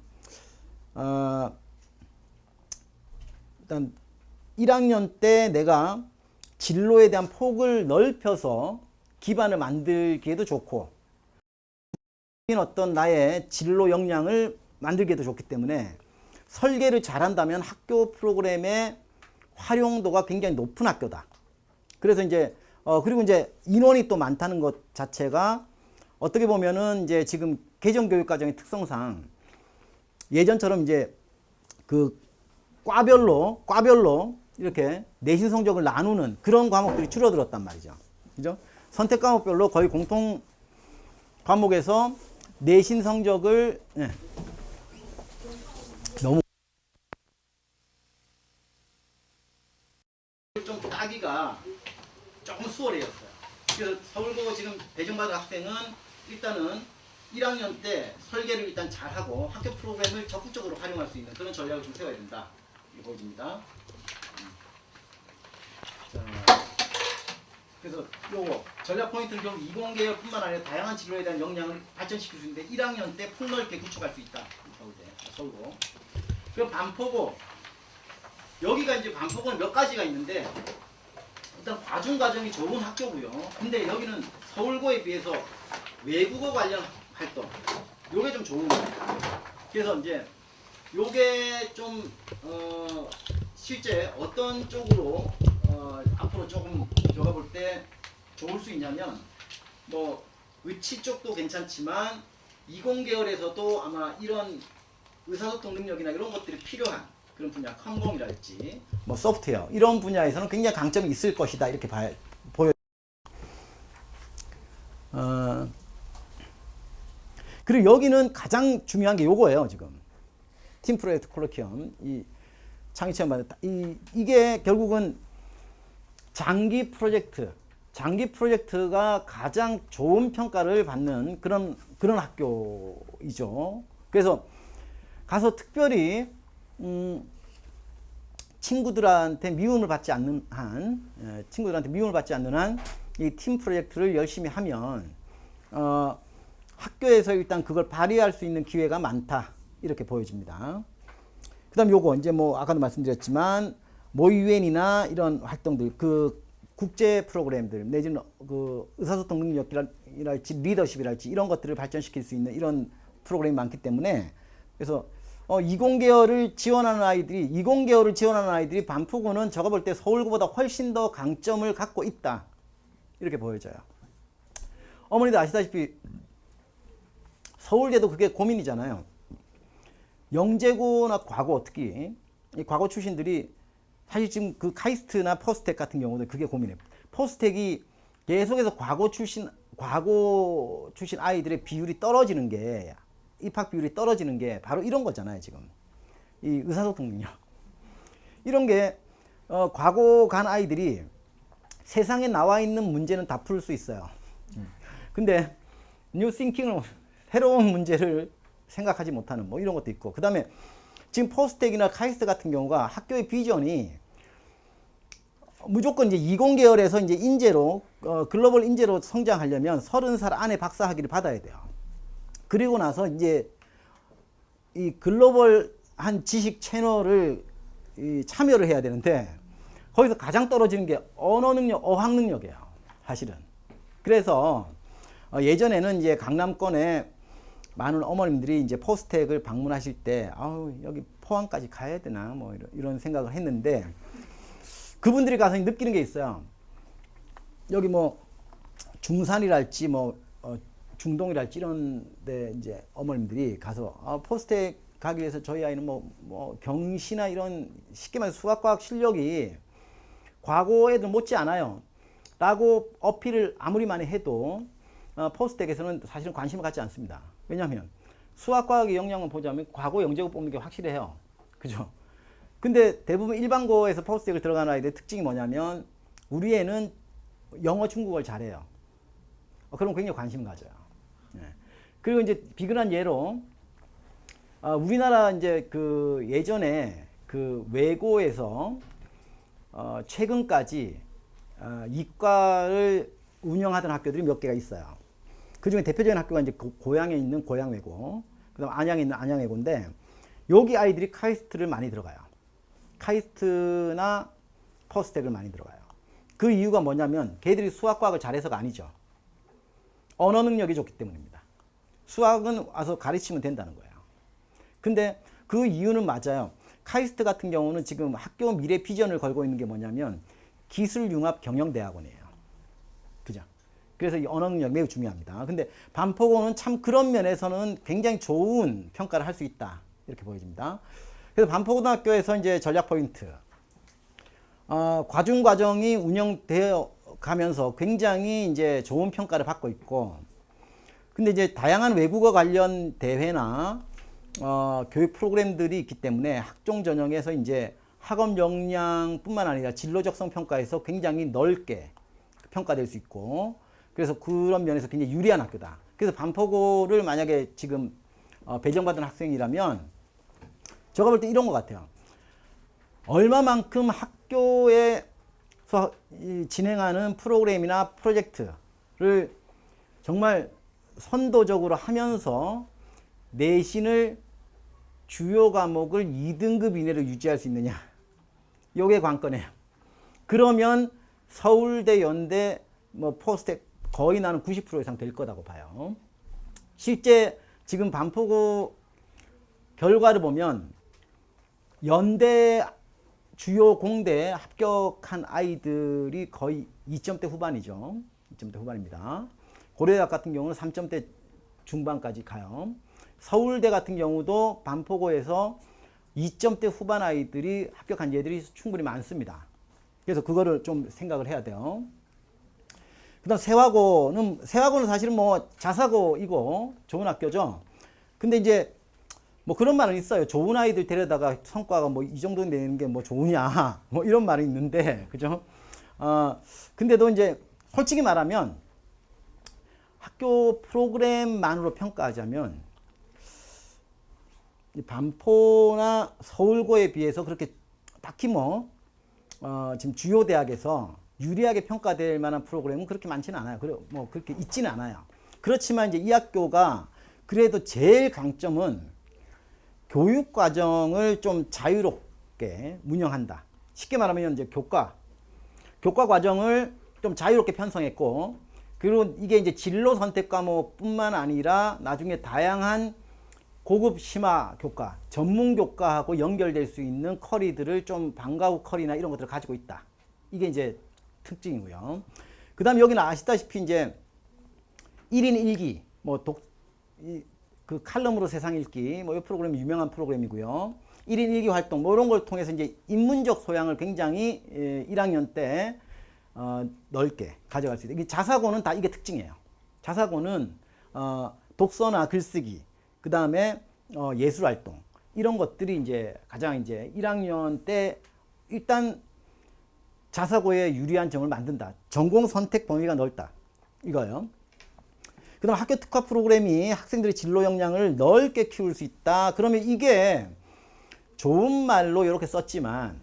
일단 1학년 때 내가 진로에 대한 폭을 넓혀서 기반을 만들기에도 좋고 어떤 나의 진로 역량을 만들기에도 좋기 때문에 설계를 잘한다면 학교 프로그램의 활용도가 굉장히 높은 학교다. 그래서 이제 그리고 이제 인원이 또 많다는 것 자체가 어떻게 보면은 이제 지금 개정교육과정의 특성상 예전처럼 이제 그 과별로 이렇게 내신 성적을 나누는 그런 과목들이 줄어들었단 말이죠. 그죠? 선택 과목별로 거의 공통 과목에서 내신 성적을 너무 좀 따기가 조금 수월해졌어요. 그래서 서울고 지금 배정받은 학생은 일단은 1학년 때 설계를 일단 잘하고 학교 프로그램을 적극적으로 활용할 수 있는 그런 전략을 좀 세워야 된다. 이게 보여집니다. 자, 그래서 요거 전략 포인트는 결국 이공계열뿐만 아니라 다양한 진로에 대한 역량을 발전시킬 수 있는데 1학년 때 폭넓게 구축할 수 있다. 서울고. 그럼 반포고. 여기가 이제 반포고는 몇 가지가 있는데 일단 과중 과정이 좋은 학교고요. 근데 여기는 서울고에 비해서 외국어 관련 활동 요게 좀 좋은 거예요. 그래서 이제 요게 좀 실제 어떤 쪽으로 앞으로 조금 제가 볼 때 좋을 수 있냐면 뭐 의치 쪽도 괜찮지만 이공계열에서도 아마 이런 의사소통 능력이나 이런 것들이 필요한 그런 분야, 컴공이랄지 뭐 소프트웨어 이런 분야에서는 굉장히 강점이 있을 것이다 이렇게 보여. 그리고 여기는 가장 중요한 게 요거예요. 지금 팀 프로젝트 콜로키움 이 창의 체험 받았다. 이게 결국은 장기 프로젝트가 가장 좋은 평가를 받는 그런 학교이죠. 그래서 가서 특별히 친구들한테 미움을 받지 않는 한 이 팀 프로젝트를 열심히 하면 학교에서 일단 그걸 발휘할 수 있는 기회가 많다 이렇게 보여집니다. 그다음 요거 이제 뭐 아까도 말씀드렸지만 모의유엔이나 이런 활동들 그 국제 프로그램들 내지는 그 의사소통 능력이랄지 리더십이랄지 이런 것들을 발전시킬 수 있는 이런 프로그램이 많기 때문에 그래서 이공계열을 지원하는 아이들이 반포고는 제가 볼 때 서울고보다 훨씬 더 강점을 갖고 있다 이렇게 보여져요. 어머니도 아시다시피 서울대도 그게 고민이잖아요. 영재고나 과고 특히 이 과고 출신들이 사실 지금 그 카이스트나 포스텍 같은 경우도 그게 고민이에요. 포스텍이 계속해서 과고 출신 아이들의 비율이 떨어지는 게 입학 비율이 떨어지는 게 바로 이런 거잖아요. 지금 이 의사소통 능력 이런 게 과고 간 아이들이 세상에 나와 있는 문제는 다 풀 수 있어요. 근데 뉴 싱킹을 새로운 문제를 생각하지 못하는 뭐 이런 것도 있고 그 다음에 지금 포스텍이나 카이스트 같은 경우가 학교의 비전이 무조건 이제 이공계열에서 이제 인재로 글로벌 인재로 성장하려면 30살 안에 박사학위를 받아야 돼요. 그리고 나서 이제 이 글로벌한 지식 채널을 참여를 해야 되는데 거기서 가장 떨어지는 게 언어 능력, 어학 능력이에요. 사실은. 그래서 예전에는 이제 강남권에 많은 어머님들이 이제 포스텍을 방문하실 때 아우 여기 포항까지 가야 되나 뭐 이런 생각을 했는데 그분들이 가서 느끼는 게 있어요. 여기 뭐 중산이랄지 뭐 중동이랄지 이런 데 이제 어머님들이 가서 포스텍 가기 위해서 저희 아이는 뭐 경시나 이런 쉽게 말해서 수학과학 실력이 과거 애들 못지 않아요 라고 어필을 아무리 많이 해도 포스텍에서는 사실은 관심을 갖지 않습니다. 왜냐하면 수학과학의 역량을 보자면 과거 영재고 뽑는 게 확실해요. 그죠? 근데 대부분 일반고에서 포스텍을 들어가는 아이들의 특징이 뭐냐면 우리 애는 영어 중국어를 잘해요. 그럼 굉장히 관심 가져요. 그리고 이제 비근한 예로 우리나라 이제 그 예전에 그 외고에서 최근까지 이과를 운영하던 학교들이 몇 개가 있어요. 그 중에 대표적인 학교가 이제 고양에 있는 고양외고, 그 다음 안양에 있는 안양외고인데, 여기 아이들이 카이스트를 많이 들어가요. 카이스트나 포스텍을 많이 들어가요. 그 이유가 뭐냐면, 걔들이 수학과학을 잘해서가 아니죠. 언어 능력이 좋기 때문입니다. 수학은 와서 가르치면 된다는 거예요. 근데 그 이유는 맞아요. 카이스트 같은 경우는 지금 학교 미래 비전을 걸고 있는 게 뭐냐면, 기술융합 경영대학원이에요. 그죠? 그래서 이 언어 능력 매우 중요합니다. 근데 반포고는 참 그런 면에서는 굉장히 좋은 평가를 할 수 있다. 이렇게 보여집니다. 그래서 반포고등학교에서 이제 전략 포인트. 과중 과정이 운영되어 가면서 굉장히 이제 좋은 평가를 받고 있고, 근데 이제 다양한 외국어 관련 대회나 교육 프로그램들이 있기 때문에 학종 전형에서 이제 학업 역량뿐만 아니라 진로 적성 평가에서 굉장히 넓게 평가될 수 있고, 그래서 그런 면에서 굉장히 유리한 학교다. 그래서 반포고를 만약에 지금 배정받은 학생이라면 제가 볼 때 이런 것 같아요. 얼마만큼 학교에서 진행하는 프로그램이나 프로젝트를 정말 선도적으로 하면서 내신을 주요 과목을 2등급 이내로 유지할 수 있느냐. 요게 관건이에요. 그러면 서울대, 연대, 포스텍 거의 나는 90% 이상 될 거라고 봐요. 실제 지금 반포고 결과를 보면 연대 주요 공대에 합격한 아이들이 거의 2점대 후반이죠. 2점대 후반입니다. 고려대학 같은 경우는 3점대 중반까지 가요. 서울대 같은 경우도 반포고에서 2점대 후반 아이들이 합격한 예들이 충분히 많습니다. 그래서 그거를 좀 생각을 해야 돼요. 그 다음 세화고는 사실은 뭐 자사고이고 좋은 학교죠. 근데 이제 뭐 그런 말은 있어요. 좋은 아이들 데려다가 성과가 뭐 이 정도 내는 게 뭐 좋으냐. 뭐 이런 말이 있는데, 그죠? 근데도 이제 솔직히 말하면 학교 프로그램만으로 평가하자면 반포나 서울고에 비해서 그렇게 딱히 지금 주요 대학에서 유리하게 평가될 만한 프로그램은 그렇게 많지는 않아요. 뭐 그렇게 있지는 않아요. 그렇지만 이제 이 학교가 그래도 제일 강점은 교육 과정을 좀 자유롭게 운영한다. 쉽게 말하면 이제 교과 과정을 좀 자유롭게 편성했고, 그리고 이게 이제 진로 선택 과목뿐만 아니라 나중에 다양한 고급 심화 교과, 전문 교과하고 연결될 수 있는 커리들을 좀 방과 후 커리나 이런 것들을 가지고 있다. 이게 이제 특징이고요. 그 다음에 여기는 아시다시피 이제 1인 1기, 그 칼럼으로 세상 읽기, 이 프로그램이 유명한 프로그램이고요. 1인 1기 활동, 이런 걸 통해서 이제 인문적 소양을 굉장히 1학년 때 넓게 가져갈 수 있다. 이게 자사고는 다 이게 특징이에요. 자사고는 독서나 글쓰기, 그 다음에 예술 활동, 이런 것들이 이제 가장 이제 1학년 때 일단 자사고에 유리한 점을 만든다. 전공 선택 범위가 넓다. 이거요. 그 다음 학교 특화 프로그램이 학생들의 진로 역량을 넓게 키울 수 있다. 그러면 이게 좋은 말로 이렇게 썼지만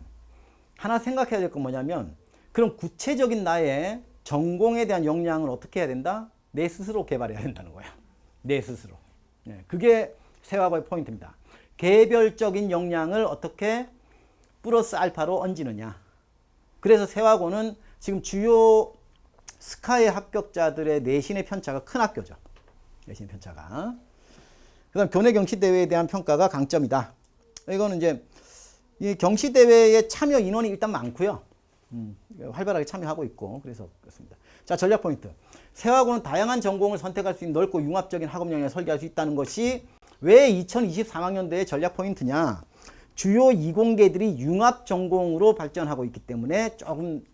하나 생각해야 될 건 뭐냐면, 그럼 구체적인 나의 전공에 대한 역량을 어떻게 해야 된다? 내 스스로 개발해야 된다는 거야. 내 스스로. 그게 세화고의 포인트입니다. 개별적인 역량을 어떻게 플러스 알파로 얹느냐. 그래서 세화고는 지금 주요 스카의 합격자들의 내신의 편차가 큰 학교죠. 내신 편차가. 그 다음 교내 경시대회에 대한 평가가 강점이다. 이거는 이제 이 경시대회에 참여 인원이 일단 많고요. 활발하게 참여하고 있고, 그래서 그렇습니다. 자, 전략 포인트. 세화고는 다양한 전공을 선택할 수 있는 넓고 융합적인 학업 역량을 설계할 수 있다는 것이 왜 2023학년도의 전략 포인트냐. 주요 이공계들이 융합 전공으로 발전하고 있기 때문에 조금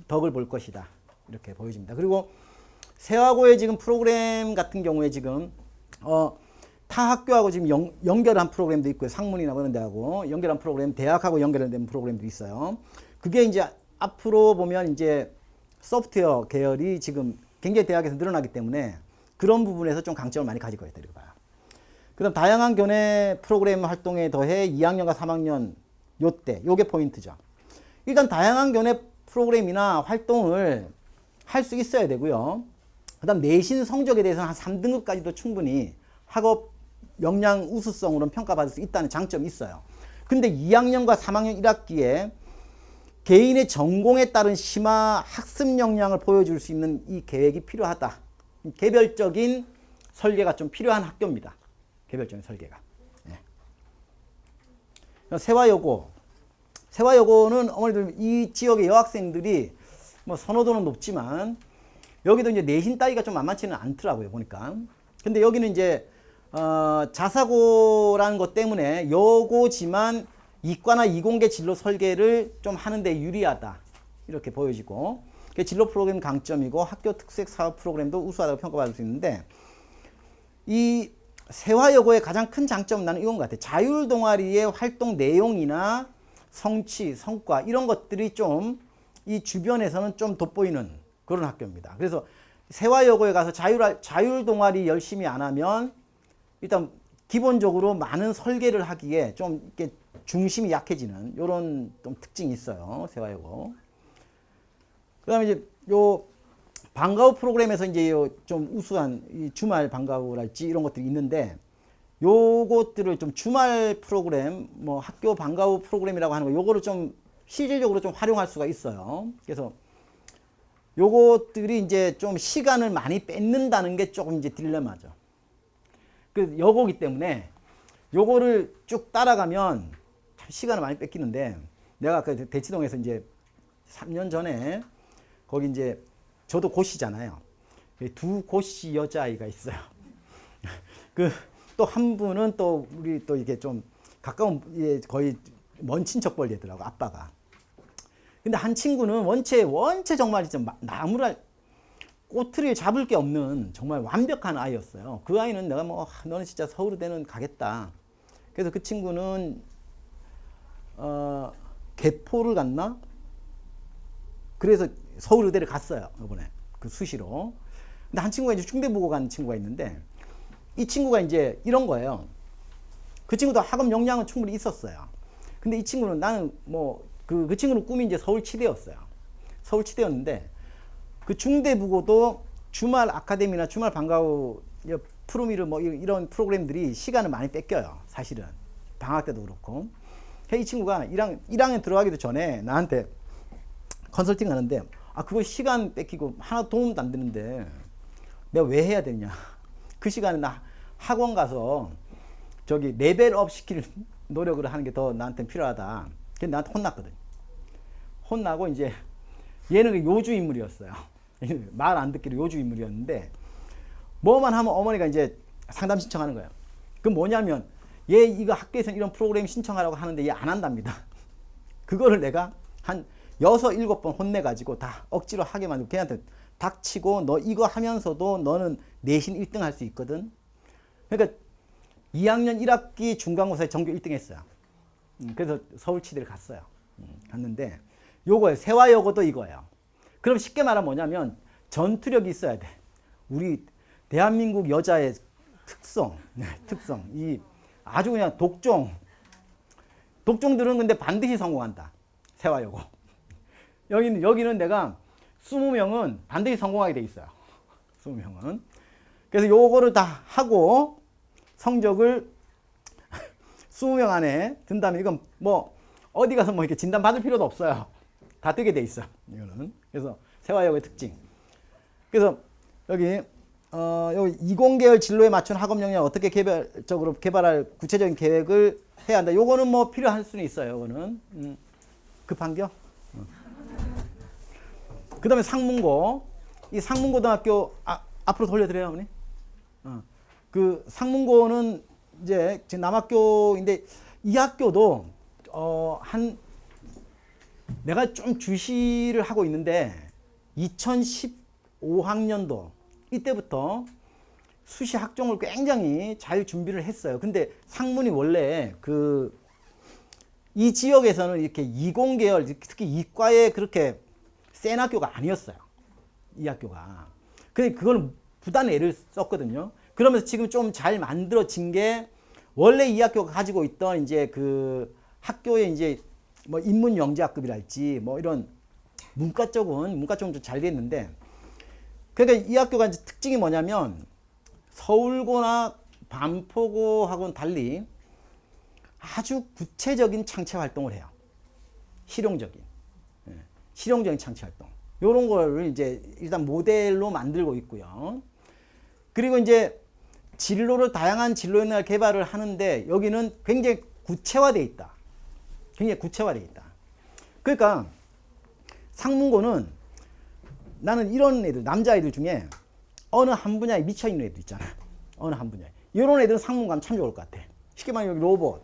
덕을 볼 것이다. 이렇게 보여집니다. 그리고 세화고의 지금 프로그램 같은 경우에 지금 타 학교하고 지금 연결한 프로그램도 있고요. 상문이나 그런 데하고 연결한 프로그램, 대학하고 연결된 프로그램도 있어요. 그게 이제 앞으로 보면 이제 소프트웨어 계열이 지금 굉장히 대학에서 늘어나기 때문에 그런 부분에서 좀 강점을 많이 가지고 있다. 이렇게 봐요. 그 다음 다양한 교내 프로그램 활동에 더해 2학년과 3학년 요게 포인트죠. 일단 다양한 교내 프로그램이나 활동을 할 수 있어야 되고요. 그 다음 내신 성적에 대해서는 한 3등급까지도 충분히 학업 역량 우수성으로 평가받을 수 있다는 장점이 있어요. 근데 2학년과 3학년 1학기에 개인의 전공에 따른 심화 학습 역량을 보여줄 수 있는 이 계획이 필요하다. 개별적인 설계가 좀 필요한 학교입니다. 개별적인 설계가. 세화여고는 어머니들 이 지역의 여학생들이 선호도는 높지만 여기도 이제 내신 따위가 좀 만만치는 않더라고요, 보니까. 근데 여기는 이제 자사고라는 것 때문에 여고지만 이과나 이공계 진로 설계를 좀 하는데 유리하다. 이렇게 보여지고, 그게 진로 프로그램 강점이고 학교 특색 사업 프로그램도 우수하다고 평가받을 수 있는데, 이 세화여고의 가장 큰 장점은 나는 이건 것 같아. 자율 동아리의 활동 내용이나 성취, 성과 이런 것들이 좀 이 주변에서는 좀 돋보이는 그런 학교입니다. 그래서 세화여고에 가서 자율 동아리 열심히 안 하면 일단 기본적으로 많은 설계를 하기에 좀 이렇게 중심이 약해지는 이런 좀 특징이 있어요. 세화여고. 그다음에 이제 요 방과후 프로그램에서 이제 좀 우수한 이 주말 방과후랄지 이런 것들이 있는데, 요것들을 좀 주말 프로그램, 뭐 학교 방과후 프로그램이라고 하는 거, 요거를 좀 실질적으로 좀 활용할 수가 있어요. 그래서 요것들이 이제 좀 시간을 많이 뺏는다는 게 조금 이제 딜레마죠. 그 여고기 때문에 요거를 쭉 따라가면 시간을 많이 뺏기는데, 내가 그 대치동에서 이제 3년 전에 거기 이제 저도 고시잖아요. 두 고시 여자아이가 있어요. 그 또 한 분은 또 우리 또 이게 좀 가까운 거의 먼 친척 벌리더라고, 아빠가. 근데 한 친구는 원체 정말 좀 나무랄 꼬투리를 잡을 게 없는 정말 완벽한 아이였어요. 그 아이는 내가 뭐 너는 진짜 서울대는 가겠다. 그래서 그 친구는 개포를 갔나? 그래서 서울의대를 갔어요, 이번에 그 수시로. 근데 한 친구가 이제 중대보고 간 친구가 있는데, 이 친구가 이제 이런 거예요. 그 친구도 학업 역량은 충분히 있었어요. 근데 이 친구는 나는 뭐 그 친구는 꿈이 이제 서울치대였어요. 서울치대였는데 그 중대부고도 주말 아카데미나 주말 방과후 프로미르 뭐 이런 프로그램들이 시간을 많이 뺏겨요. 사실은 방학 때도 그렇고. 이 친구가 1학년 들어가기도 전에 나한테 컨설팅 하는데, 그거 시간 뺏기고 하나 도움도 안 되는데 내가 왜 해야 되냐. 그 시간에 나 학원 가서 저기 레벨업 시킬 노력을 하는 게 더 나한테 필요하다. 근데 나한테 혼났거든. 혼나고 이제 얘는 요주 인물이었어요. 말 안 듣기로 요주 인물이었는데, 뭐만 하면 어머니가 이제 상담 신청하는 거예요. 그건 뭐냐면 얘 이거 학교에서 이런 프로그램 신청하라고 하는데 얘 안 한답니다. 그거를 내가 한 6, 7번 혼내가지고 다 억지로 하게 만들고, 걔한테 닥치고 너 이거 하면서도 너는 내신 1등 할 수 있거든. 그러니까 2학년 1학기 중간고사에 전교 1등 했어요. 그래서 서울치대를 갔어요. 갔는데 요거예요. 세화여고도 이거예요. 그럼 쉽게 말하면 뭐냐면 전투력이 있어야 돼. 우리 대한민국 여자의 특성, 이 아주 그냥 독종들은 근데 반드시 성공한다. 세화여고. 여기는 내가 20명은 반드시 성공하게 돼 있어요. 20명은. 그래서 요거를 다 하고 성적을 20명 안에 든다면 이건 뭐 어디 가서 뭐 이렇게 진단 받을 필요도 없어요. 다 뜨게 돼 있어. 이거는. 그래서 세화여고의 특징. 그래서 여기 이공계열 진로에 맞춘 학업 역량을 어떻게 개발할 구체적인 계획을 해야 한다. 요거는 뭐 필요할 수는 있어요. 요거는 급한겨. 그 다음에 상문고. 이 상문고등학교 앞으로 돌려드려요, 어머니. 그 상문고는 이제 지금 남학교인데, 이 학교도 내가 좀 주시를 하고 있는데 2015학년도 이때부터 수시 학종을 굉장히 잘 준비를 했어요. 근데 상문이 원래 이 지역에서는 이렇게 이공계열, 특히 이과에 그렇게 센 학교가 아니었어요. 이 학교가. 근데 그걸 부단 애를 썼거든요. 그러면서 지금 좀 잘 만들어진 게, 원래 이 학교가 가지고 있던 이제 그 학교의 이제 뭐 인문영재학급이랄지 뭐 이런 문과 쪽은 좀 잘 됐는데, 그러니까 이 학교가 이제 특징이 뭐냐면 서울고나 반포고하고는 달리 아주 구체적인 창체 활동을 해요. 실용적인 창체 활동. 요런 거를 이제 일단 모델로 만들고 있고요. 그리고 이제 다양한 진로 역량을 개발을 하는데, 여기는 굉장히 구체화되어 있다. 그러니까 상문고는 나는 이런 애들, 남자애들 중에 어느 한 분야에 미쳐있는 애들 있잖아. 어느 한 분야에. 이런 애들은 상문고 가면 참 좋을 것 같아. 쉽게 말하면 여기 로봇,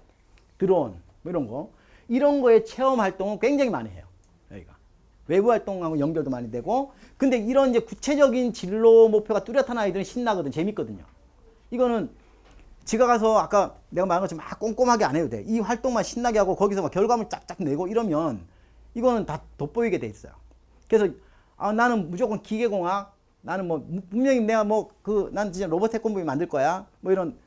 드론, 뭐 이런 거. 이런 거에 체험 활동은 굉장히 많이 해요. 여기가 외부 활동하고 연결도 많이 되고, 근데 이런 이제 구체적인 진로 목표가 뚜렷한 아이들은 신나거든, 재밌거든요. 이거는 지가 가서 아까 내가 말한 것처럼 막 꼼꼼하게 안 해도 돼. 이 활동만 신나게 하고 거기서 막 결과물 쫙쫙 내고 이러면 이거는 다 돋보이게 돼 있어요. 그래서 나는 무조건 기계공학, 나는 뭐 분명히 내가 난 진짜 로봇 태권브이 만들 거야, 뭐 이런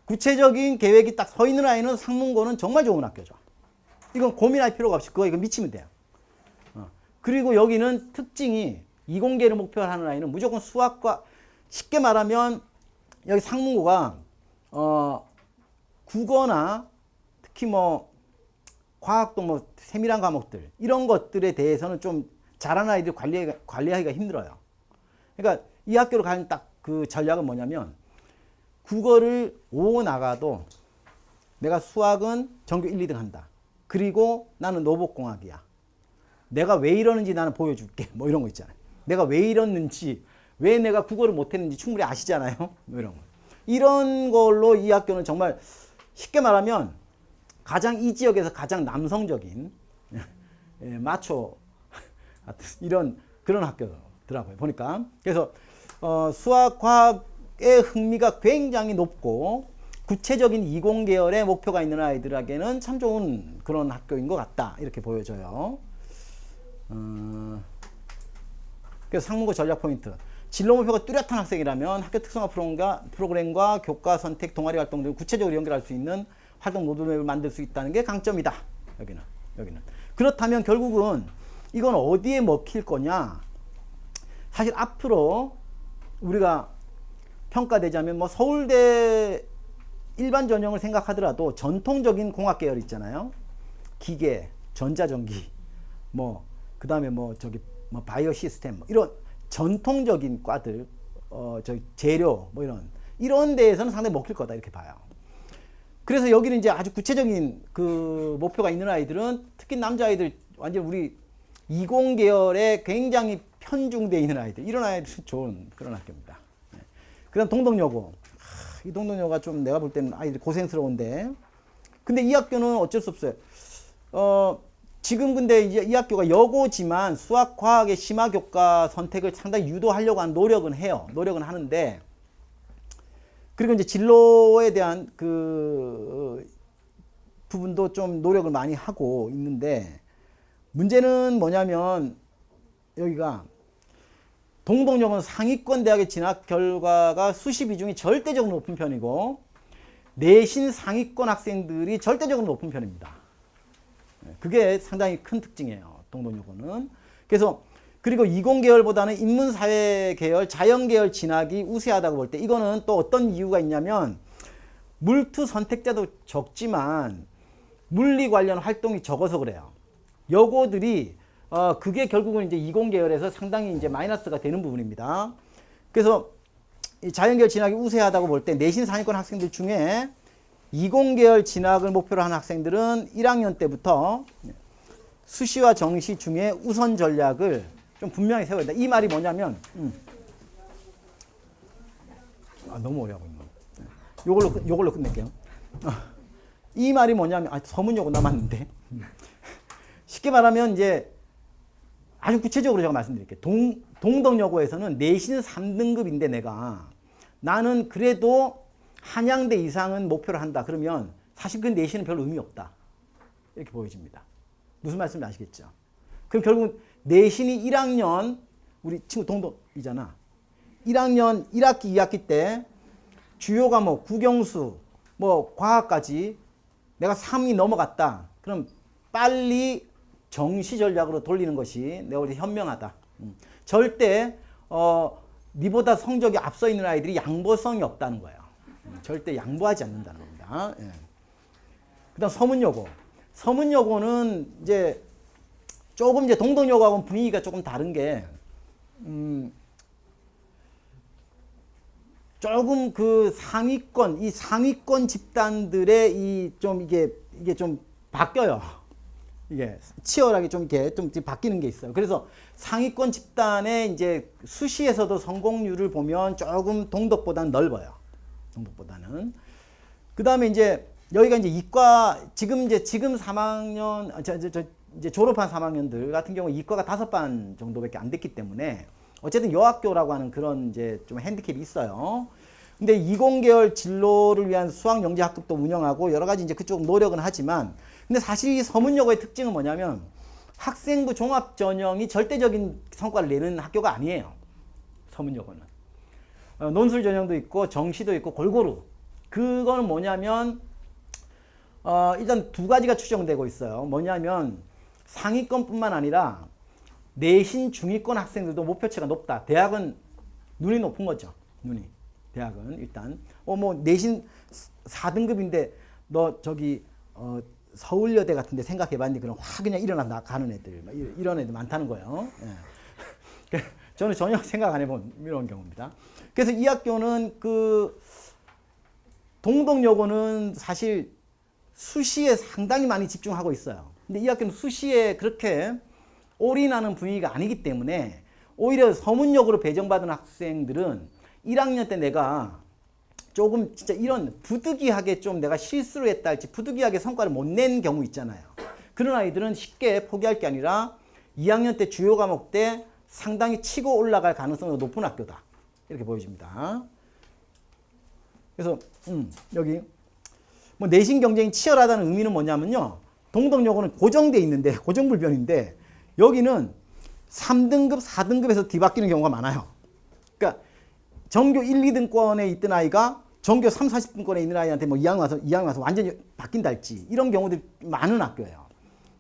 구체적인 계획이 딱 서 있는 아이는 상문고는 정말 좋은 학교죠. 이건 고민할 필요가 없이 이거 미치면 돼요. 그리고 여기는 특징이 이공계를 목표로 하는 아이는 무조건 수학과, 쉽게 말하면 여기 상문고가 국어나 특히 뭐 과학도 뭐 세밀한 과목들 이런 것들에 대해서는 좀 잘하는 아이들 관리하기가 힘들어요. 그러니까 이 학교로 가는 딱 그 전략은 뭐냐면, 국어를 5 나가도 내가 수학은 전교 1, 2등 한다. 그리고 나는 로봇공학이야. 내가 왜 이러는지 나는 보여줄게. 뭐 이런 거 있잖아요. 내가 왜 이랬는지, 왜 내가 국어를 못했는지 충분히 아시잖아요. 뭐 이런 거. 이런 걸로 이 학교는 정말 쉽게 말하면 가장 이 지역에서 가장 남성적인 마초 이런 그런 학교더라고요. 보니까. 그래서 수학, 과학의 흥미가 굉장히 높고 구체적인 이공 계열의 목표가 있는 아이들에게는 참 좋은 그런 학교인 것 같다. 이렇게 보여져요. 그래서 상문고 전략 포인트. 진로 목표가 뚜렷한 학생이라면 학교 특성화 프로그램과 교과 선택, 동아리 활동 등 구체적으로 연결할 수 있는 활동 로드맵을 만들 수 있다는 게 강점이다. 여기는. 그렇다면 결국은 이건 어디에 먹힐 거냐? 사실 앞으로 우리가 평가되자면 뭐 서울대 일반 전형을 생각하더라도 전통적인 공학 계열 있잖아요. 기계, 전자전기, 뭐 그다음에 뭐 바이오 시스템, 뭐 이런 전통적인 과들, 재료 뭐 이런 데에서는 상당히 먹힐 거다 이렇게 봐요. 그래서 여기는 이제 아주 구체적인 그 목표가 있는 아이들은 특히 남자아이들, 완전 우리 이공 계열에 굉장히 편중되어 있는 아이들, 이런 아이들은 좋은 그런 학교입니다. 그 다음 동덕여고. 이 동덕여고가 좀 내가 볼 때는 아이들 고생스러운데, 근데 이 학교는 어쩔 수 없어요. 지금 근데 이제 이 학교가 여고지만 수학, 과학의 심화교과 선택을 상당히 유도하려고 하는 노력은 해요. 노력은 하는데, 그리고 이제 진로에 대한 그 부분도 좀 노력을 많이 하고 있는데, 문제는 뭐냐면 여기가 동덕여고는 상위권 대학의 진학 결과가 수시 비중이 절대적으로 높은 편이고 내신 상위권 학생들이 절대적으로 높은 편입니다. 그게 상당히 큰 특징이에요. 동덕여고는. 그래서 그리고 이공계열보다는 인문사회 계열, 자연계열 진학이 우세하다고 볼 때, 이거는 또 어떤 이유가 있냐면 물투 선택자도 적지만 물리 관련 활동이 적어서 그래요. 여고들이 그게 결국은 이제 이공계열에서 상당히 이제 마이너스가 되는 부분입니다. 그래서 이 자연계열 진학이 우세하다고 볼 때 내신 상위권 학생들 중에 이공계열 진학을 목표로 하는 학생들은 1학년 때부터 수시와 정시 중에 우선 전략을 좀 분명히 세워야 된다. 이 말이 뭐냐면, 너무 오래 하고 있네. 요걸로 끝낼게요. 이 말이 뭐냐면, 서문여고 남았는데. 쉽게 말하면 이제 아주 구체적으로 제가 말씀드릴게요. 동덕여고에서는 내신 3등급인데 나는 그래도 한양대 이상은 목표로 한다. 그러면 사실 그 내신은 별로 의미 없다. 이렇게 보여집니다. 무슨 말씀인지 아시겠죠? 그럼 결국 내신이 1학년, 우리 친구 동덕이잖아. 1학년 1학기, 2학기 때 주요 과목, 국영수, 뭐 과학까지 내가 3이 넘어갔다. 그럼 빨리 정시 전략으로 돌리는 것이 내가 볼 때 현명하다. 절대 니보다 성적이 앞서 있는 아이들이 양보성이 없다는 거예요. 절대 양보하지 않는다는 겁니다. 예. 그다음 서문여고. 서문여고는 이제 조금 이제 동덕여고하고는 분위기가 조금 다른 게 조금 그 이 상위권 집단들의 이게 좀 바뀌어요. 이게 치열하게 좀 바뀌는 게 있어요. 그래서 상위권 집단의 이제 수시에서도 성공률을 보면 조금 동덕보다는 넓어요. 동덕보다는. 그 다음에 이제 여기가 이제 이과 지금 3학년 이제 졸업한 3학년들 같은 경우 이과가 5반 정도밖에 안 됐기 때문에 어쨌든 여학교라고 하는 그런 이제 좀 핸디캡이 있어요. 근데 이공계열 진로를 위한 수학 영재 학급도 운영하고 여러 가지 이제 그쪽 노력은 하지만 근데 사실 이 서문여고의 특징은 뭐냐면 학생부 종합 전형이 절대적인 성과를 내는 학교가 아니에요. 서문여고는. 논술 전형도 있고 정시도 있고 골고루. 그거는 뭐냐면 일단 두 가지가 추정되고 있어요. 뭐냐면 상위권뿐만 아니라 내신 중위권 학생들도 목표치가 높다. 대학은 눈이 높은 거죠. 눈이. 대학은 일단 뭐 내신 4등급인데 너 저기 서울여대 같은데 생각해봤니? 그럼 확 그냥 일어나 가는 애들 이런 애들 많다는 거예요. 예. 저는 전혀 생각 안 해본 이런 경우입니다. 그래서 이 학교는 그 동덕여고는 사실 수시에 상당히 많이 집중하고 있어요. 근데 이 학교는 수시에 그렇게 올인하는 분위기가 아니기 때문에 오히려 서문여고로 배정받은 학생들은 1학년 때 내가 조금 진짜 이런 부득이하게 좀 내가 실수를 했다 할지 부득이하게 성과를 못 낸 경우 있잖아요. 그런 아이들은 쉽게 포기할 게 아니라 2학년 때 주요 과목 때 상당히 치고 올라갈 가능성이 높은 학교다. 이렇게 보여집니다. 그래서 여기 뭐 내신 경쟁이 치열하다는 의미는 뭐냐면요. 동덕여고는 고정돼 있는데 고정불변인데 여기는 3등급, 4등급에서 뒤바뀌는 경우가 많아요. 그러니까 전교 1, 2등권에 있던 아이가 전교 3, 40등권에 있는 아이한테 뭐 2학년 와서 완전히 바뀐다 할지 이런 경우들이 많은 학교예요.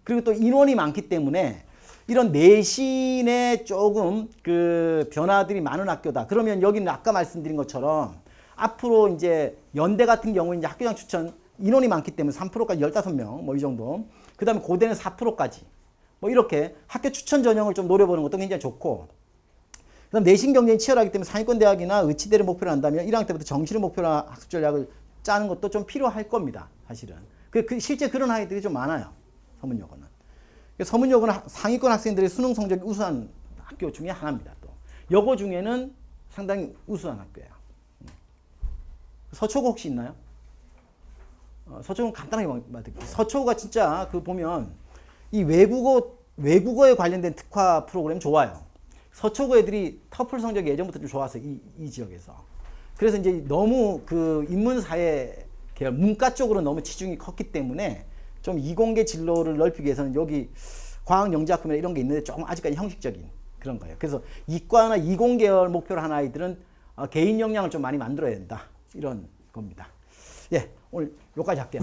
그리고 또 인원이 많기 때문에 이런 내신에 조금 그 변화들이 많은 학교다. 그러면 여기는 아까 말씀드린 것처럼 앞으로 이제 연대 같은 경우는 이제 학교장 추천 인원이 많기 때문에 3%까지 15명 뭐 이 정도. 그 다음에 고대는 4%까지. 뭐 이렇게 학교 추천 전형을 좀 노려보는 것도 굉장히 좋고 그다음 내신 경쟁이 치열하기 때문에 상위권 대학이나 의치대를 목표로 한다면 1학년 때부터 정시를 목표로 학습 전략을 짜는 것도 좀 필요할 겁니다. 사실은. 실제 그런 아이들이 좀 많아요. 서문여고는. 서문여고는 상위권 학생들의 수능 성적이 우수한 학교 중에 하나입니다. 또 여고 중에는 상당히 우수한 학교예요. 서초고 혹시 있나요? 서초고는 간단하게 말드릴게요. 서초고가 진짜 그 보면 이 외국어에 관련된 특화 프로그램 좋아요. 서초고 애들이 터플 성적이 예전부터 좀 좋았어요. 이 지역에서. 그래서 이제 너무 그 인문사회 계열, 문과 쪽으로 너무 치중이 컸기 때문에 좀 이공계 진로를 넓히기 위해서는 여기 과학영재학급이나 이런 게 있는데 조금 아직까지 형식적인 그런 거예요. 그래서 이과나 이공계열 목표를 한 아이들은 개인 역량을 좀 많이 만들어야 된다. 이런 겁니다. 예, 오늘 여기까지 할게요.